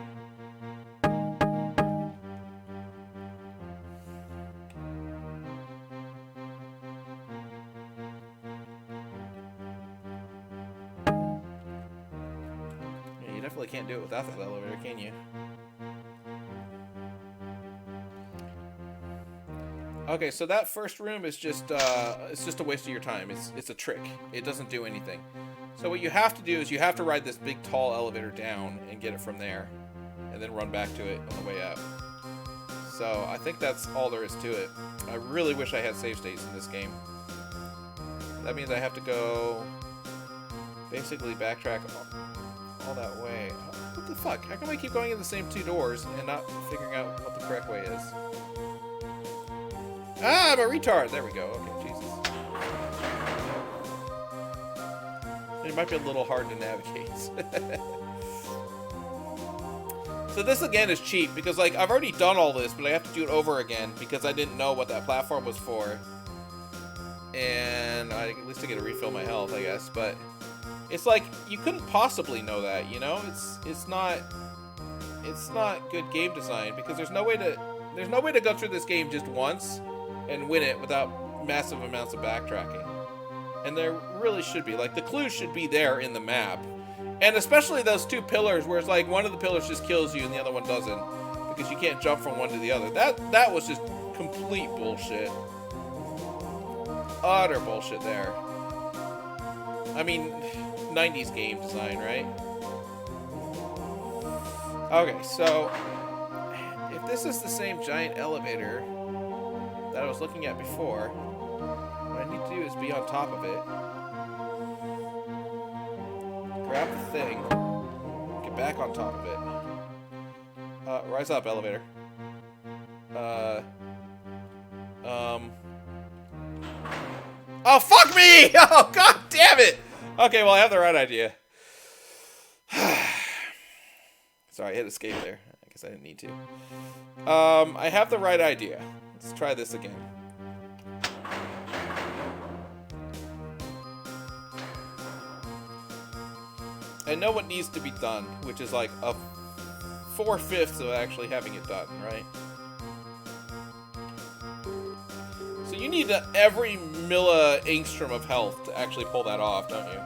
Definitely can't do it without that elevator, can you? Okay, so that first room is just it's just a waste of your time. It's a trick. It doesn't do anything. So what you have to do is you have to ride this big tall elevator down and get it from there, and then run back to it on the way up. So I think that's all there is to it. I really wish I had save states in this game. That means I have to go basically backtrack all that way. What the fuck? How come I keep going in the same 2 doors and not figuring out what the correct way is? Ah, I'm a retard! There we go. Okay, Jesus. It might be a little hard to navigate. So this again is cheap because like I've already done all this, but I have to do it over again because I didn't know what that platform was for. And at least I get to refill my health, I guess, but it's like you couldn't possibly know that, you know? It's not good game design because there's no way to go through this game just once and win it without massive amounts of backtracking. And there really should be, like, the clues should be there in the map. And especially those 2 pillars where it's like one of the pillars just kills you and the other one doesn't because you can't jump from one to the other. That was just complete bullshit. Utter bullshit there. I mean, 90s game design, right? Okay, so if this is the same giant elevator that I was looking at before, what I need to do is be on top of it, grab the thing, get back on top of it. Rise up, elevator. Oh, fuck me! Oh, god damn it! Okay, well, I have the right idea. Sorry, I hit escape there. I guess I didn't need to. I have the right idea. Let's try this again. I know what needs to be done, which is like a 4/5 of actually having it done, right? So you need every milli-angstrom of health to actually pull that off, don't you?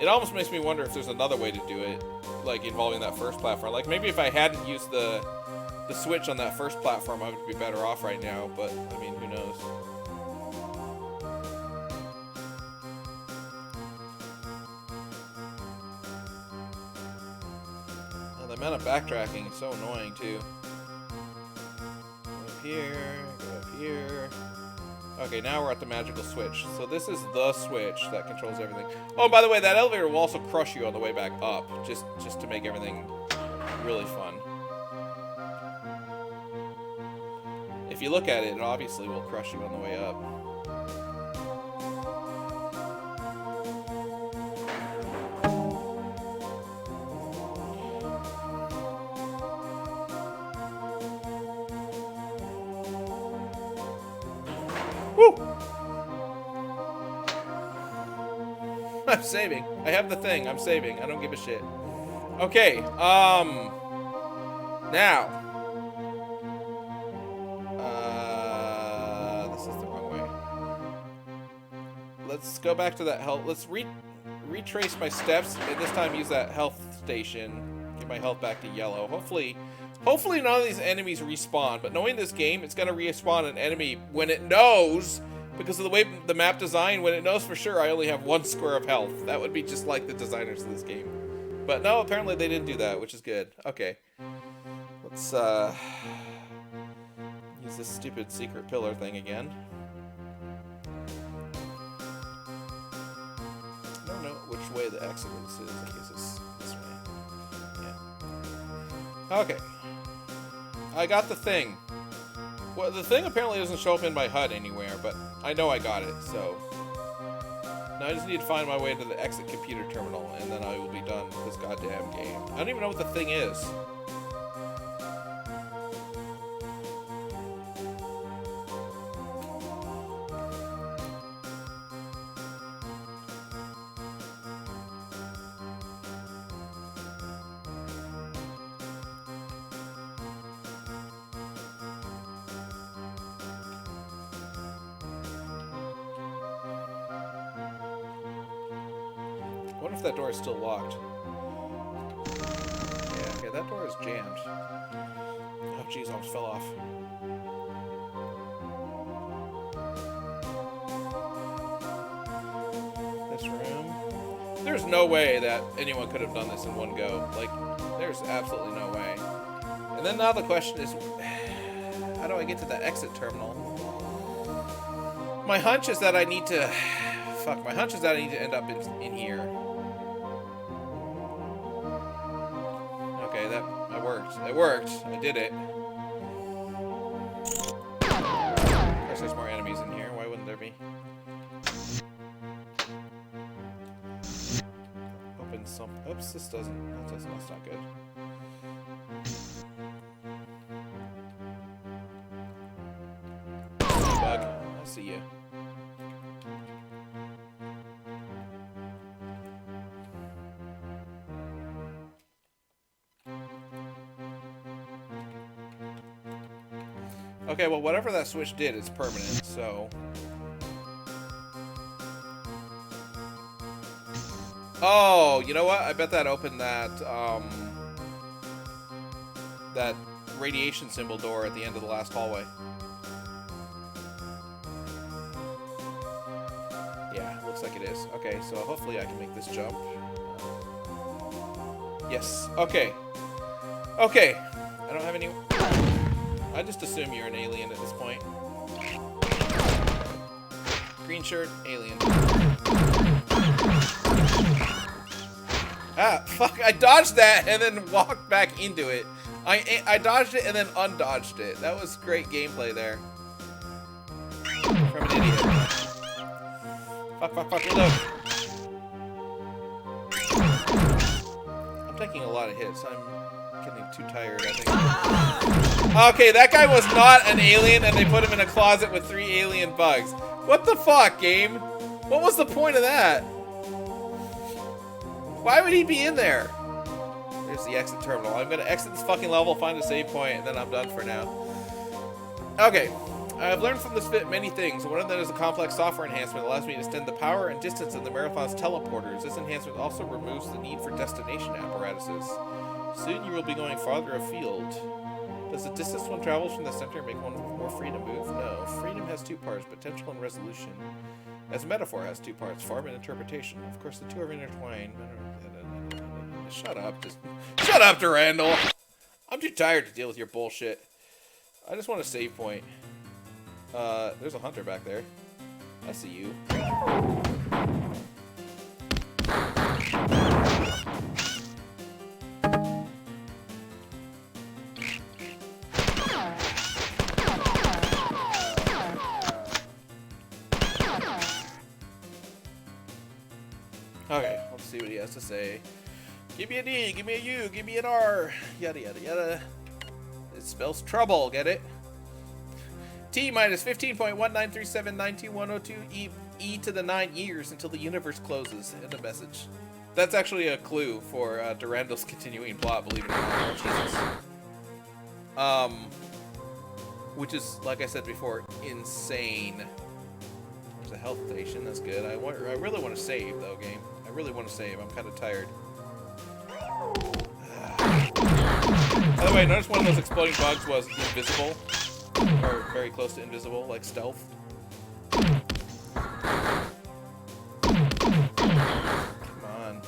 It almost makes me wonder if there's another way to do it, like involving that first platform. Like maybe if I hadn't used the switch on that first platform, I would be better off right now, but I mean, who knows? Oh, the amount of backtracking is so annoying too. Go up here, go up here. Okay, now we're at the magical switch. So this is the switch that controls everything. Oh, by the way, that elevator will also crush you on the way back up, just to make everything really fun. If you look at it, it obviously will crush you on the way up. Woo! I'm saving. I have the thing. I'm saving. I don't give a shit. Okay, now. This is the wrong way. Let's go back to that health. Let's retrace my steps, and this time use that health station. Get my health back to yellow. Hopefully none of these enemies respawn, but knowing this game, it's gonna respawn an enemy when it knows, because of the way the map design, when it knows for sure I only have 1 square of health. That would be just like the designers of this game. But no, apparently they didn't do that, which is good. Okay. Let's use this stupid secret pillar thing again. I don't know which way the exit is. I guess it's this way. Yeah. Okay. I got the thing. Well, the thing apparently doesn't show up in my HUD anywhere, but I know I got it, so... Now I just need to find my way to the exit computer terminal, and then I will be done with this goddamn game. I don't even know what the thing is. I wonder if that door is still locked. Yeah, okay, that door is jammed. Oh, jeez, I almost fell off. This room. There's no way that anyone could have done this in one go. Like, there's absolutely no way. And then now the question is, how do I get to the exit terminal? My hunch is that I need to... Fuck, my hunch is that I need to end up in here. Okay, that worked. It worked. I did it. Of course, there's more enemies in here. Why wouldn't there be? Open some. Oops, this doesn't. That's not good. Bug. I'll see you. Okay, well, whatever that switch did is permanent, so... Oh, you know what? I bet that opened that, that radiation symbol door at the end of the last hallway. Yeah, looks like it is. Okay, so hopefully I can make this jump. Yes, okay. Okay, I don't have any... I just assume you're an alien at this point. Green shirt, alien. Ah, fuck, I dodged that and then walked back into it. I dodged it and then undodged it. That was great gameplay there. From an idiot. Fuck, reload. I'm taking a lot of hits. I'm getting too tired, I think. Okay, that guy was not an alien and they put him in a closet with 3 alien bugs. What the fuck, game? What was the point of that? Why would he be in there? There's the exit terminal. I'm gonna exit this fucking level, find a save point, and then I'm done for now. Okay. I've learned from this fit many things. One of them is a complex software enhancement that allows me to extend the power and distance of the Marathon's teleporters. This enhancement also removes the need for destination apparatuses. Soon you will be going farther afield. Does the distance one travels from the center make one more free to move? No. Freedom has 2 parts, potential and resolution. As metaphor has 2 parts, form and interpretation. Of course, the 2 are intertwined. Shut up. Just shut up, Durandal. I'm too tired to deal with your bullshit. I just want a save point. There's a hunter back there. I see you. Okay, let's see what he has to say. Give me a D, give me a U, give me an R, yada yada yada. It spells trouble, get it? T minus 15.193792102 E to the 9 years until the universe closes. End of message. That's actually a clue for Durandal's continuing plot, believe it or not. Oh, Jesus. Which is, like I said before, insane. There's a health station, that's good. I really want to save, though, game. I really want to save. I'm kind of tired. By the way, notice one of those exploding bugs was invisible. Or very close to invisible, like stealth. Come on.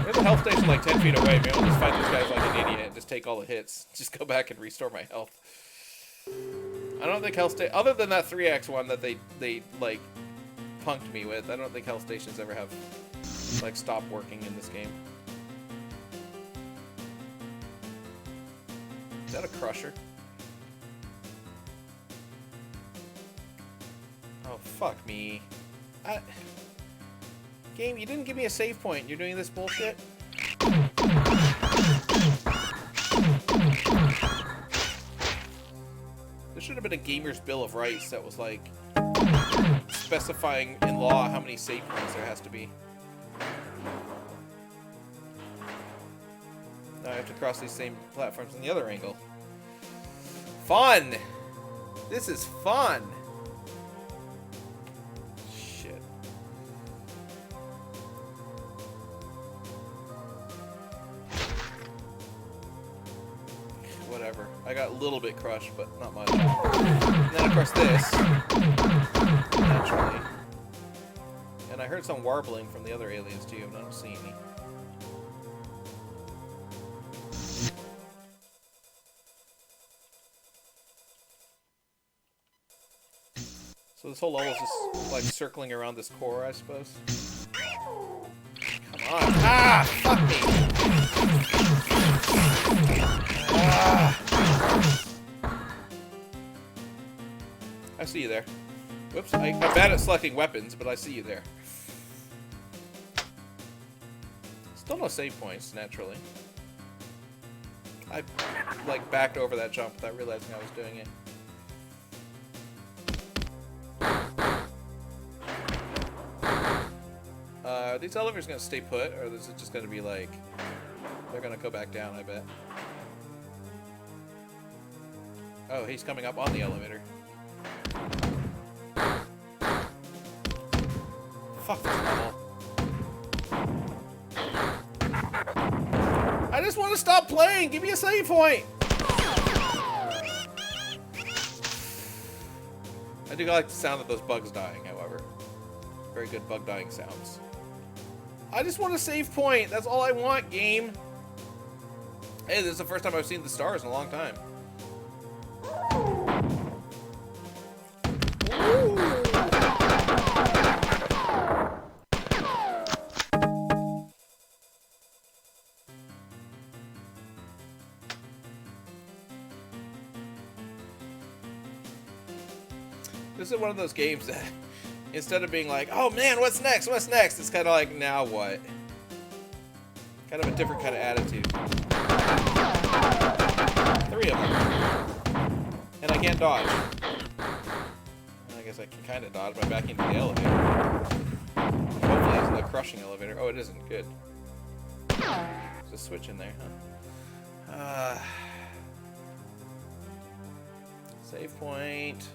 There's a health station like 10 feet away. Maybe I'll just fight these guys like an idiot and just take all the hits. Just go back and restore my health. I don't think health station, other than that 3x one that they like punked me with, I don't think health stations ever have like stopped working in this game. Is that a crusher? Oh, fuck me. Game, you didn't give me a save point. You're doing this bullshit? There should have been a gamer's bill of rights that was like specifying in law how many save points there has to be. Now I have to cross these same platforms in the other angle. Fun! This is fun! Shit. Whatever. I got a little bit crushed, but not much. And then of course this. Naturally. And I heard some warbling from the other aliens too, and I don't see any. So this whole level is just like circling around this core, I suppose. Come on. Ah! Fuck me! Ah! I see you there. Whoops, I'm bad at selecting weapons, but I see you there. Still no save points, naturally. I like backed over that jump without realizing I was doing it. Are these elevators gonna stay put, or is it just gonna be like they're gonna go back down? I bet. Oh, he's coming up on the elevator. Fuck this level. I just want to stop playing. Give me a save point. I do like the sound of those bugs dying, however. Very good bug dying sounds. I just want a save point. That's all I want, game. Hey, this is the first time I've seen the stars in a long time. Ooh. This is one of those games that, instead of being like, oh man, what's next? What's next? It's kind of like, now what? Kind of a different kind of attitude. 3 of them. And I can't dodge. I guess I can kind of dodge by backing into the elevator. Hopefully it's not a crushing elevator. Oh, it isn't. Good. There's a switch in there, huh? Save point.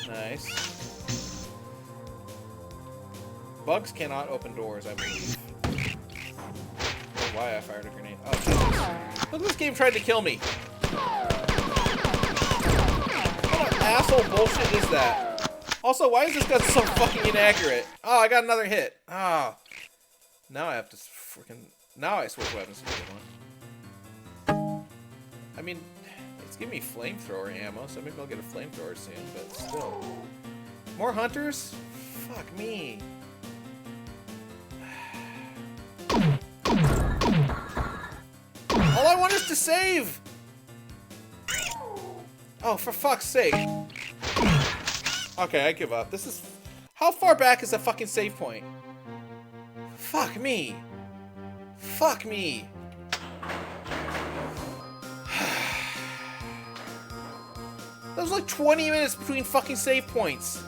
Nice. Bugs cannot open doors, I believe. I don't know why I fired a grenade. Oh, Jesus. Look, this game tried to kill me. What asshole bullshit is that? Also, why is this gun so fucking inaccurate? Oh, I got another hit. Oh. Now I have to freaking... Now I switch weapons to the one. I mean, it's giving me flamethrower ammo, so maybe I'll get a flamethrower soon, but still. More hunters? Fuck me. All I want is to save! Oh, for fuck's sake. Okay, I give up. This is... How far back is the fucking save point? Fuck me. Fuck me. That was like 20 minutes between fucking save points.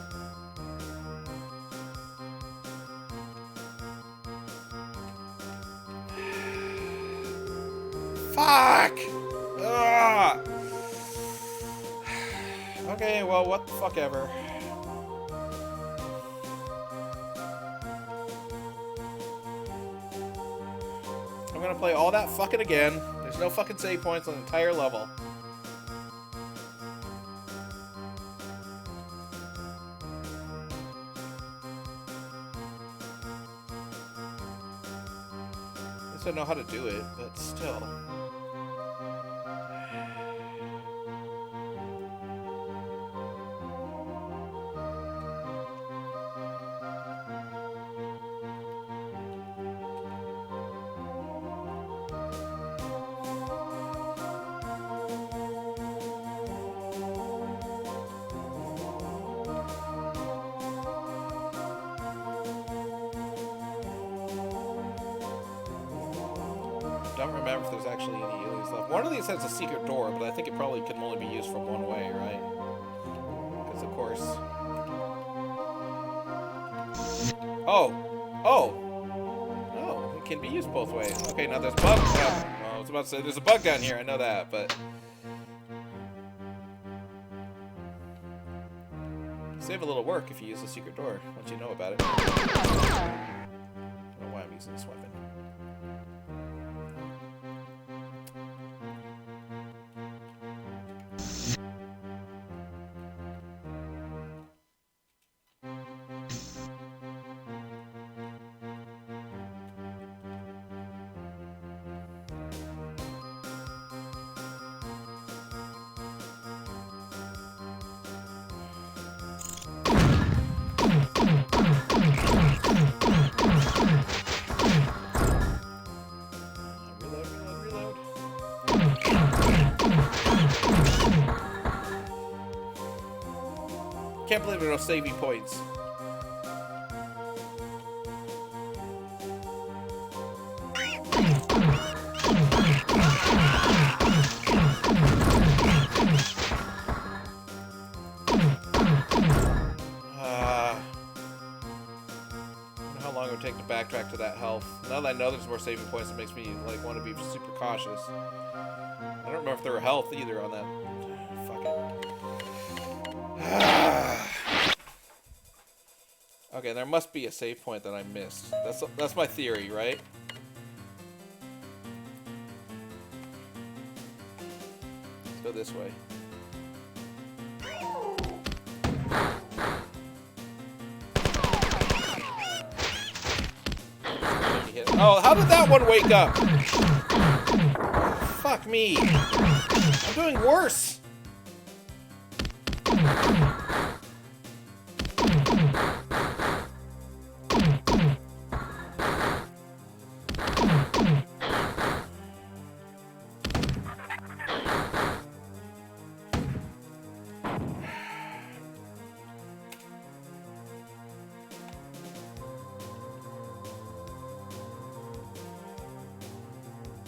Fuck! Ugh. Okay, well, what the fuck ever. I'm gonna play all that fucking again. There's no fucking save points on the entire level. At least I know how to do it, but still. Don't remember if there's actually any aliens left. One of these has a secret door, but I think it probably can only be used from one way, right? Because of course. Oh, no, it can be used both ways. Okay, now there's bugs. Well, I was about to say there's a bug down here. I know that, but save a little work if you use the secret door once you know about it. I don't know why I'm using this weapon. Can't believe there are no saving points. How long it would take to backtrack to that health. Now that I know there's more saving points, it makes me like want to be super cautious. I don't remember if there were health either on that. Fuck it. Okay, there must be a save point that I missed. That's my theory, right? Let's go this way. Oh, how did that one wake up? Fuck me. I'm doing worse!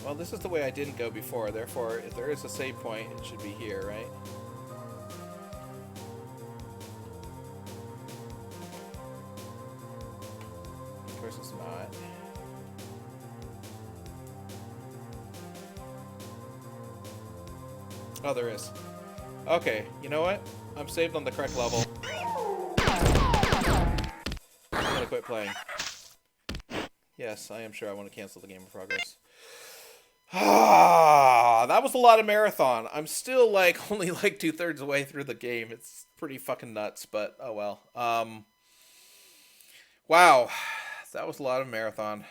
Well, this is the way I didn't go before, therefore, if there is a save point, it should be here, right? Of course it's not. Oh, there is. Okay, you know what? I'm saved on the correct level. I'm gonna quit playing. Yes, I am sure I want to cancel the game in progress. Ah, that was a lot of marathon. I'm still like only like 2/3 of the way through the game. It's pretty fucking nuts, but oh well. Wow, that was a lot of marathon.